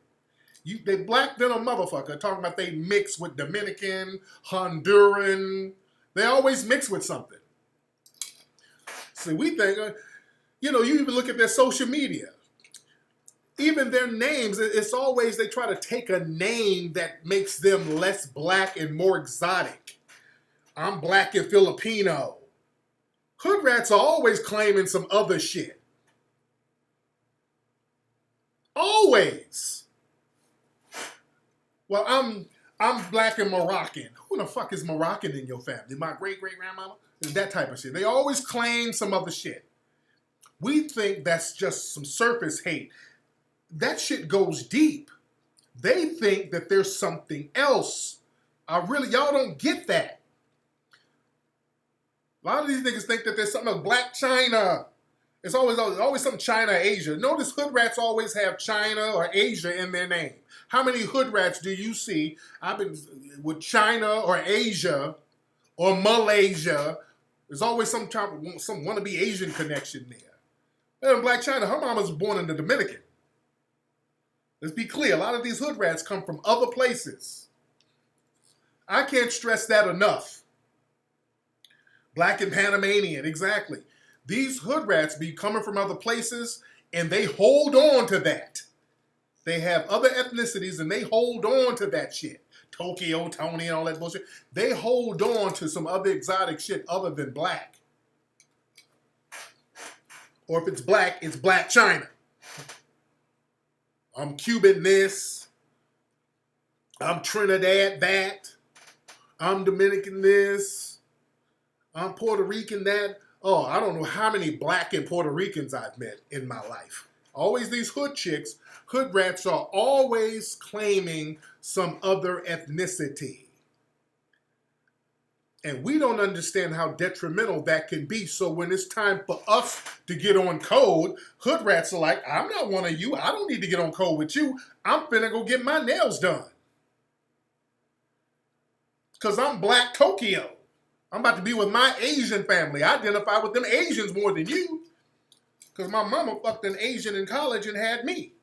They black than a motherfucker talking about they mix with Dominican, Honduran. They always mix with something. So we think, you even look at their social media. Even their names, it's always they try to take a name that makes them less black and more exotic. I'm black and Filipino. Hood rats are always claiming some other shit. Always. Well, I'm black and Moroccan. Who the fuck is Moroccan in your family? My great-great-grandmama? That type of shit. They always claim some other shit. We think that's just some surface hate. That shit goes deep. They think that there's something else. Y'all don't get that. A lot of these niggas think that there's something else. Black China. It's always some China or Asia. Notice hood rats always have China or Asia in their name. How many hood rats do you see? I've been with China or Asia or Malaysia. There's always some wannabe Asian connection there. And Black China, her mama's born in the Dominican. Let's be clear. A lot of these hood rats come from other places. I can't stress that enough. Black and Panamanian, exactly. These hood rats be coming from other places, and they hold on to that. They have other ethnicities, and they hold on to that shit. Tokyo, Tony, and all that bullshit. They hold on to some other exotic shit other than black. Or if it's Black China. I'm Cuban this. I'm Trinidad that. I'm Dominican this. I'm Puerto Rican that. Oh, I don't know how many black and Puerto Ricans I've met in my life. Always these hood chicks, hood rats are always claiming some other ethnicity. And we don't understand how detrimental that can be. So when it's time for us to get on code, hood rats are like, I'm not one of you. I don't need to get on code with you. I'm finna go get my nails done. Because I'm Black Tokyo. I'm about to be with my Asian family. I identify with them Asians more than you. Because my mama fucked an Asian in college and had me.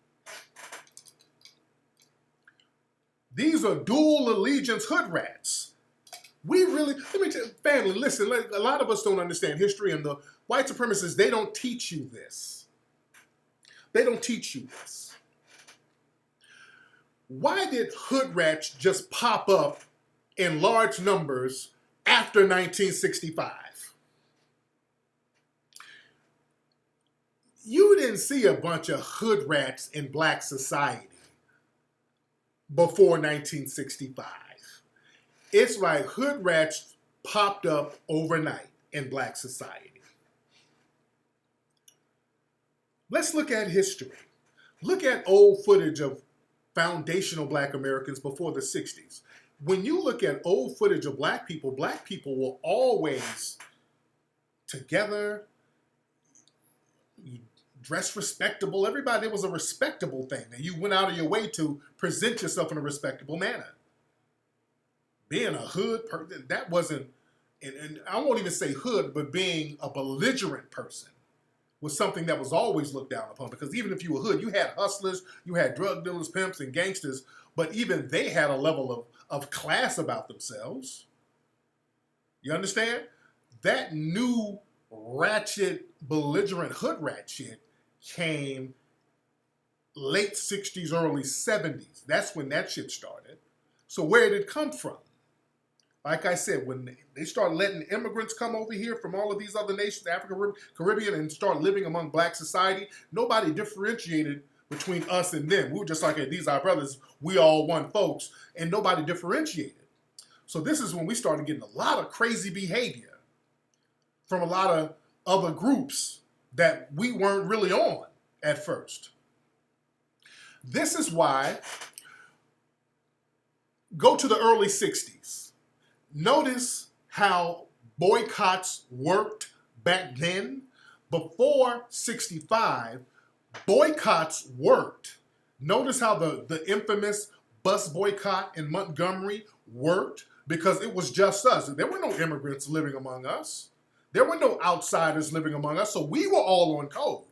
These are dual allegiance hood rats. We really, let me tell you, family, listen, a lot of us don't understand history, and the white supremacists, they don't teach you this. They don't teach you this. Why did hood rats just pop up in large numbers after 1965? You didn't see a bunch of hood rats in black society before 1965. It's like hood rats popped up overnight in black society. Let's look at history. Look at old footage of foundational black Americans before the 60s. When you look at old footage of black people were always together, dressed respectable. Everybody, it was a respectable thing. And you went out of your way to present yourself in a respectable manner. Being a hood person, that wasn't, and I won't even say hood, but being a belligerent person was something that was always looked down upon. Because even if you were hood, you had hustlers, you had drug dealers, pimps, and gangsters, but even they had a level of class about themselves. You understand? That new ratchet, belligerent hood rat shit came late 60s, early 70s. That's when that shit started. So where did it come from? Like I said, when they start letting immigrants come over here from all of these other nations, Africa, Caribbean, and start living among black society, nobody differentiated between us and them. We were just like, hey, these are our brothers, we all one folks, and nobody differentiated. So this is when we started getting a lot of crazy behavior from a lot of other groups that we weren't really on at first. This is why, go to the early 60s. Notice how boycotts worked back then. Before 65, Boycotts worked. Notice how the infamous bus boycott in Montgomery worked, because it was just us. There were no immigrants living among us. There were no outsiders living among us, so we were all on code.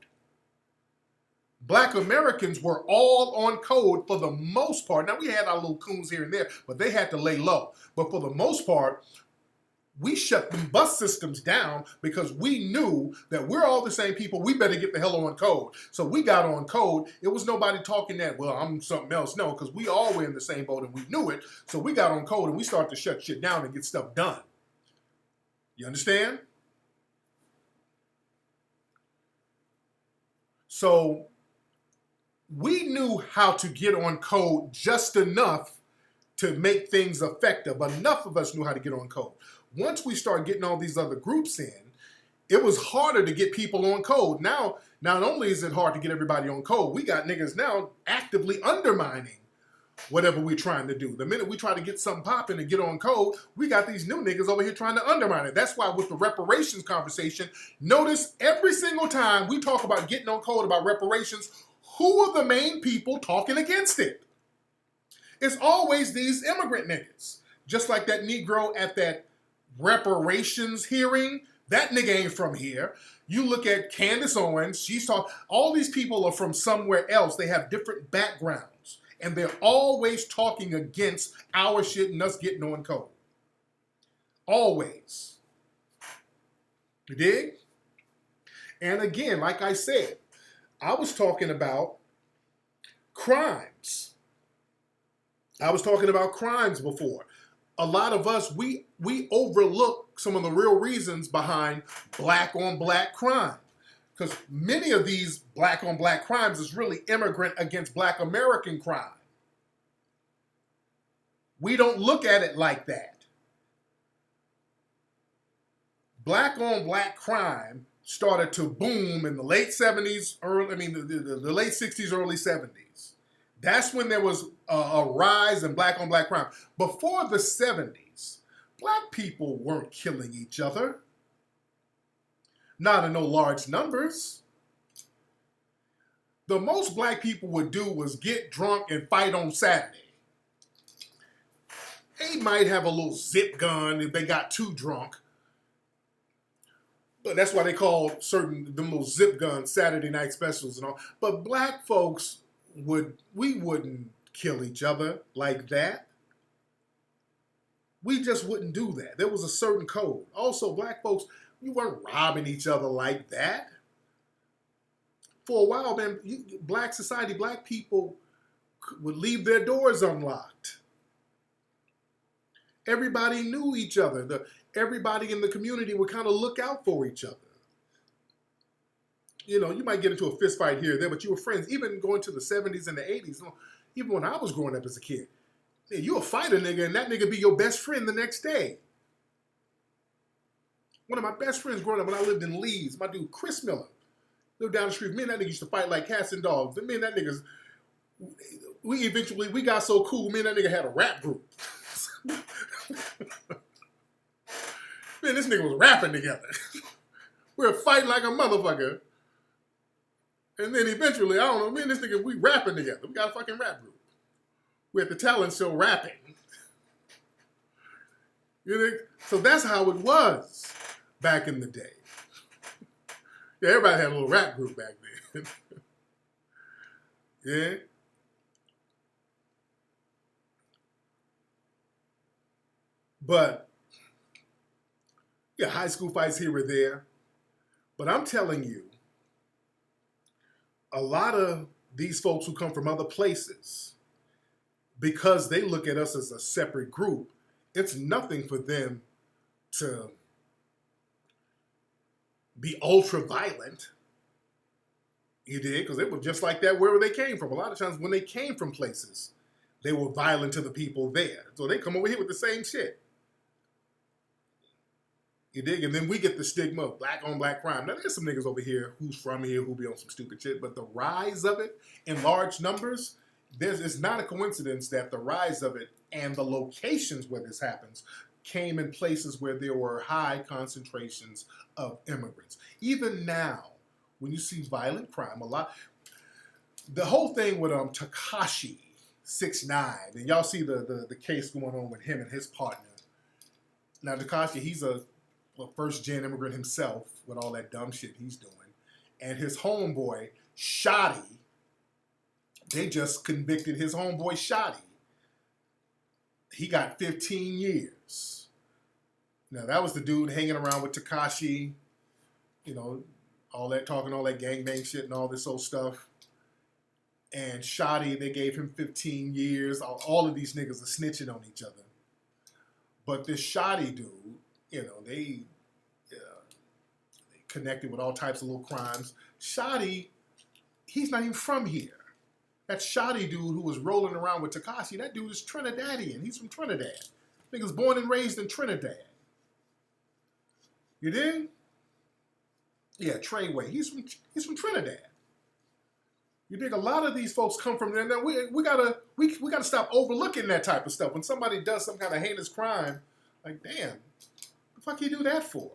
Black Americans were all on code for the most part. Now, we had our little coons here and there, but they had to lay low. But for the most part, we shut the bus systems down because we knew that we're all the same people. We better get the hell on code. So we got on code. It was nobody talking that, well, I'm something else. No, because we all were in the same boat and we knew it. So we got on code and we started to shut shit down and get stuff done. You understand? So we knew how to get on code just enough to make things effective. Enough of us knew how to get on code. Once we started getting all these other groups in, it was harder to get people on code. Now, not only is it hard to get everybody on code, we got niggas now actively undermining whatever we're trying to do. The minute we try to get something popping and get on code, we got these new niggas over here trying to undermine it. That's why with the reparations conversation, notice every single time we talk about getting on code about reparations, who are the main people talking against it? It's always these immigrant niggas. Just like that Negro at that reparations hearing, that nigga ain't from here. You look at Candace Owens, she's talking, all these people are from somewhere else. They have different backgrounds. And they're always talking against our shit and us getting on code. Always. You dig? And again, like I said, I was talking about crimes. I was talking about crimes before. A lot of us, we overlook some of the real reasons behind black on black crime. Because many of these black on black crimes is really immigrant against black American crime. We don't look at it like that. Black on black crime started to boom in the late 70s, the late 60s, early 70s. That's when there was a rise in black on black crime. Before the 70s, black people weren't killing each other. Not in no large numbers. The most black people would do was get drunk and fight on Saturday. They might have a little zip gun if they got too drunk. But that's why they call them little zip guns Saturday night specials and all. But black folks we wouldn't kill each other like that. We just wouldn't do that. There was a certain code. Also, black folks, we weren't robbing each other like that. For a while, man, black society, black people would leave their doors unlocked. Everybody knew each other. Everybody in the community would kind of look out for each other. You know, you might get into a fist fight here or there, but you were friends. Even going to the 70s and the 80s, even when I was growing up as a kid, you a fight a nigga and that nigga be your best friend the next day. One of my best friends growing up when I lived in Leeds, my dude Chris Miller, lived down the street. Me and that nigga used to fight like cats and dogs. And me and that niggas, we got so cool, me and that nigga had a rap group. Man, this nigga was rapping together. We were fighting like a motherfucker. And then eventually, I don't know, me and this nigga, we rapping together. We got a fucking rap group. We're at the talent show rapping. You know? So that's how it was back in the day. Yeah, everybody had a little rap group back then. Yeah. But, yeah, high school fights here or there. But I'm telling you, a lot of these folks who come from other places, because they look at us as a separate group, it's nothing for them to be ultra violent. You did, because they were just like that wherever they came from. A lot of times when they came from places, they were violent to the people there. So they come over here with the same shit. You dig? And then we get the stigma of black on black crime. Now, there's some niggas over here who's from here who be on some stupid shit, but the rise of it in large numbers, it's not a coincidence that the rise of it and the locations where this happens came in places where there were high concentrations of immigrants. Even now, when you see violent crime, the whole thing with Tekashi 6ix9ine, and y'all see the case going on with him and his partner. Now Tekashi, he's a first-gen immigrant himself with all that dumb shit he's doing, and his homeboy Shotty, they just convicted his homeboy Shotty. He got 15 years. Now that was the dude hanging around with Tekashi, you know, all that talking, all that gangbang shit and all this old stuff. And Shotty, they gave him 15 years. All of these niggas are snitching on each other. But this Shotty dude, you know, they connected with all types of little crimes. Shotty, he's not even from here. That Shotty dude who was rolling around with Tekashi, that dude is Trinidadian. He's from Trinidad. Nigga's born and raised in Trinidad. You dig? Yeah, Treyway. He's from Trinidad. You dig? A lot of these folks come from there. Now we gotta stop overlooking that type of stuff. When somebody does some kind of heinous crime, like, damn, the fuck you do that for?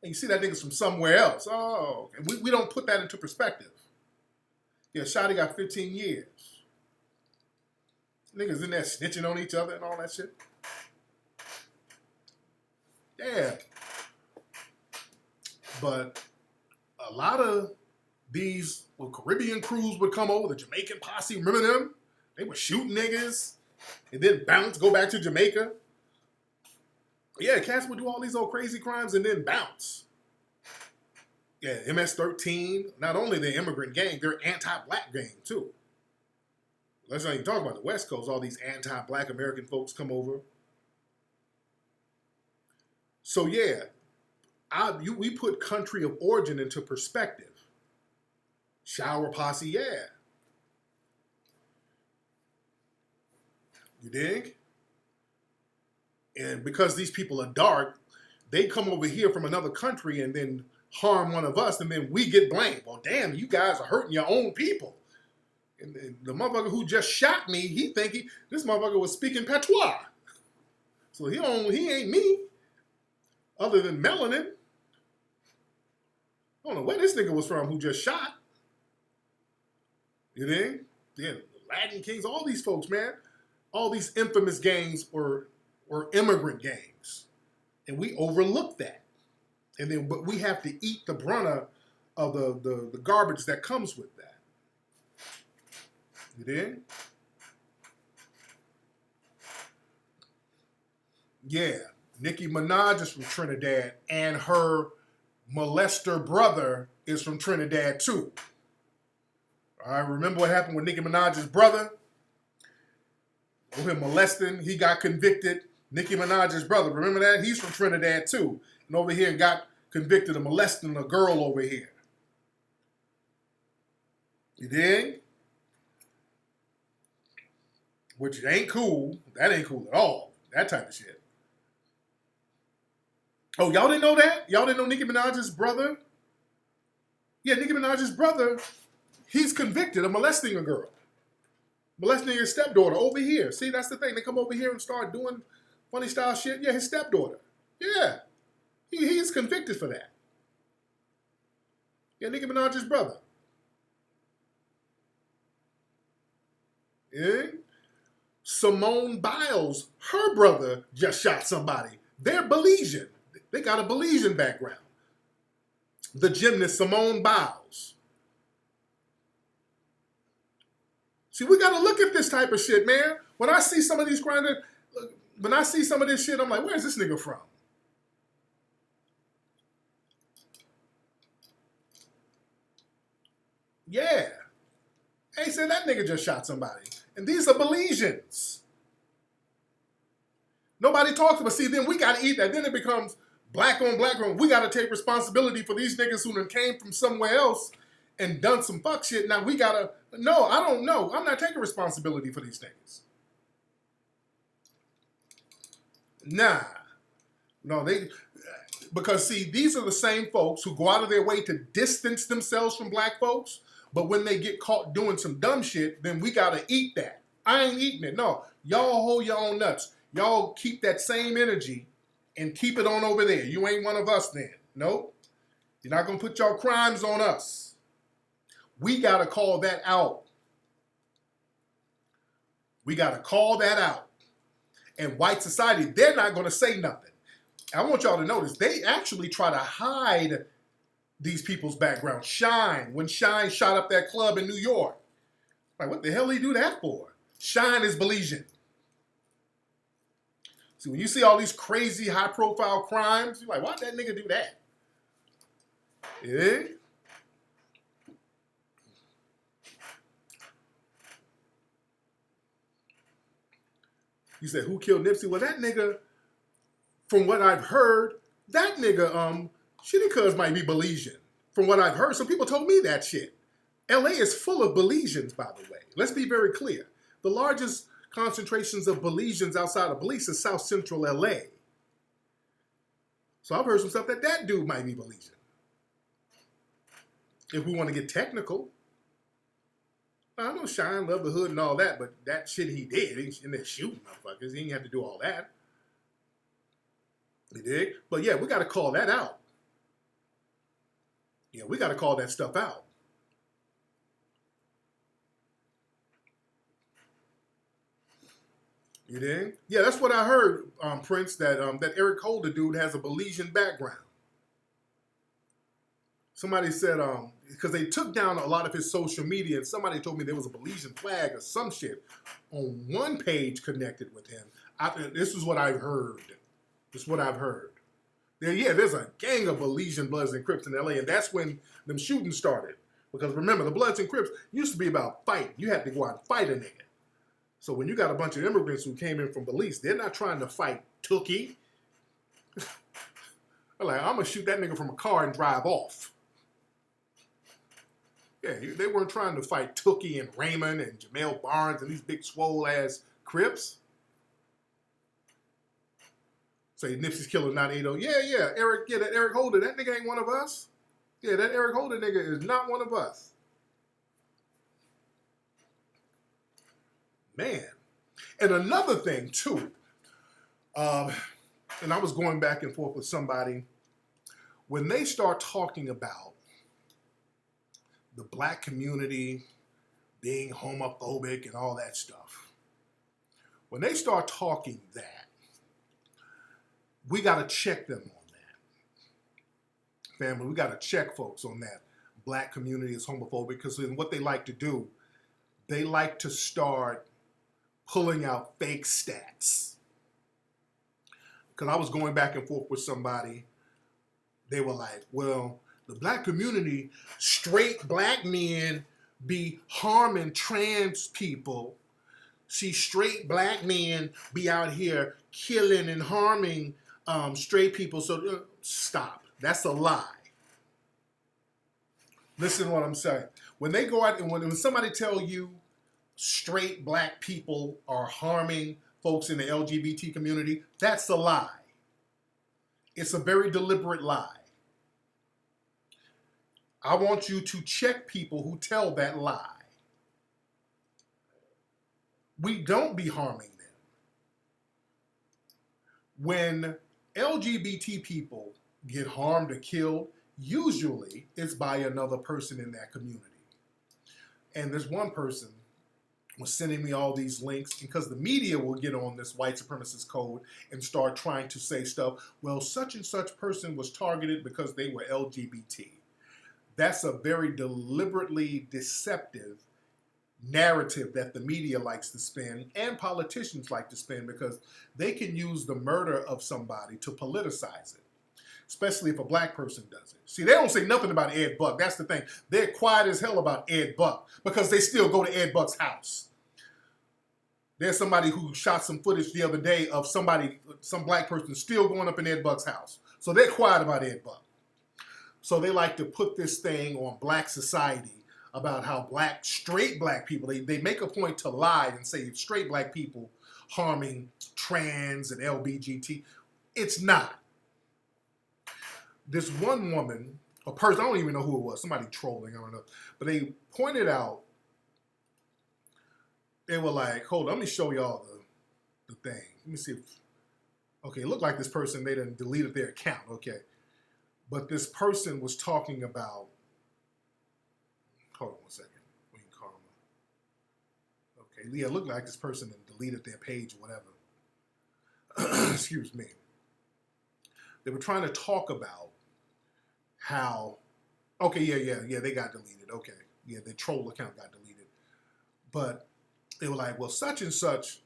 And you see that nigga's from somewhere else. Oh, okay. We don't put that into perspective. Yeah, Shotty got 15 years. Niggas in there snitching on each other and all that shit. Yeah. But a lot of these Caribbean crews would come over, the Jamaican posse, remember them? They were shooting niggas and then bounce, go back to Jamaica. Yeah, cats would do all these old crazy crimes and then bounce. Yeah, MS-13, not only the immigrant gang, they're anti-black gang too. Let's not even talk about the West Coast, all these anti-black American folks come over. So yeah, we put country of origin into perspective. Shower posse, yeah. You dig? And because these people are dark, they come over here from another country and then harm one of us, and then we get blamed. Well, damn, you guys are hurting your own people. And the motherfucker who just shot me, he think this motherfucker was speaking patois. So he ain't me, other than melanin. I don't know where this nigga was from who just shot. You think? Yeah, Latin Kings, all these folks, man. All these infamous gangs were immigrant gangs. And we overlook that. And then, but we have to eat the brunt of the garbage that comes with that. You dig? Yeah, Nicki Minaj is from Trinidad, and her molester brother is from Trinidad too. All right, remember what happened with Nicki Minaj's brother? Over him molesting, he got convicted. Nicki Minaj's brother, remember that? He's from Trinidad too. And over here got convicted of molesting a girl over here. You dig? Which ain't cool. That ain't cool at all. That type of shit. Oh, y'all didn't know that? Y'all didn't know Nicki Minaj's brother? Yeah, Nicki Minaj's brother, he's convicted of molesting a girl. Molesting his stepdaughter over here. See, that's the thing. They come over here and start doing funny style shit. Yeah, his stepdaughter. Yeah. He's convicted for that. Yeah, Nicki Minaj's brother. Yeah. Simone Biles, her brother just shot somebody. They're Belizean. They got a Belizean background. The gymnast Simone Biles. See, we got to look at this type of shit, man. When I see some of these crimes, when I see some of this shit, I'm like, where's this nigga from? Yeah. Hey, said that nigga just shot somebody. And these are Belizeans. Nobody talks about, see, then we got to eat that. Then it becomes black on black on. We got to take responsibility for these niggas who done came from somewhere else and done some fuck shit. Now we got to, no, I don't know. I'm not taking responsibility for these niggas. Nah. No, because see, these are the same folks who go out of their way to distance themselves from black folks. But when they get caught doing some dumb shit, then we got to eat that. I ain't eating it. No, y'all hold your own nuts. Y'all keep that same energy and keep it on over there. You ain't one of us then. Nope. You're not going to put your crimes on us. We got to call that out. We got to call that out. And white society, they're not going to say nothing. I want y'all to notice, they actually try to hide these people's background. Shine, when Shine shot up that club in New York. Like, what the hell did he do that for? Shine is Belizean. See, when you see all these crazy high-profile crimes, you're like, why'd that nigga do that? Yeah? You said, who killed Nipsey? Well, that nigga, from what I've heard, that nigga, Shitty Cuz might be Belizean. From what I've heard, some people told me that shit. LA is full of Belizeans, by the way. Let's be very clear. The largest concentrations of Belizeans outside of Belize is South Central LA. So I've heard some stuff that dude might be Belizean. If we want to get technical. I know Shine loved the hood and all that, but that shit he did, he's in there shooting motherfuckers. He didn't have to do all that. You dig? But yeah, we got to call that out. Yeah, we got to call that stuff out. You dig? Yeah, that's what I heard, Prince, that Eric Holder dude has a Belizean background. Somebody said, because they took down a lot of his social media, and somebody told me there was a Belizean flag or some shit on one page connected with him. This is what I've heard. This is what I've heard. There's a gang of Belizean Bloods and Crips in LA, and that's when them shootings started. Because remember, the Bloods and Crips used to be about fighting. You had to go out and fight a nigga. So when you got a bunch of immigrants who came in from Belize, they're not trying to fight Tookie. They're like, I'm going to shoot that nigga from a car and drive off. Yeah, they weren't trying to fight Tookie and Raymond and Jamel Barnes and these big swole-ass Crips. Say Nipsey's killer, not 80. Yeah, that Eric Holder, that nigga ain't one of us. Yeah, that Eric Holder nigga is not one of us. Man. And another thing, too, and I was going back and forth with somebody, when they start talking about the black community being homophobic and all that stuff, when they start talking that, we got to check them on that. Family, we got to check folks on that. Black community is homophobic because what they like to do, they like to start pulling out fake stats. Because I was going back and forth with somebody. They were like, well, the black community, straight black men be harming trans people. See, straight black men be out here killing and harming straight people. So stop. That's a lie. Listen to what I'm saying. When they go out and when somebody tell you straight black people are harming folks in the LGBT community, that's a lie. It's a very deliberate lie. I want you to check people who tell that lie. We don't be harming them. When LGBT people get harmed or killed, usually it's by another person in that community. And there's one person was sending me all these links because the media will get on this white supremacist code and start trying to say stuff. Well, such and such person was targeted because they were LGBT. That's a very deliberately deceptive narrative that the media likes to spin and politicians like to spin because they can use the murder of somebody to politicize it, especially if a black person does it. See, they don't say nothing about Ed Buck. That's the thing. They're quiet as hell about Ed Buck because they still go to Ed Buck's house. There's somebody who shot some footage the other day of some black person still going up in Ed Buck's house. So they're quiet about Ed Buck. So they like to put this thing on black society about how straight black people, they make a point to lie and say it's straight black people harming trans and LGBT. It's not. This one woman, a person, I don't even know who it was, somebody trolling, I don't know. But they pointed out, they were like, hold on, let me show y'all the thing. Let me see if, okay, it looked like this person, they done deleted their account, okay. But this person was talking about, Hold on one second. Queen Karma. Okay, yeah, it looked like this person deleted their page or whatever. Excuse me. They were trying to talk about how, okay, yeah, they got deleted. Okay, yeah, their troll account got deleted. But they were like, well, such and such,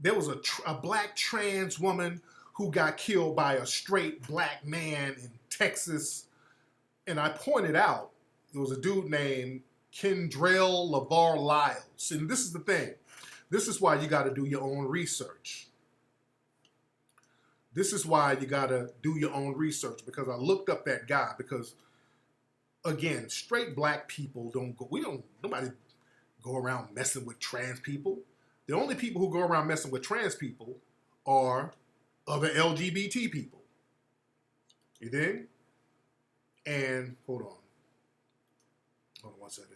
there was a black trans woman who got killed by a straight black man in Texas. And I pointed out, there was a dude named Kendrell LeVar Lyles. And this is the thing. This is why you got to do your own research. This is why you got to do your own research, because I looked up that guy because, again, straight black people nobody go around messing with trans people. The only people who go around messing with trans people are other LGBT people. You dig? And hold on one second.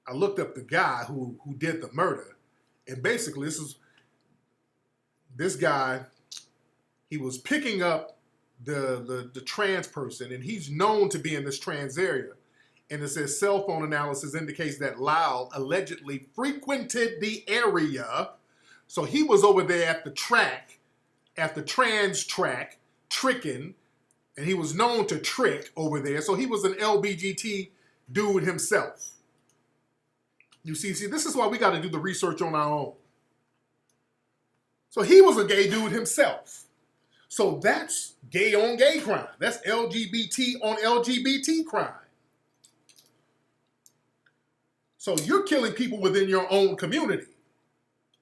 I looked up the guy who did the murder, and basically this guy, he was picking up the trans person, and he's known to be in this trans area. And it says cell phone analysis indicates that Lyle allegedly frequented the area. So he was over there at the track, at the trans track, tricking, and he was known to trick over there. So he was an LBGT dude himself. You see, this is why we got to do the research on our own. So he was a gay dude himself. So that's gay on gay crime. That's LGBT on LGBT crime. So you're killing people within your own community.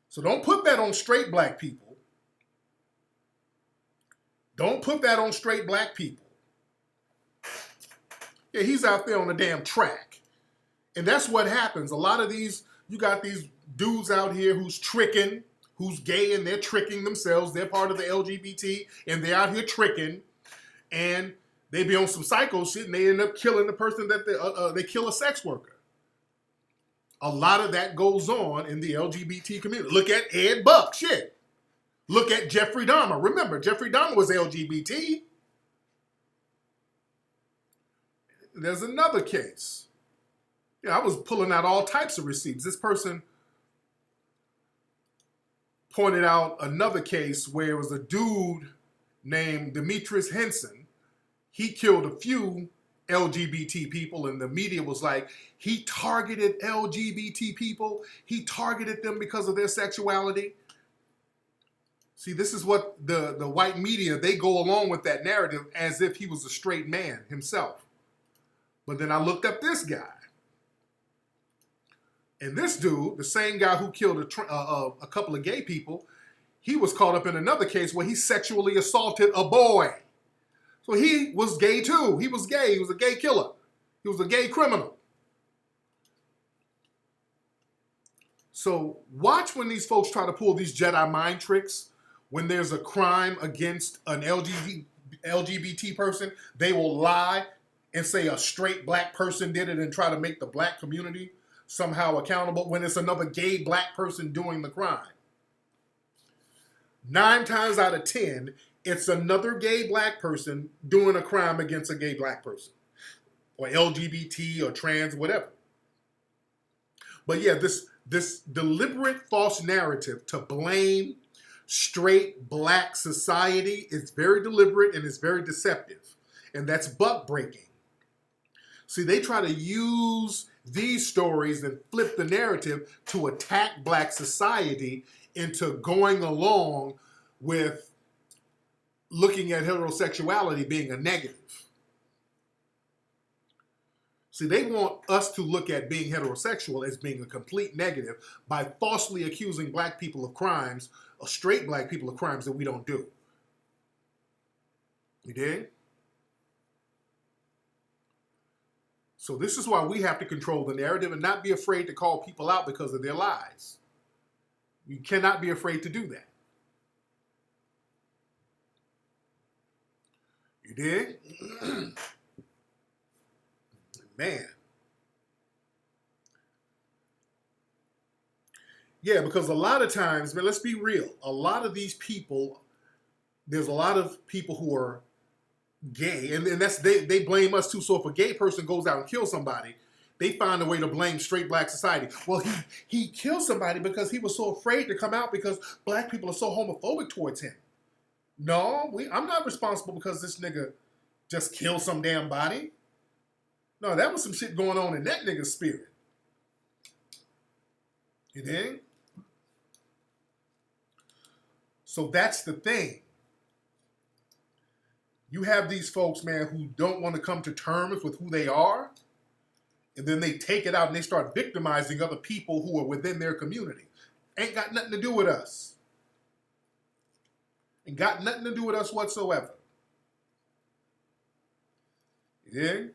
So don't put that on straight black people. Don't put that on straight black people. Yeah, he's out there on the damn track. And that's what happens. A lot of these, you got these dudes out here who's tricking, who's gay, and they're tricking themselves. They're part of the LGBT, and they're out here tricking. And they be on some psycho shit, and they end up killing the person that they kill a sex worker. A lot of that goes on in the LGBT community. Look at Ed Buck, shit. Look at Jeffrey Dahmer. Remember, Jeffrey Dahmer was LGBT. There's another case. Yeah, I was pulling out all types of receipts. This person pointed out another case where it was a dude named Demetrius Henson. He killed a few LGBT people, and the media was like, he targeted LGBT people. He targeted them because of their sexuality. See, this is what the white media, they go along with that narrative as if he was a straight man himself. But then I looked up this guy. And this dude, the same guy who killed a couple of gay people, he was caught up in another case where he sexually assaulted a boy. So he was gay too. He was gay. He was a gay killer. He was a gay criminal. So watch when these folks try to pull these Jedi mind tricks. When there's a crime against an LGBT person, they will lie and say a straight black person did it and try to make the black community somehow accountable when it's another gay black person doing the crime. 9 times out of 10, it's another gay black person doing a crime against a gay black person, or LGBT or trans, whatever. But yeah, this deliberate false narrative to blame straight black society is very deliberate and it's very deceptive. And that's buck breaking. See, they try to use these stories and flip the narrative to attack black society into going along with looking at heterosexuality being a negative. See, they want us to look at being heterosexual as being a complete negative by falsely accusing black people of crimes, or straight black people of crimes that we don't do. You dig? So this is why we have to control the narrative and not be afraid to call people out because of their lies. You cannot be afraid to do that. You dig? Man. Yeah, because a lot of times, man, let's be real. A lot of these people, there's a lot of people who are gay, and that's they blame us too. So if a gay person goes out and kills somebody, they find a way to blame straight black society. Well, he killed somebody because he was so afraid to come out because black people are so homophobic towards him. No, I'm not responsible because this nigga just killed some damn body. No, that was some shit going on in that nigga's spirit. You dig? So that's the thing. You have these folks, man, who don't want to come to terms with who they are, and then they take it out and they start victimizing other people who are within their community. Ain't got nothing to do with us. Ain't got nothing to do with us whatsoever. Yeah?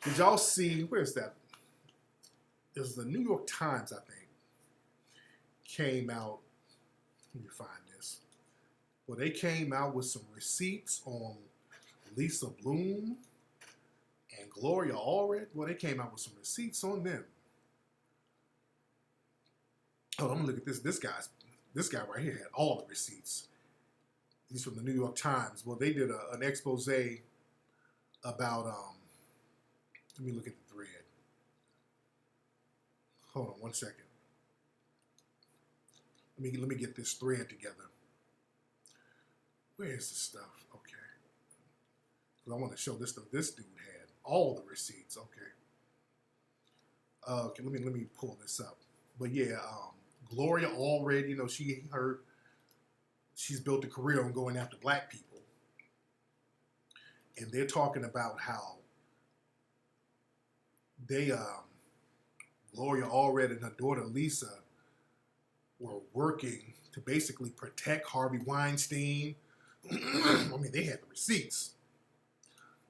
Did y'all see, where's that? It was the New York Times, I think, came out. Let me find this. Well, they came out with some receipts on Lisa Bloom and Gloria Allred. Well, they came out with some receipts on them. Oh, I'm gonna look at this. This guy right here had all the receipts. He's from the New York Times. Well, they did an expose about. Let me look at the thread. Hold on one second. Let me get this thread together. Where is this stuff? Okay. Because I want to show this stuff. This dude had all the receipts. Okay. Okay. Let me pull this up. But yeah, Gloria Allred, you know, she's built a career on going after black people, and they're talking about how Gloria Allred and her daughter Lisa were working to basically protect Harvey Weinstein. I mean, they had the receipts.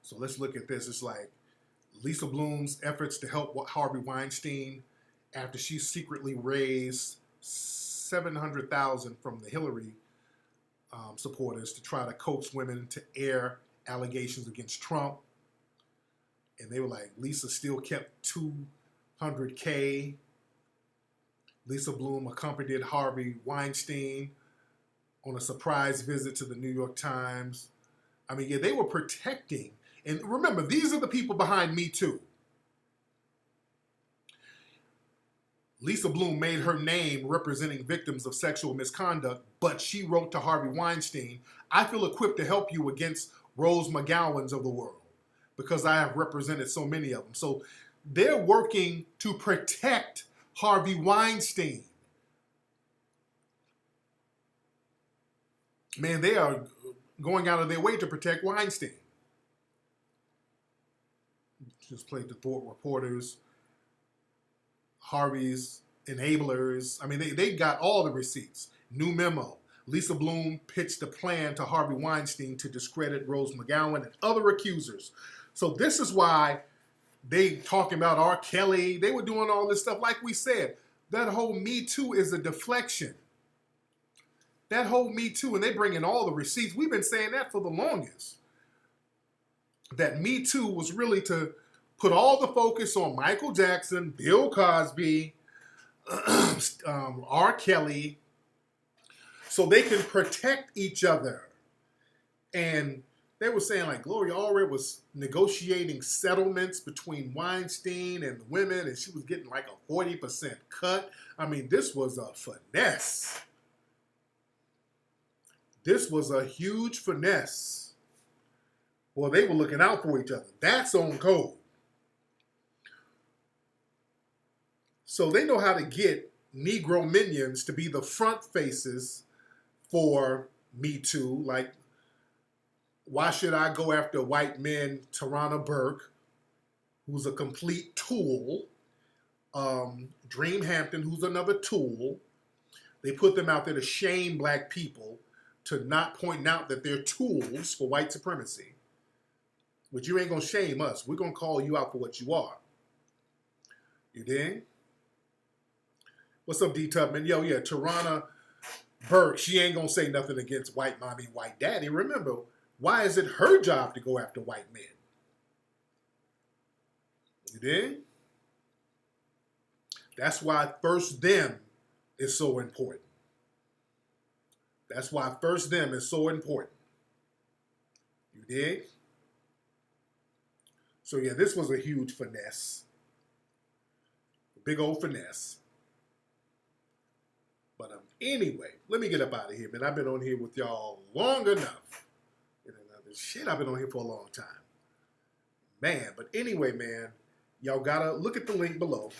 So let's look at this. It's like Lisa Bloom's efforts to help Harvey Weinstein after she secretly raised $700,000 from the Hillary supporters to try to coax women to air allegations against Trump. And they were like, Lisa still kept $200K. Lisa Bloom accompanied Harvey Weinstein on a surprise visit to the New York Times. I mean, yeah, they were protecting. And remember, these are the people behind Me Too. Lisa Bloom made her name representing victims of sexual misconduct, but she wrote to Harvey Weinstein, I feel equipped to help you against Rose McGowan's of the world because I have represented so many of them. So they're working to protect Harvey Weinstein. Man, they are going out of their way to protect Weinstein. Just played the thwart reporters, Harvey's enablers. I mean, they got all the receipts. New memo. Lisa Bloom pitched a plan to Harvey Weinstein to discredit Rose McGowan and other accusers. So this is why they talking about R. Kelly. They were doing all this stuff. Like we said, that whole Me Too is a deflection. That whole Me Too, and they bring in all the receipts. We've been saying that for the longest. That Me Too was really to put all the focus on Michael Jackson, Bill Cosby, R. Kelly, so they can protect each other. And they were saying like Gloria Allred was negotiating settlements between Weinstein and the women, and she was getting like a 40% cut. I mean, this was a finesse. This was a huge finesse. Well, they were looking out for each other. That's on code. So they know how to get Negro minions to be the front faces for Me Too. Like, why should I go after white men? Tarana Burke, who's a complete tool. Dream Hampton, who's another tool. They put them out there to shame black people, to not point out that they're tools for white supremacy. But you ain't going to shame us. We're going to call you out for what you are. You dig? What's up, D Tubman? Yo, yeah, Tarana Burke, she ain't going to say nothing against white mommy, white daddy. Remember, why is it her job to go after white men? You dig? That's why first them is so important. That's why first them is so important. You dig? So yeah, this was a huge finesse. A big old finesse. But anyway, let me get up out of here, man. I've been on here with y'all long enough. Shit, I've been on here for a long time. Man, but anyway, man, y'all gotta look at the link below.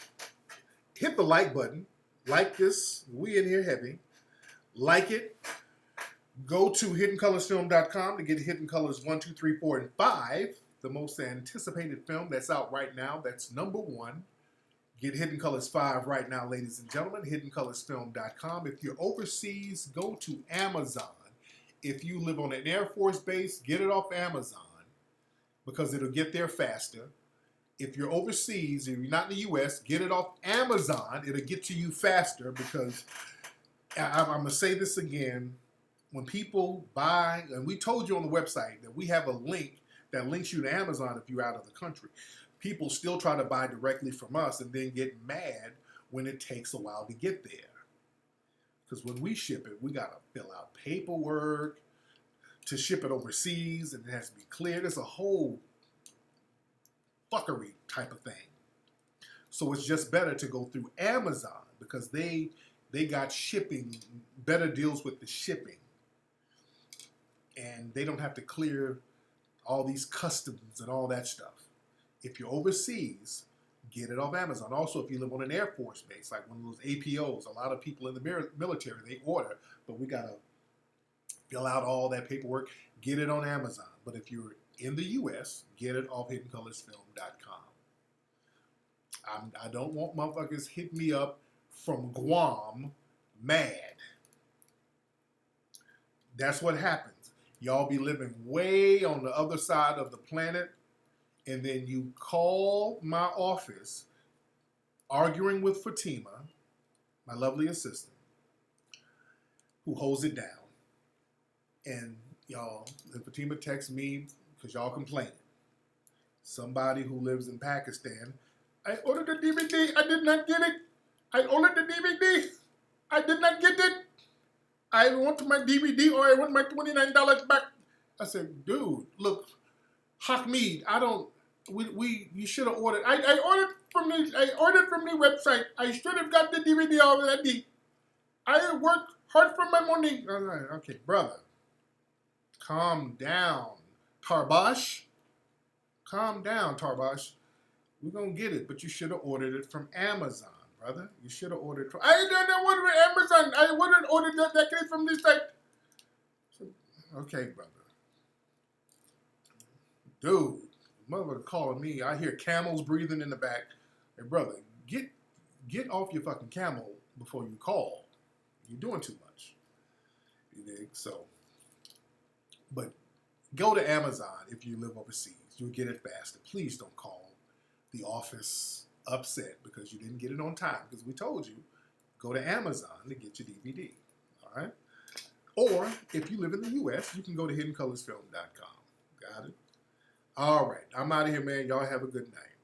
Hit the like button. Like this. We in here heavy. Like it. Go to hiddencolorsfilm.com to get Hidden Colors 1, 2, 3, 4, and 5. The most anticipated film that's out right now. That's number 1. Get Hidden Colors 5 right now, ladies and gentlemen. hiddencolorsfilm.com. If you're overseas, go to Amazon. If you live on an Air Force base, get it off Amazon because it'll get there faster. If you're overseas, if you're not in the U.S., get it off Amazon. It'll get to you faster because I'm going to say this again. When people buy, and we told you on the website that we have a link that links you to Amazon if you're out of the country. People still try to buy directly from us and then get mad when it takes a while to get there. Because when we ship it, we got to fill out paperwork to ship it overseas, and it has to be cleared. It's a whole fuckery type of thing. So it's just better to go through Amazon because they got shipping, better deals with the shipping. And they don't have to clear all these customs and all that stuff. If you're overseas, get it off Amazon. Also, if you live on an Air Force base, like one of those APOs, a lot of people in the military, they order, but we got to fill out all that paperwork, get it on Amazon. But if you're in the U.S., get it off hiddencolorsfilm.com. I don't want motherfuckers hit me up from Guam mad. That's what happens. Y'all be living way on the other side of the planet, and then you call my office arguing with Fatima, my lovely assistant, who holds it down. And y'all, and Fatima texts me because y'all complaining. Somebody who lives in Pakistan, I ordered the DVD, I did not get it. I ordered the DVD, I did not get it. I want my DVD or I want my $29 back. I said, dude, look, Hakeem, you should have ordered. I ordered from the website. I should have got the DVD already. I worked hard for my money. I was like, okay, brother, calm down, Tarbosh. Calm down, Tarbosh. We're going to get it, but you should have ordered it from Amazon, brother. You should have ordered from... I didn't order Amazon. I wouldn't order that case from this site. Okay, brother. Dude, mother calling me. I hear camels breathing in the back. Hey, brother, get off your fucking camel before you call. You're doing too much. You dig? So, but go to Amazon if you live overseas. You'll get it faster. Please don't call the office upset because you didn't get it on time, because we told you, go to Amazon to get your DVD. All right? Or if you live in the U.S., you can go to hiddencolorsfilm.com. Got it? All right. I'm out of here, man. Y'all have a good night.